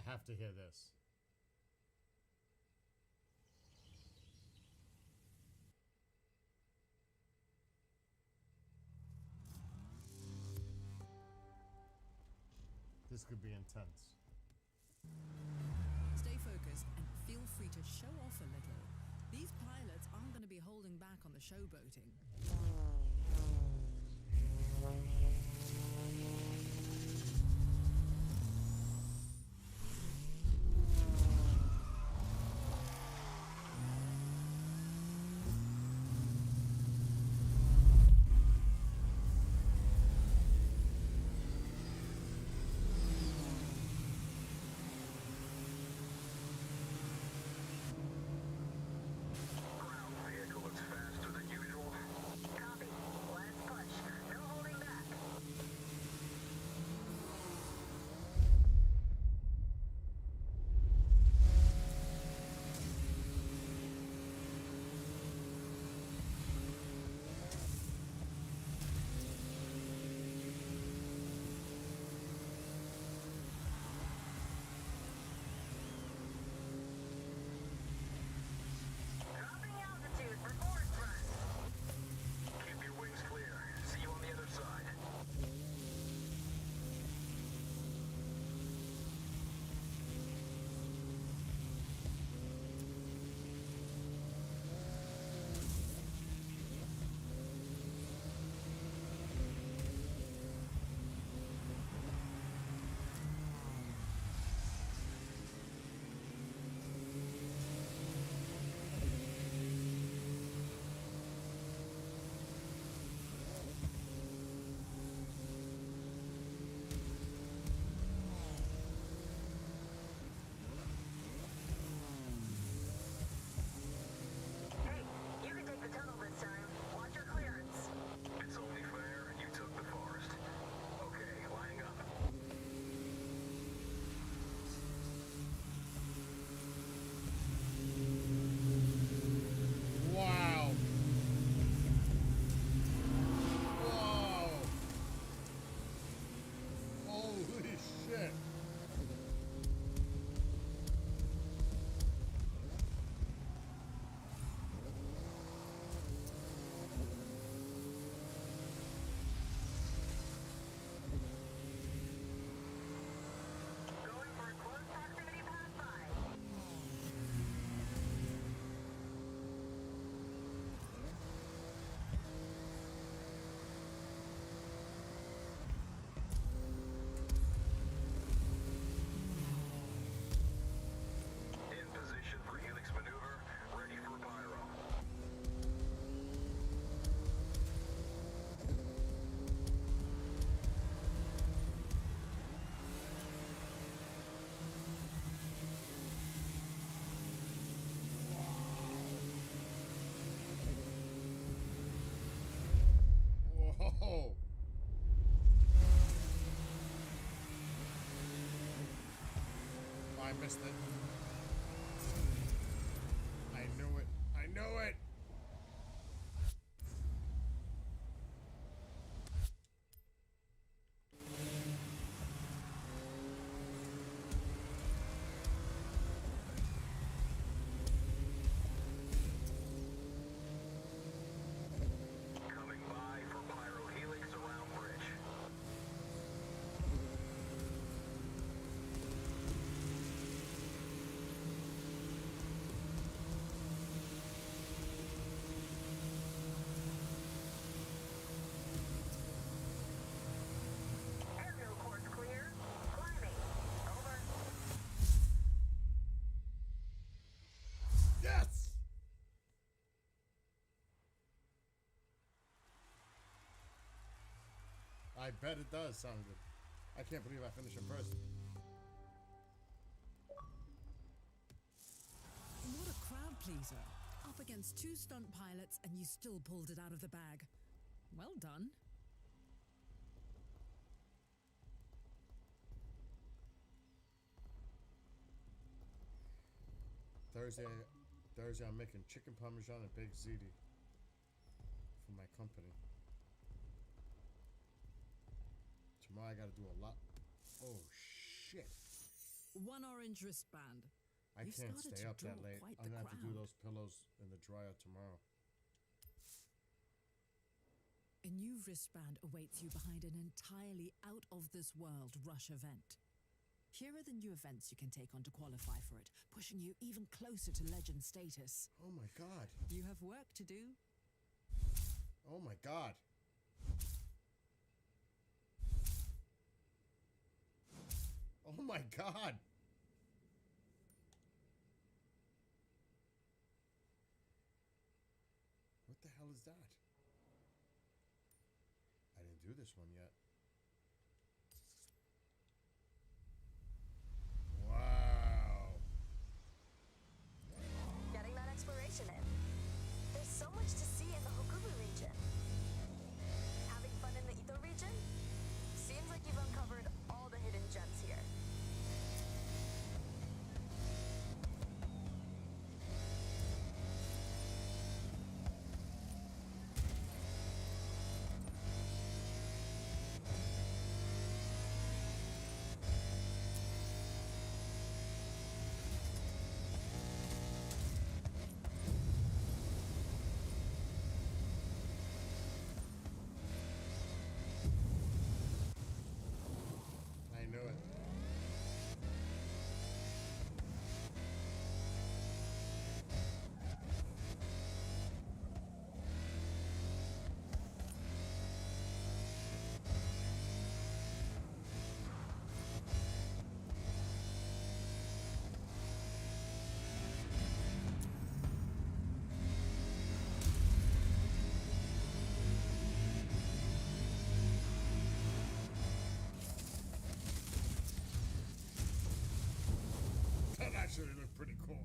have to hear this. This could be intense. Stay focused and feel free to show off a little. These pilots aren't going to be holding back on the showboating. Whoa! I missed it. I knew it. I knew it! Coming by for Pyro Helix around bridge. Airfield course clear. Climbing. Over. Yes! I bet it does sound good. I can't believe I finished it first. What a crowd pleaser. Up against 2 stunt pilots and you still pulled it out of the bag. Well done. Thursday I'm making chicken parmesan and baked ziti for my company. Tomorrow I gotta do a lot. Oh shit. one orange wristband. I You've can't started stay to up that draw late. quite I'm the gonna have to do crowd. those pillows in the dryer tomorrow. A new wristband awaits you behind an entirely out-of-this-world Rush event. Here are the new events you can take on to qualify for it, pushing you even closer to legend status. Oh my god. You have work to do. Oh my god. Oh my god. What the hell is that? I didn't do this one yet. Wow. Getting that exploration in. There's so much to see in the Hokubu region. Having fun in the Ito region? Seems like you've uncovered all the hidden gems here. I knew it. That actually looked pretty cool.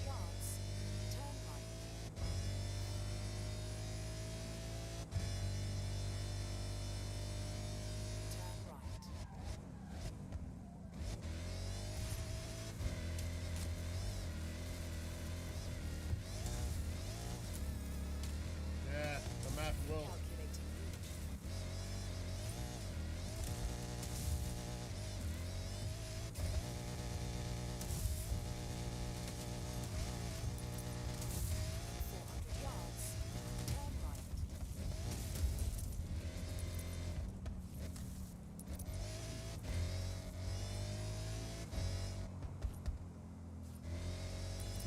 Yards. Turn right. Turn right. Yeah, the map will. Calculating route. Yards. Turn right.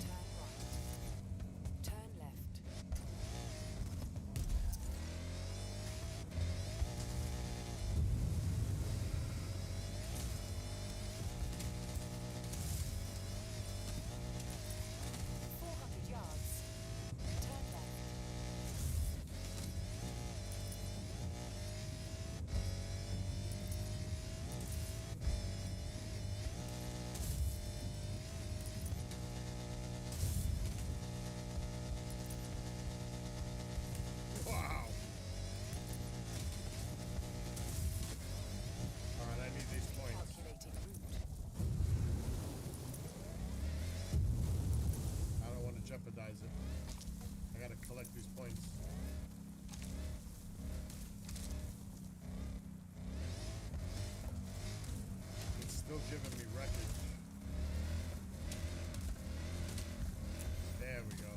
Turn right. Turn left. Yards. Turn left. Wow. Alright, I need these points. Calculating route. I don't want to jeopardize it. I gotta collect these points. It's still giving me wreckage. There we go.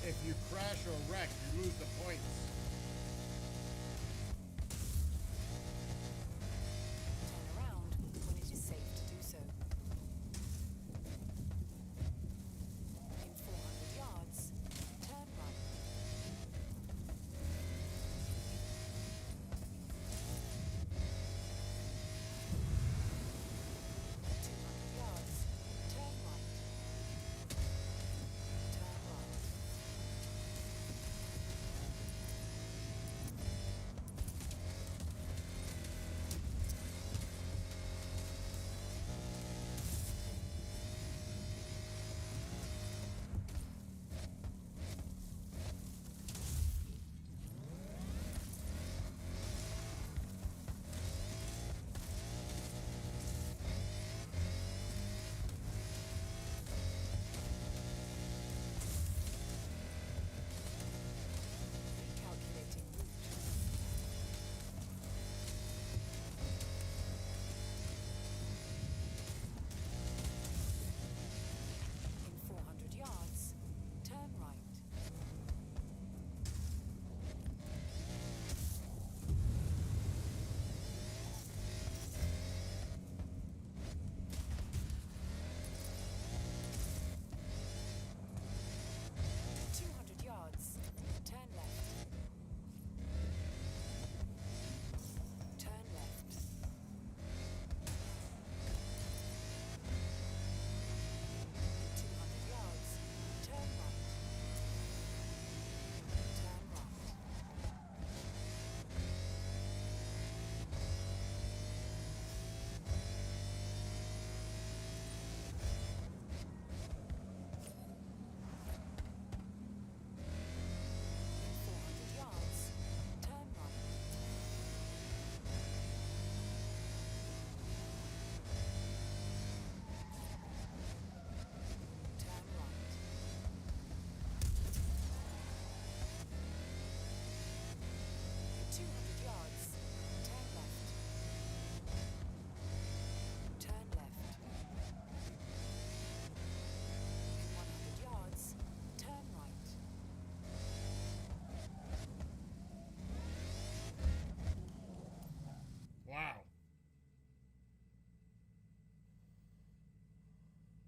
If you crash or wreck, you lose the points. Turn around when it is safe to do so. In 400 yards, turn right. 200 yards, turn right. Turn right.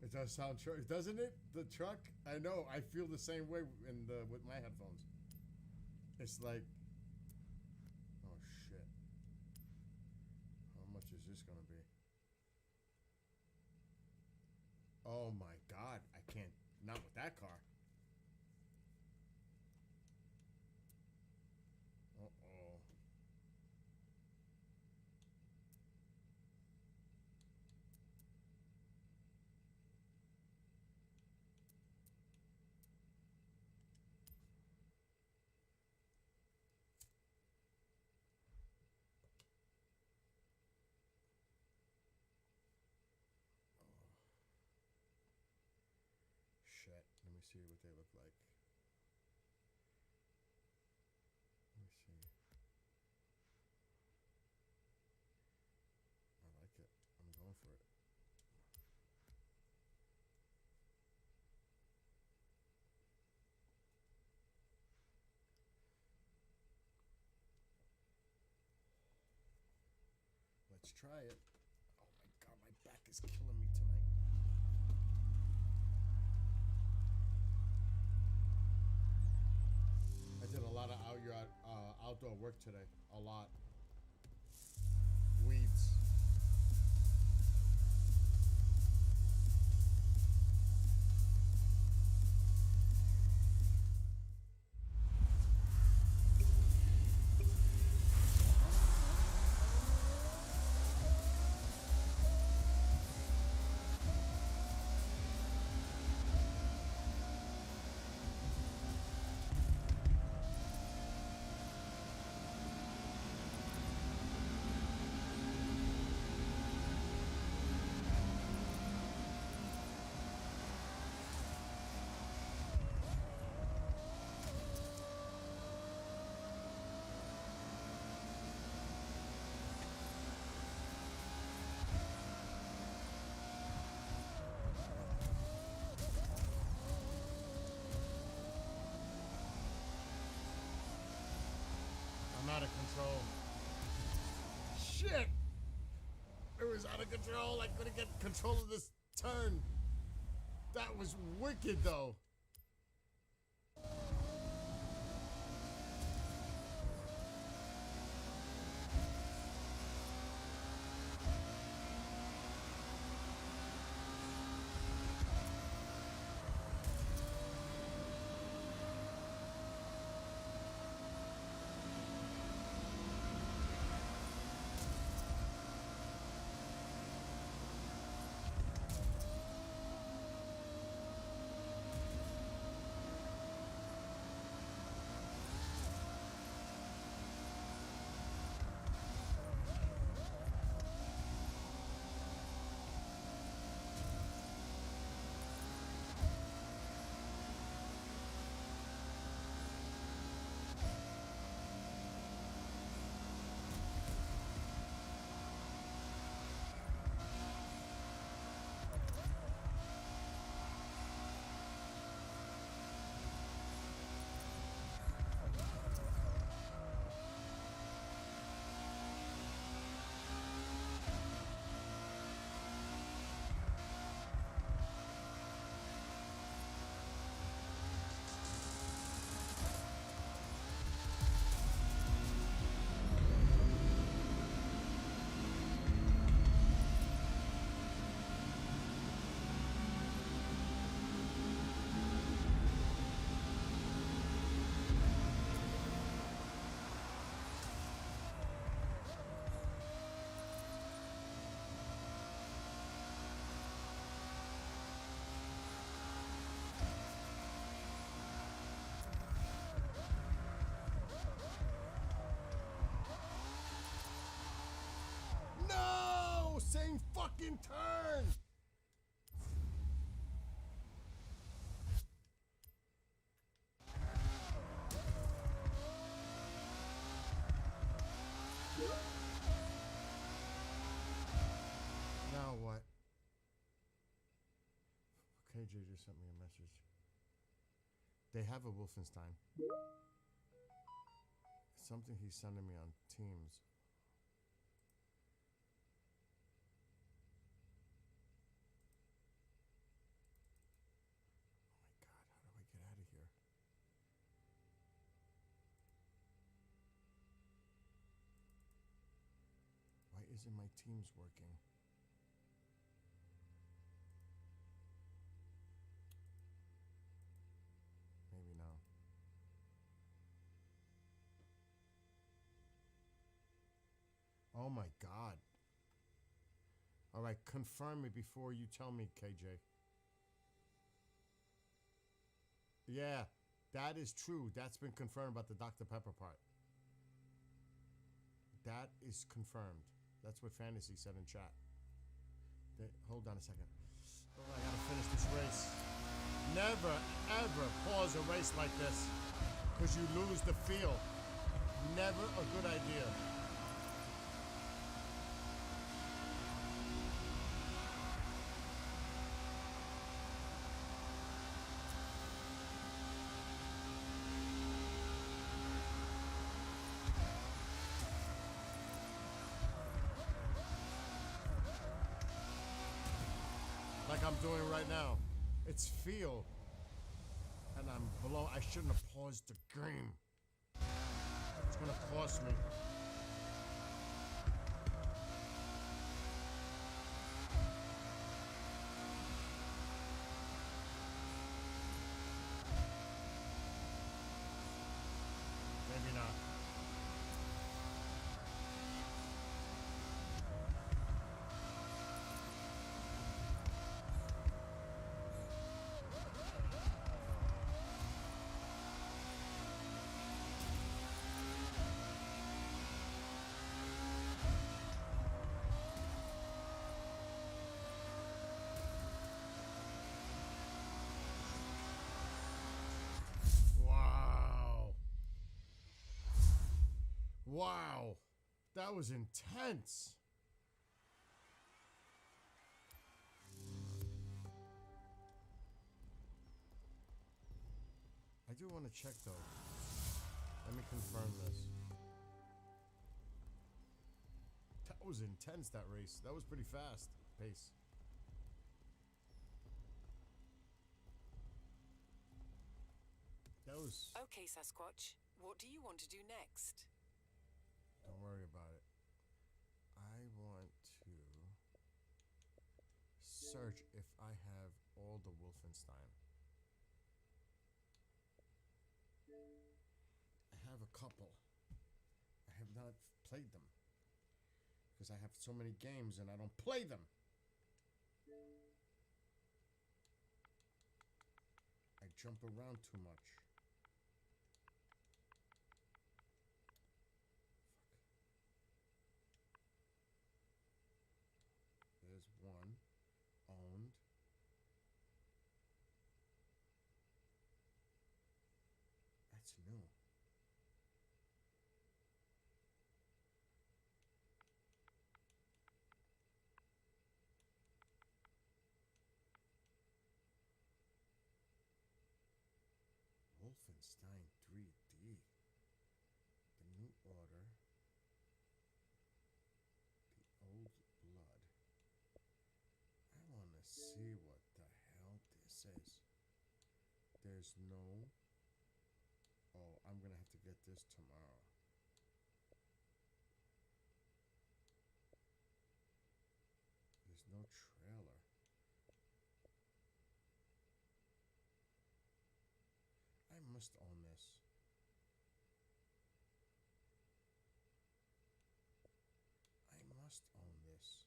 It does sound truck, doesn't it? The truck. I know. I feel the same way with my headphones. It's like, oh shit. How much is this gonna be? Oh my god! I can't. Not with that car. Uh-oh. Shit. Let me see what they look like. Let me see. I like it. I'm going for it. Let's try it. Oh my god, my back is killing me tonight. I did a lot of outdoor work today. A lot. Weeds. I'm out of control. Shit! It was out of control. I couldn't get control of this turn. That was wicked, though. No! Same fucking turn! Now what? KJ just sent me a message. They have a Wolfenstein. Something he's sending me on Teams. isn't my Teams working? Maybe now. Oh my God. All right, confirm me before you tell me, KJ. Yeah, that is true. That's been confirmed about the Dr. Pepper part. That is confirmed. That's what Fantasy said in chat. Hold on a second. Oh, I gotta finish this race. Never, ever pause a race like this because you lose the feel. Never a good idea. Like I'm doing right now. It's feel. And I'm below. I shouldn't have paused the game. It's gonna cost me. Maybe not. Wow, that was intense. I do want to check though. Let me confirm this. That was intense, that race. That was pretty fast pace. That was... Okay, Sasquatch. What do you want to do next? Don't worry about it. I want to search if I have all the Wolfenstein. I have a couple. I have not played them because I have so many games and I don't play them. I jump around too much. There's one. Owned. That's new. Wolfenstein 3D. The New Order. The Old Blood. I want to see what the hell this is. There's no... Oh, I'm going to have to get this tomorrow. There's no trailer. I must own this. I must own this.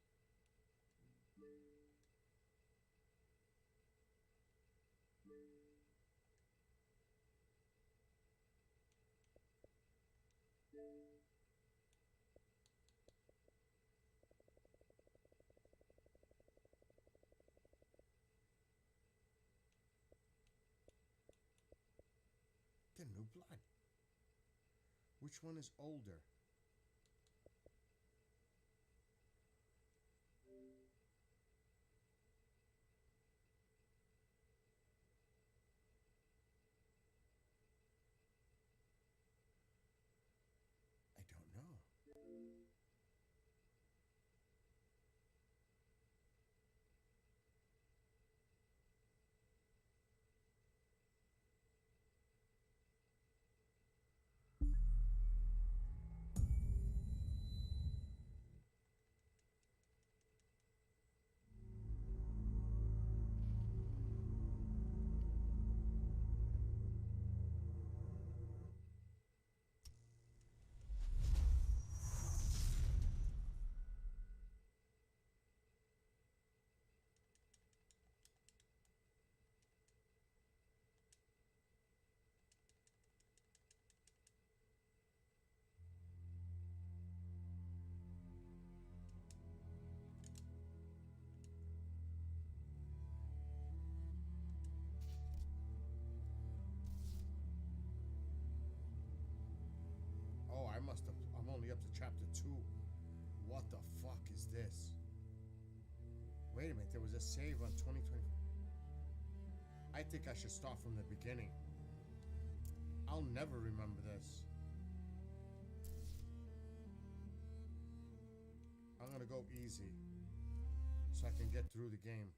The New Blood. Which one is older? I don't know. I'm only up to chapter 2. What the fuck is this? Wait a minute, there was a save on 2020. I think I should start from the beginning. I'll never remember this. I'm gonna go easy so I can get through the game.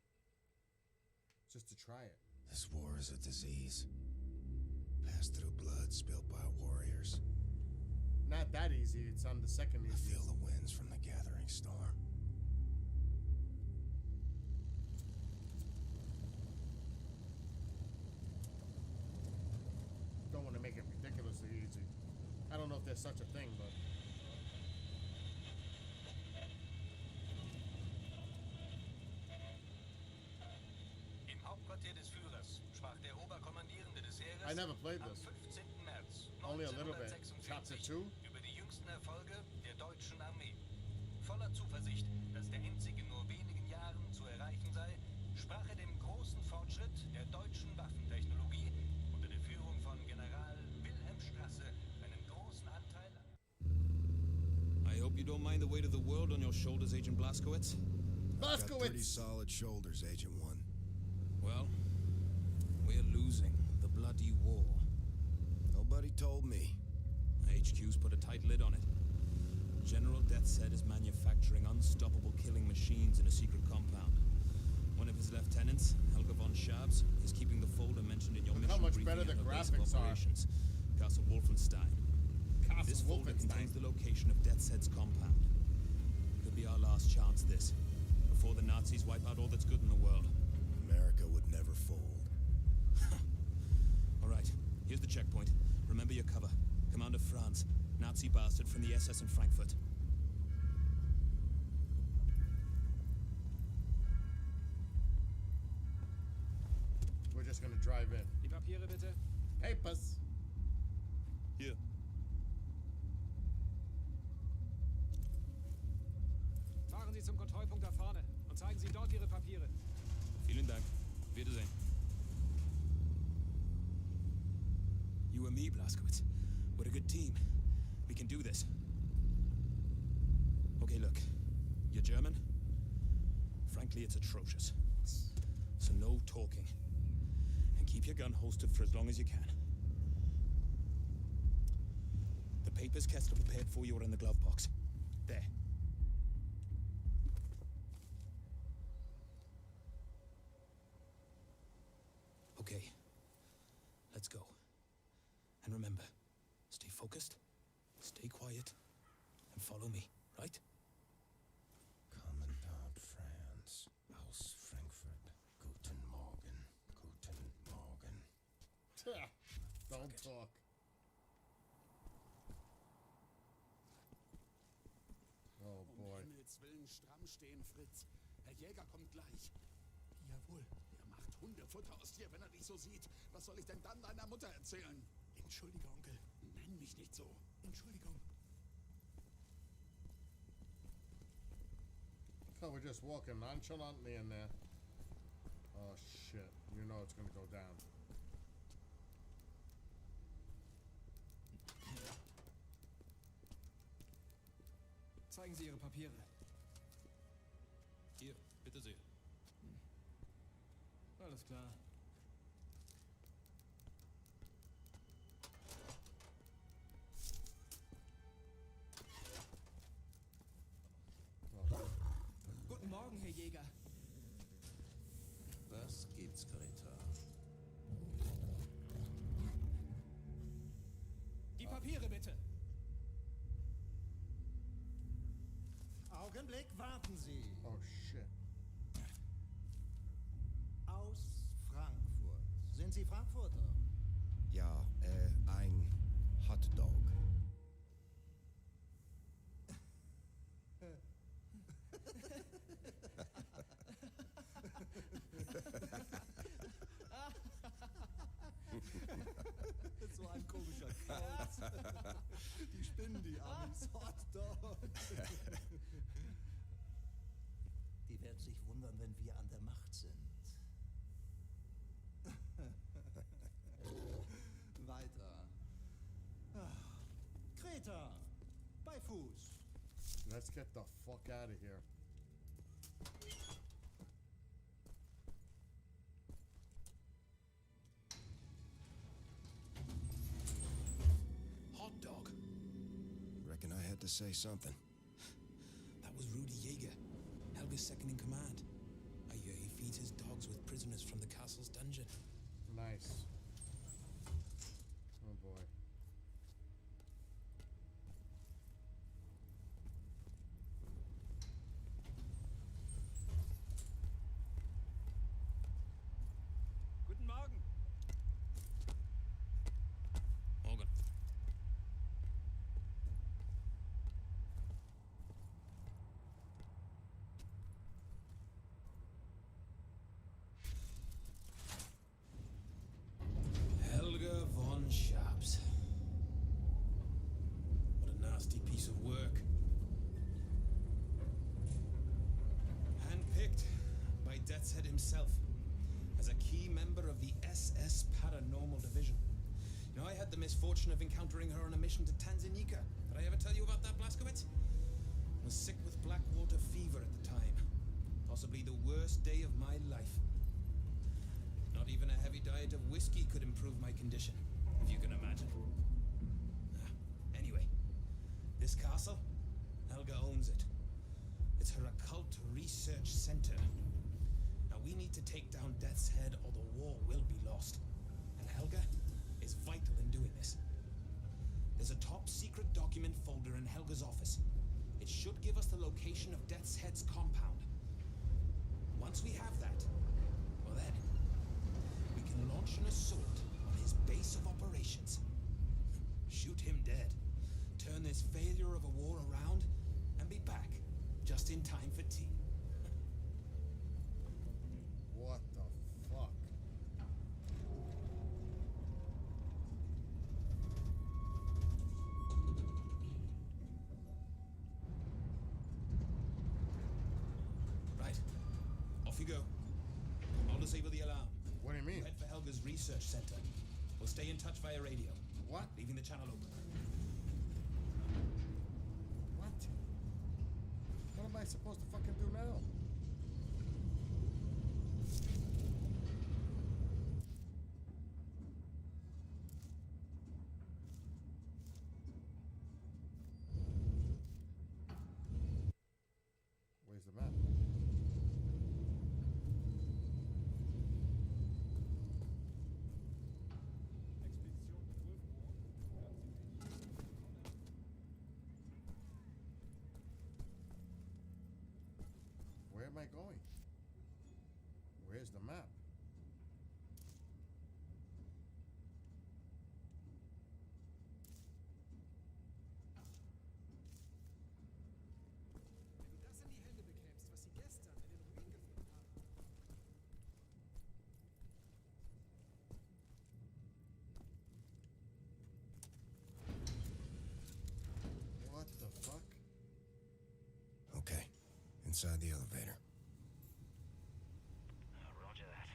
Just to try it. This war is a disease. Passed through blood spilled by warriors. Not that easy, it's on the second easy. I feel the winds from the gathering storm. Don't want to make it ridiculously easy. I don't know if there's such a thing, but... Im Hauptquartier des Führers sprach der Oberkommandierende des Heeres I never played am this. 15. März Only a little bit. Chapter 1946 2? über die jüngsten Erfolge der deutschen Armee. Voller Zuversicht, dass der Endsieg in nur wenigen Jahren zu erreichen sei, sprach er dem großen Fortschritt der deutschen Waffentechnologie unter der Führung von General Wilhelm Strasse einen großen Anteil an. I hope you don't mind the weight of the world on your shoulders, Agent Blazkowicz. Got pretty solid shoulders, Agent 1. Well, we're losing the bloody war. Nobody told me. HQ's put a tight lid on it. General Deathshead is manufacturing unstoppable killing machines in a secret compound. One of his lieutenants, Helga von Schabs, is keeping the folder mentioned in your Look mission how much briefing better the at her base of graphics are. operations, Castle Wolfenstein. This folder contains the location of Deathshead's compound. Could be our last chance, this, before the Nazis wipe out all that's good in the world. America would never fold. All right, here's the checkpoint. Remember your cover. Commander Franz, Nazi bastard from the SS in Frankfurt. We're just gonna drive in. Die Papiere bitte. Papers. Hier. Fahren Sie zum Kontrollpunkt da vorne und zeigen Sie dort Ihre Papiere. Vielen Dank. Wiedersehen. You and me, Blazkowicz. We're a good team. We can do this. Okay, look. You're German? Frankly, it's atrocious. So no talking. And keep your gun holstered for as long as you can. The papers Kessler prepared for you are in the glove box. There. Okay. Let's go. And remember, stay focused, stay quiet, and follow me, right? Commandant Franz aus Frankfurt. Guten Morgen. Guten Morgen. Don't talk. Oh boy. Um Himmels Willen stramm stehen, Fritz. Herr Jäger kommt gleich. Jawohl. Er macht Hundefutter aus dir, wenn er dich so sieht. Was soll ich denn dann deiner Mutter erzählen? Entschuldige, Onkel. Nenn mich nicht so. Entschuldigung. Oh, we're just walking nonchalantly in there. Oh shit. You know it's gonna go down. Zeigen Sie Ihre Papiere. Hier, bitte sehr. Alles klar. Guten Morgen, Herr Jäger. Was gibt's, Greta? Die Papiere bitte. Augenblick, warten Sie. Oh shit. Aus Frankfurt. Sind Sie Frankfurter? Ja, ein Hotdog. So ein komischer Kauz. Die spinnen, die Amis. Hotdog. Die werden sich wundern, wenn wir an der Macht sind. Weiter. Kreta. Fuß. Let's get the fuck out of here. Hot dog. Reckon I had to say something. That was Rudy Jaeger, Helga's second in command. I hear he feeds his dogs with prisoners from the castle's dungeon. Nice. Oh boy. Guten Morgen. Morgan. Helga von Schaps. What a nasty piece of work. Handpicked by Death's Head himself as a key member of the SS Paranormal Division. You know, I had the misfortune of encountering her on a mission to Tanzania. Did I ever tell you about that, Blaskowitz? I was sick with Blackwater fever at the time. Possibly the worst day of my life. Not even a heavy diet of whiskey could improve my condition, if you can imagine. Anyway, this castle, Helga owns it. It's her occult research center. Now we need to take down Death's Head or the war will be lost. And Helga is vital in doing this. There's a top secret document folder in Helga's office. It should give us the location of Death's Head's compound. Once we have that, well then, we can launch an assault on his base of operations. Shoot him dead. Turn this failure of a war around and be back just in time for tea. What the fuck? Right. Off you go. I'll disable the alarm. What do you mean? Head for Helga's research center. We'll stay in touch via radio. What? Leaving the channel open. What? What am I supposed to fucking do now? Where's the map? Where am I going? Where's the map? Wenn du das in die Hände bekämst, was sie gestern in den Ruinen gefunden haben. What the fuck? Okay, inside the elevator. Roger that.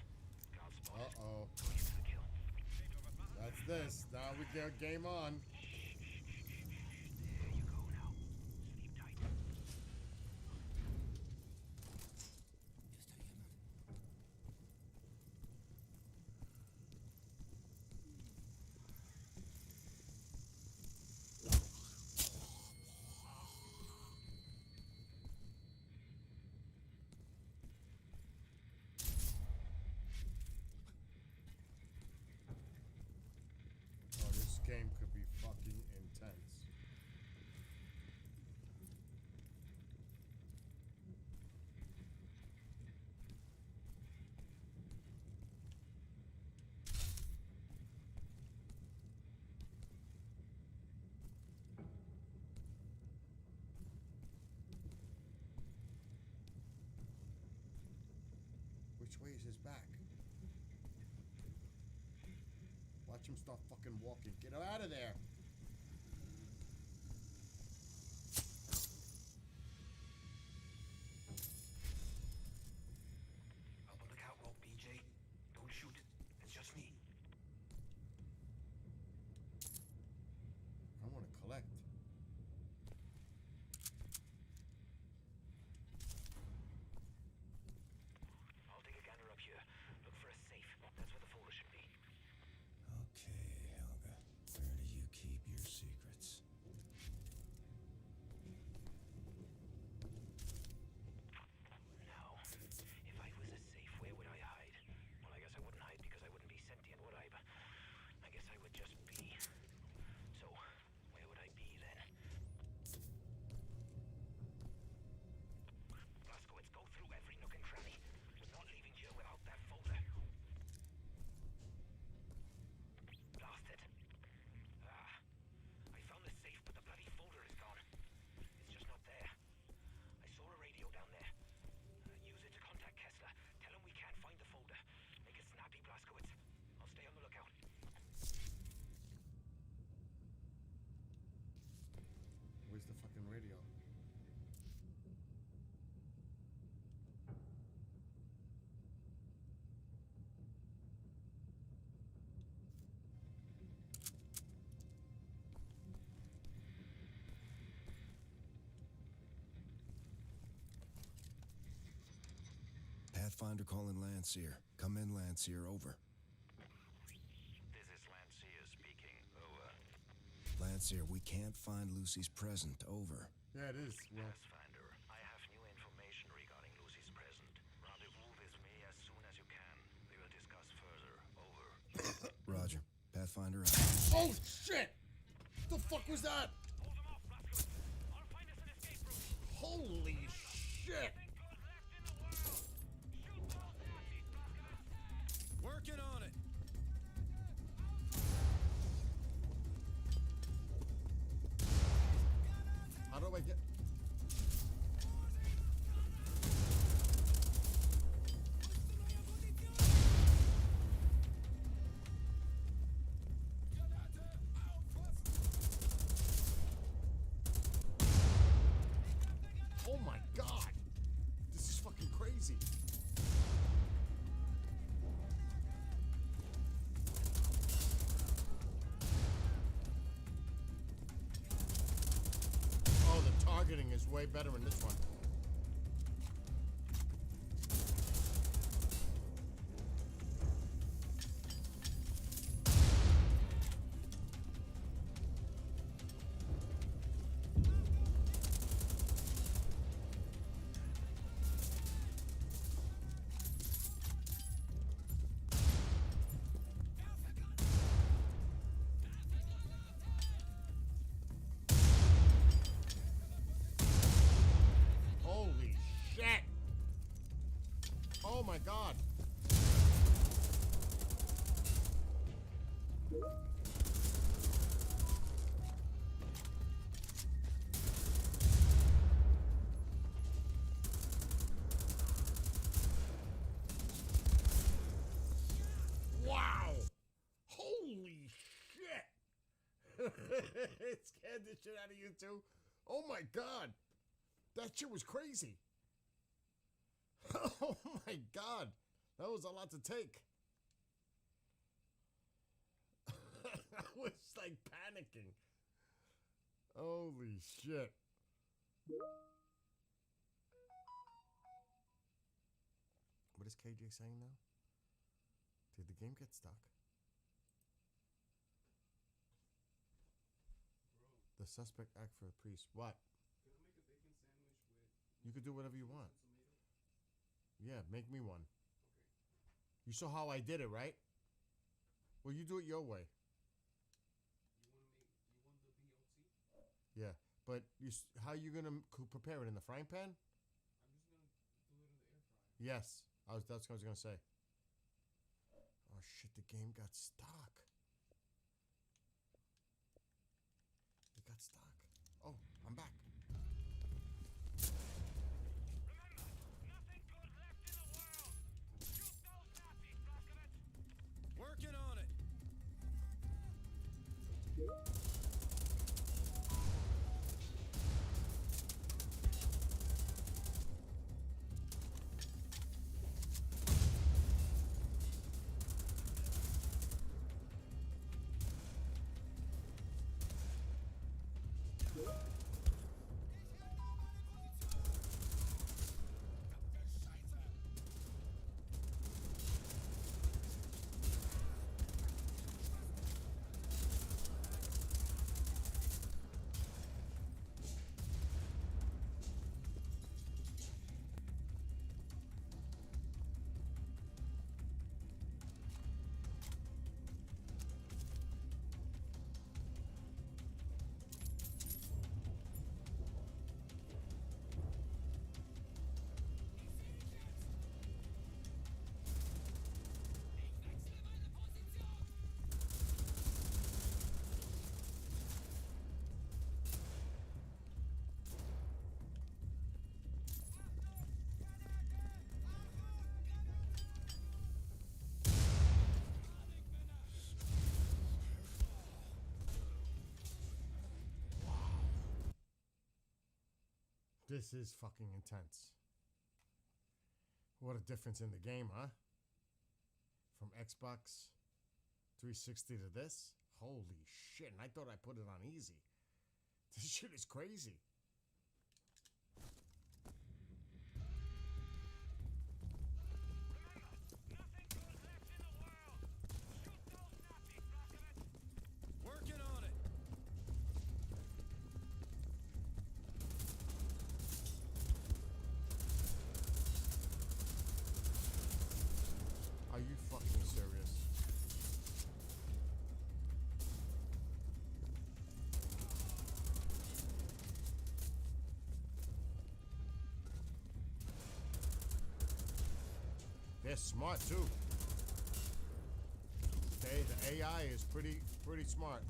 Guard spotted. Uh-oh. Going in for the kill. That's this. Now we get game on. There you go now. Sleep tight. Oh, this game could be fucking intense. Which way is his back? Watch him start fucking walking. Get him out of there. Up on the catwalk, BJ. Don't shoot. It's just me. I want to collect. the fucking radio. Pathfinder calling Landseer. Come in, Landseer. Over. This is Landseer speaking. Over. Landseer, we can't find Lucy's present. Over. Yeah, it is. Well, Pathfinder, I have new information regarding Lucy's present. Rendezvous with me as soon as you can. We will discuss further. Over. Roger. Pathfinder out. oh shit! The fuck was that? Holy shit! Working on it. How do I get? Oh my god! This is fucking crazy. Oh, the targeting is way better in this one. Holy shit! Oh my god! Wow! Holy shit! It scared the shit out of you too. Oh my god! That shit was crazy. Oh my god. That was a lot to take. I was like panicking. Holy shit. What is KJ saying now? Did the game get stuck? The suspect act for a priest. What? Can I make a bacon sandwich with... You could do whatever you want. Tomato? Yeah, make me one. Okay. You saw how I did it, right? Well, you do it your way. You want the BLT? Yeah, but how you gonna prepare it in the frying pan? I'm just gonna do it in the air fryer. Yes, that's what I was gonna say. Oh shit! The game got stuck. It got stuck. Oh, I'm back. Working on it. This is fucking intense. What a difference in the game, huh? From Xbox 360 to this? Holy shit. And I thought I put it on easy. This shit is crazy. Working on it. Are you fucking serious? They're smart too. Okay, the AI is pretty smart.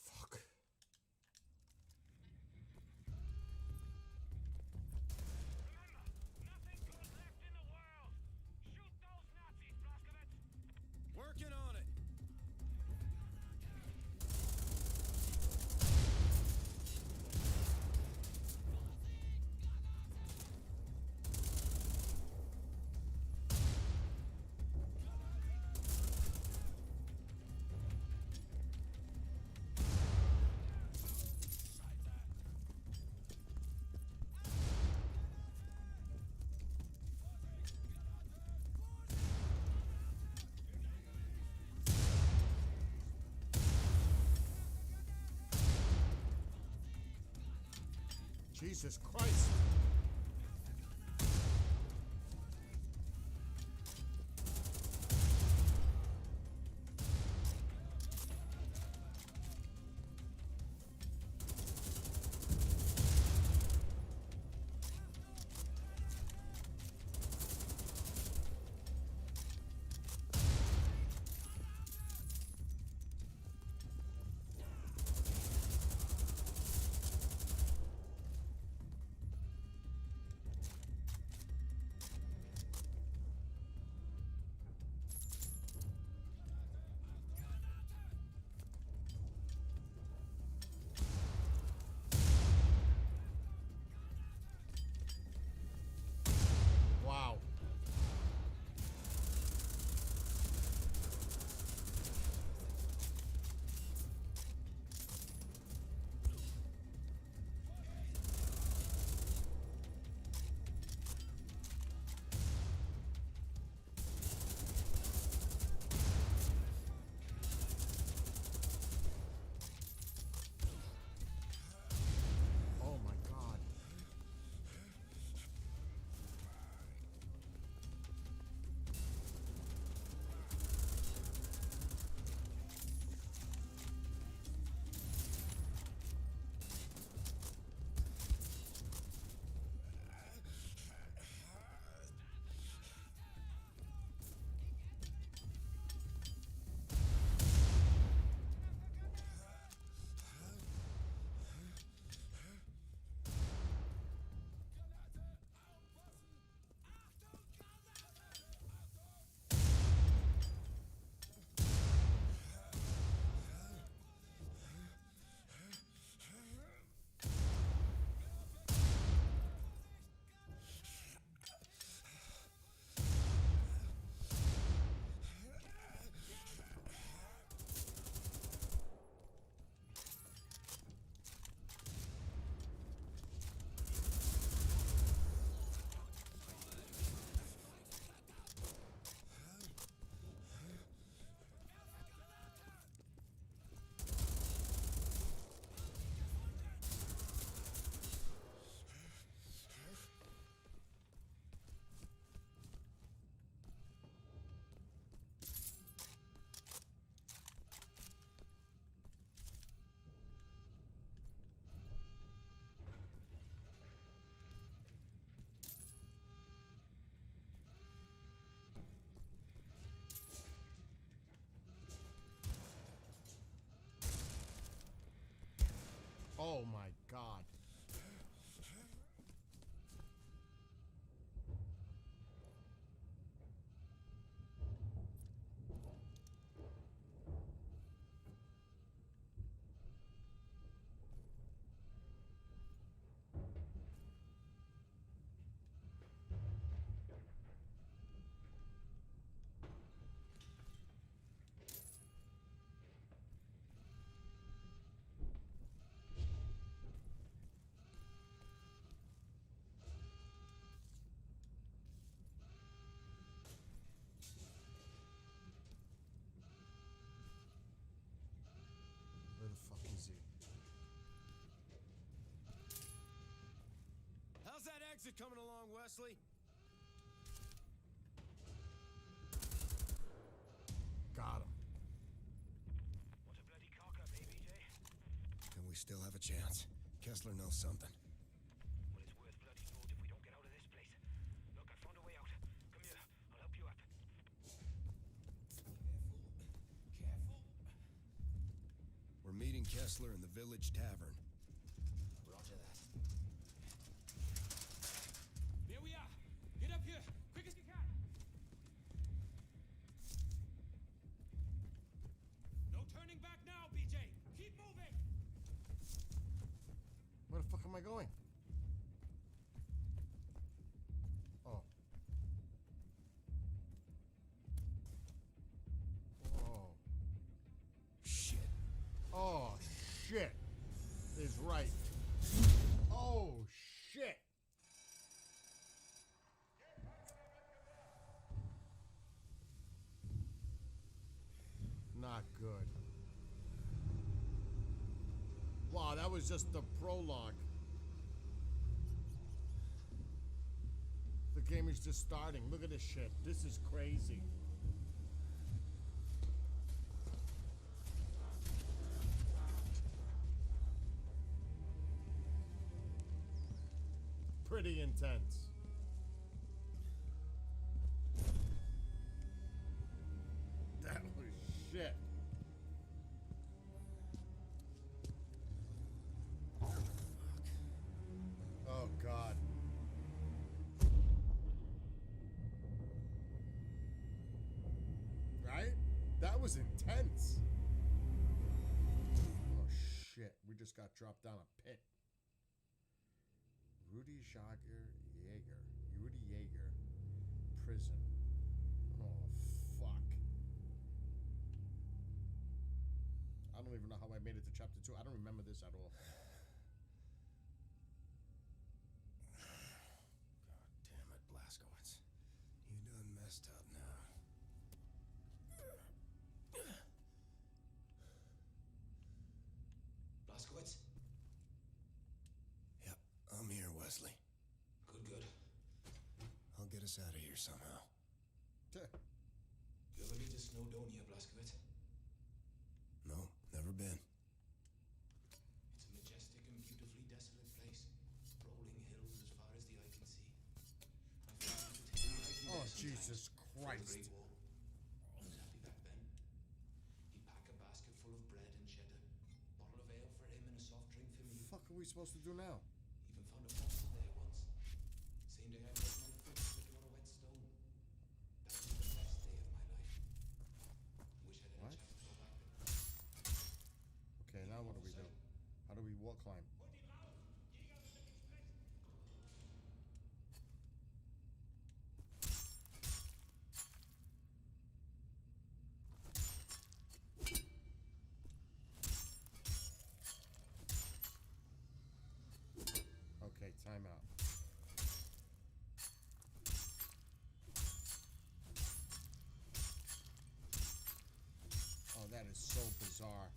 Fuck. Working on it. Jesus Christ. Oh my God. Where the fuck is he? How's that exit coming along, Wesley? Got him. What a bloody cock up, eh, BJ? And we still have a chance. Kessler knows something. Well, it's worth bloody food if we don't get out of this place. Look, I found a way out. Come here, I'll help you up. Careful. We're meeting Kessler in the village tavern. Roger that. There we are. Get up here, quick as you can. No turning back now, BJ. Keep moving. Where the fuck am I going? Oh. Oh. Shit. Oh, shit. Is right. Oh, shit. Not good. Wow, that was just the prologue. The game is just starting. Look at this shit. This is crazy. Pretty intense. That was shit. Oh, God. Right? That was intense. Oh, shit. We just got dropped down a pit. Rudy Jaeger. Rudy Jaeger. Prison. Oh, fuck. I don't even know how I made it to chapter 2. I don't remember this at all. God damn it, Blazkowicz. You done messed up now. Blazkowicz? Yep, I'm here, Wesley. Good. I'll get us out of here somehow. You ever been to Snowdonia, Blazkowicz? No, never been. It's a majestic and beautifully desolate place. Rolling hills as far as the eye can see. Oh, Jesus Christ. I was happy back then. He'd pack a basket full of bread and cheddar, bottle of ale for him and a soft drink for me. What the fuck are we supposed to do now? Even found a fossil there once. Same day I broke my foot slipping on a wet stone. That was the best day of my life. Wish I'd had a chance to go back there. Okay, now what do we do? How do we wall climb? Okay, time out. Oh, that is so bizarre.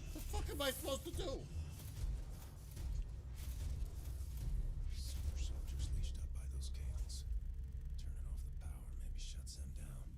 What the fuck am I supposed to do? Super soldiers leashed up by those cables. Turning off the power maybe shuts them down.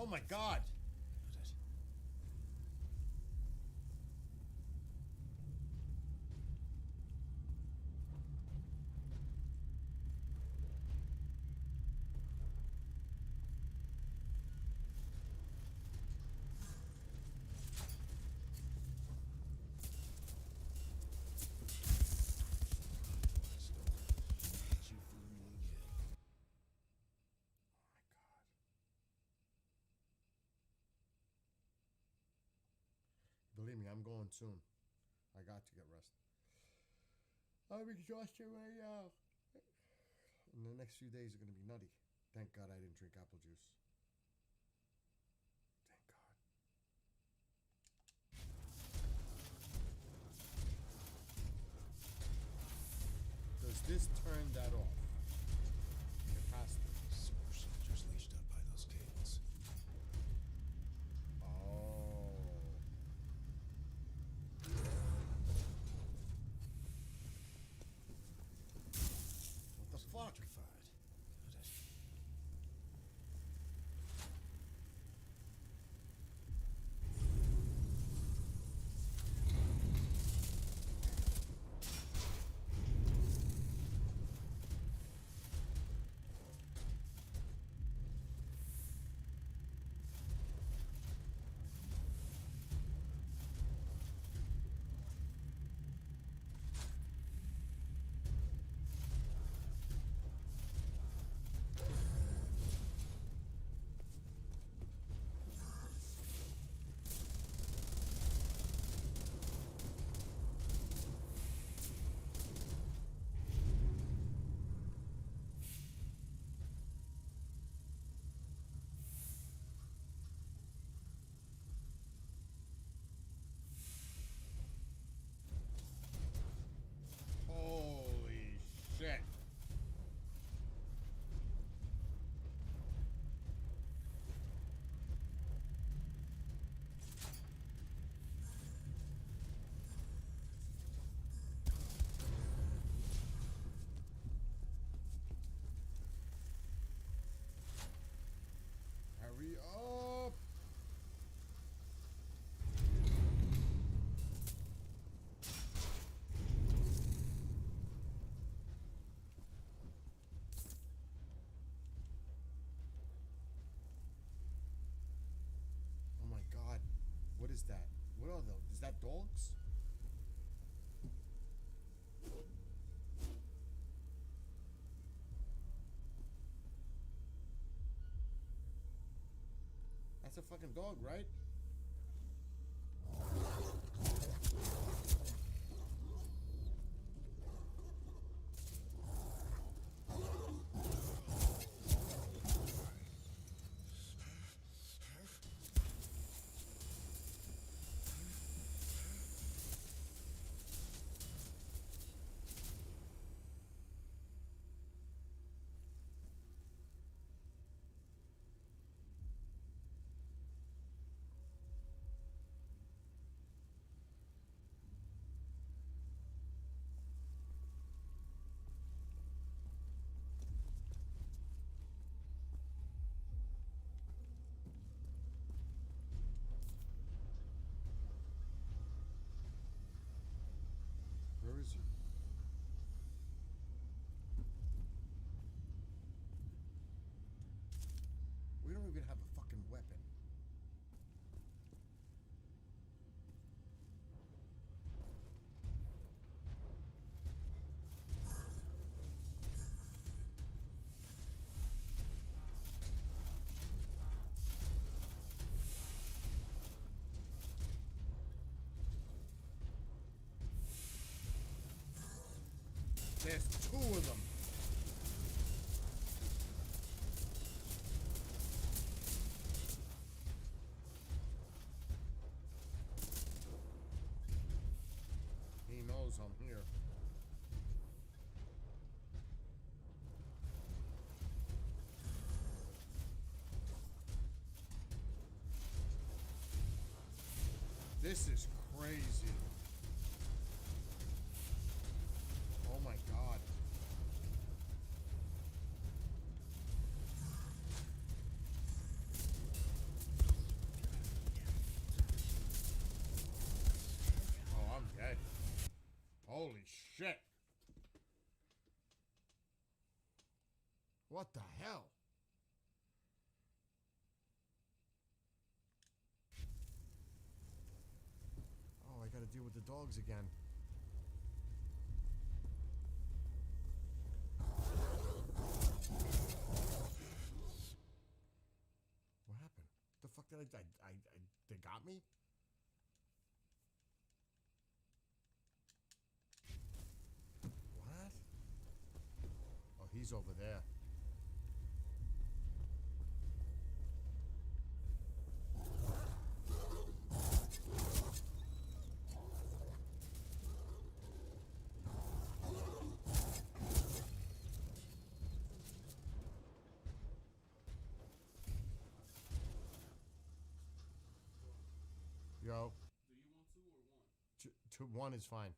Oh my god. Believe me, I'm going soon. I got to get rest. I'm exhausted right now. And the next few days are going to be nutty. Thank God I didn't drink apple juice. Thank God. Does this turn that off? It has to. Super soldiers leashed up by those cables. Oh. What the fuck? Electrified. Got it. Holy shit. Hurry up. Oh my god. What is that? What are those? Is that dogs? That's a fucking dog, right? Where is he? We don't even have a fucking weapon. There's two of them. He knows I'm here. This is crazy. Oh my god. What the hell? Oh, I gotta deal with the dogs again. What happened? The fuck did they got me? What? Oh, he's over there. Yo. Do you want 2 or 1? Two, 1 is fine.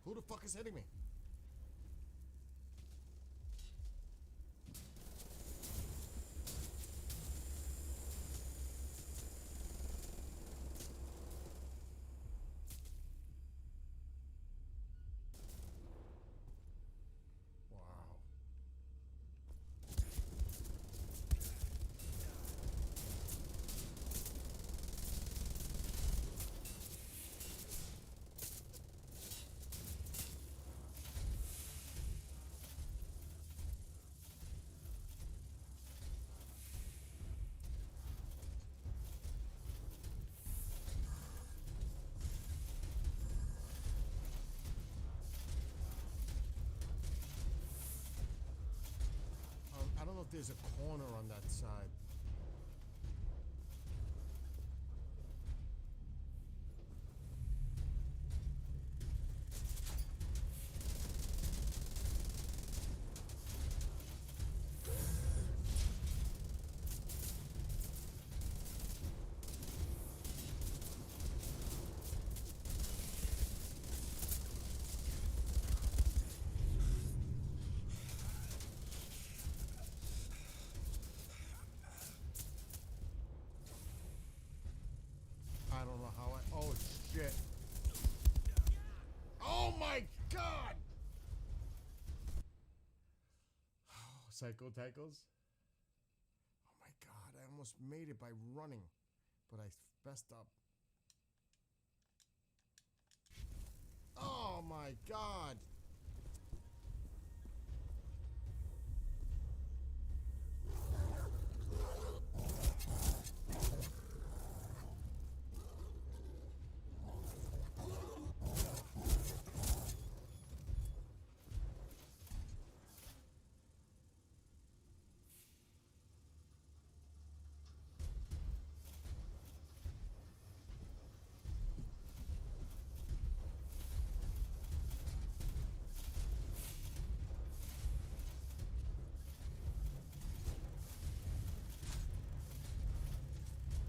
Who the fuck is hitting me? Wow. I don't know if there's a corner on that side. I don't know how I... Oh, shit. Oh, my God! Psycho tackles? Oh, my God. I almost made it by running, but I messed up. Oh, my God.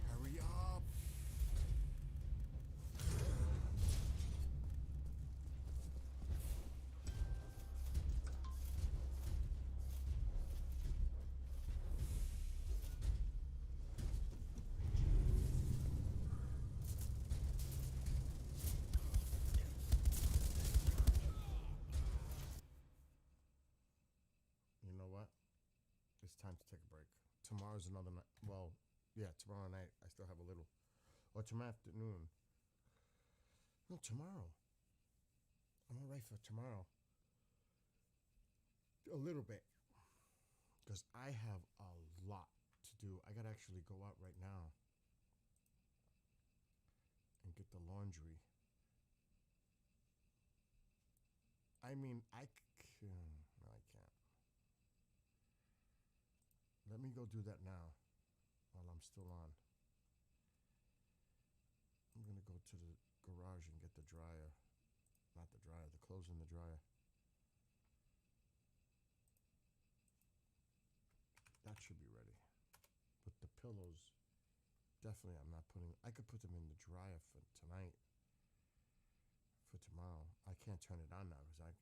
Hurry up. You know what? It's time to take a break. Tomorrow's another night. Well, yeah, tomorrow night I still have a little. Or tomorrow afternoon. No, tomorrow. I'm alright for tomorrow. A little bit. Because I have a lot to do. I gotta actually go out right now and get the laundry. I mean, no, I can't. Let me go do that now while I'm still on. I'm going to go to the garage and get the dryer. Not the dryer, the clothes in the dryer. That should be ready. But the pillows, definitely I'm not putting... I could put them in the dryer for tonight. For tomorrow. I can't turn it on now because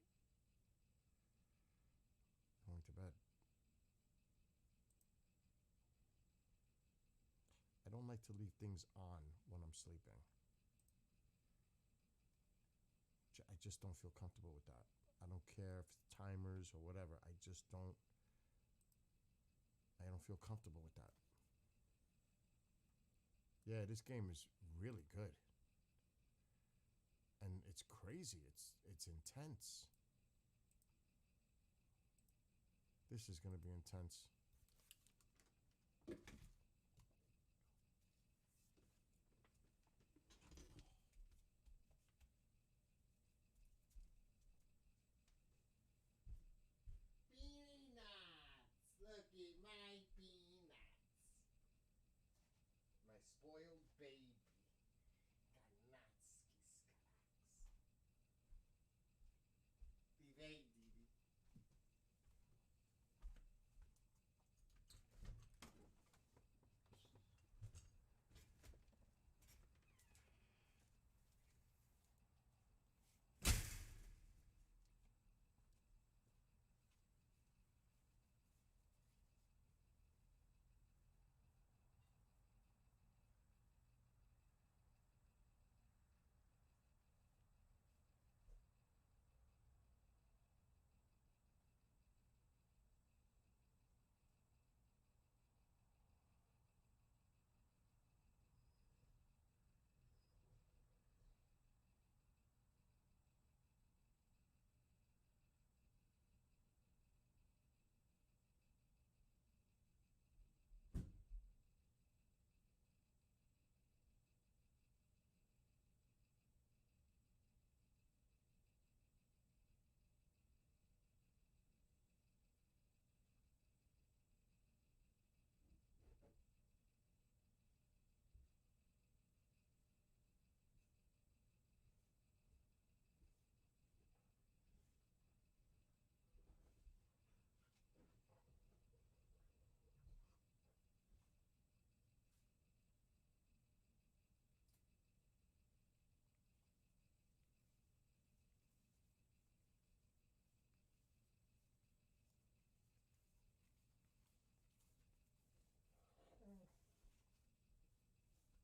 I'm going to bed. to leave things on when I'm sleeping. I just don't feel comfortable with that. I don't care if it's timers or whatever. I don't feel comfortable with that. Yeah, this game is really good. And it's crazy. It's intense. This is going to be intense. Peanuts! Look at my peanuts. My spoiled baby. Kanatski skalax. Vivei, Didi.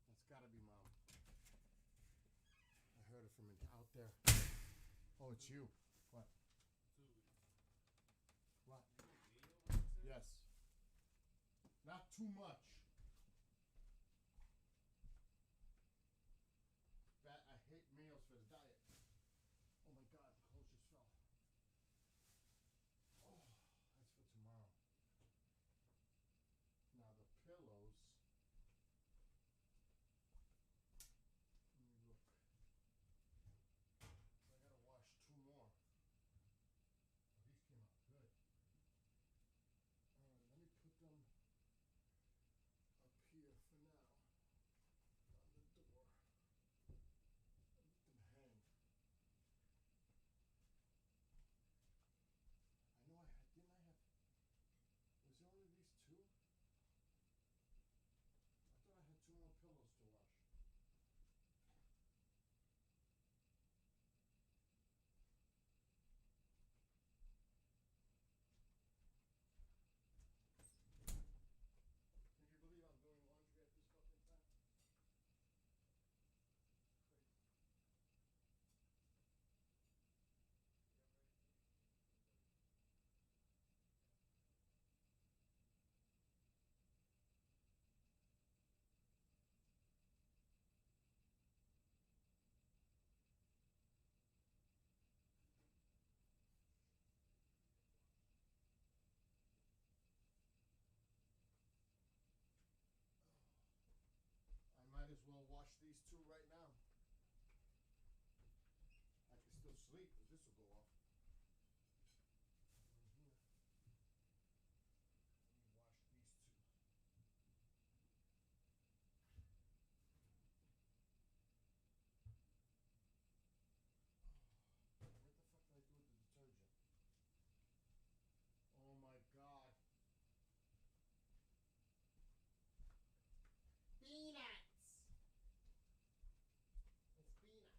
That's gotta be Mom. I heard it from out there. Oh, it's you. What? What? Yes. Not too much. I hate meals for the diet. Oh my God, the clothes just fell. Oh, that's for tomorrow. Now the pillows. Let me look. I gotta wash 2 more. Oh, these came out good. Alright, let me put them up here for now. On the door. Let them hang. I know didn't I have, was there only these 2? I thought I had 2 more pillows to wash. Can you believe I'm doing laundry at this fucking time? Crazy. I might as well wash these 2 right now. I can still sleep, but this will go off. Right here. Let me wash these 2. What the fuck did I do with the detergent? Oh my God. Peanuts! It's peanuts.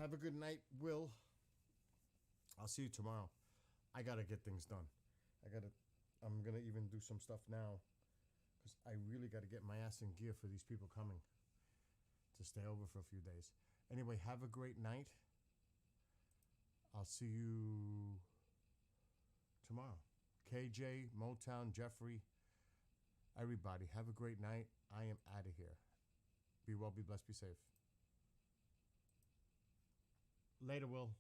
Have a good night, Will. I'll see you tomorrow. I gotta get things done. I'm gonna even do some stuff now because I really gotta get my ass in gear for these people coming to stay over for a few days. Anyway, have a great night. I'll see you tomorrow. KJ, Motown, Jeffrey, everybody, have a great night. I am out of here. Be well, be blessed, be safe. Later, Will.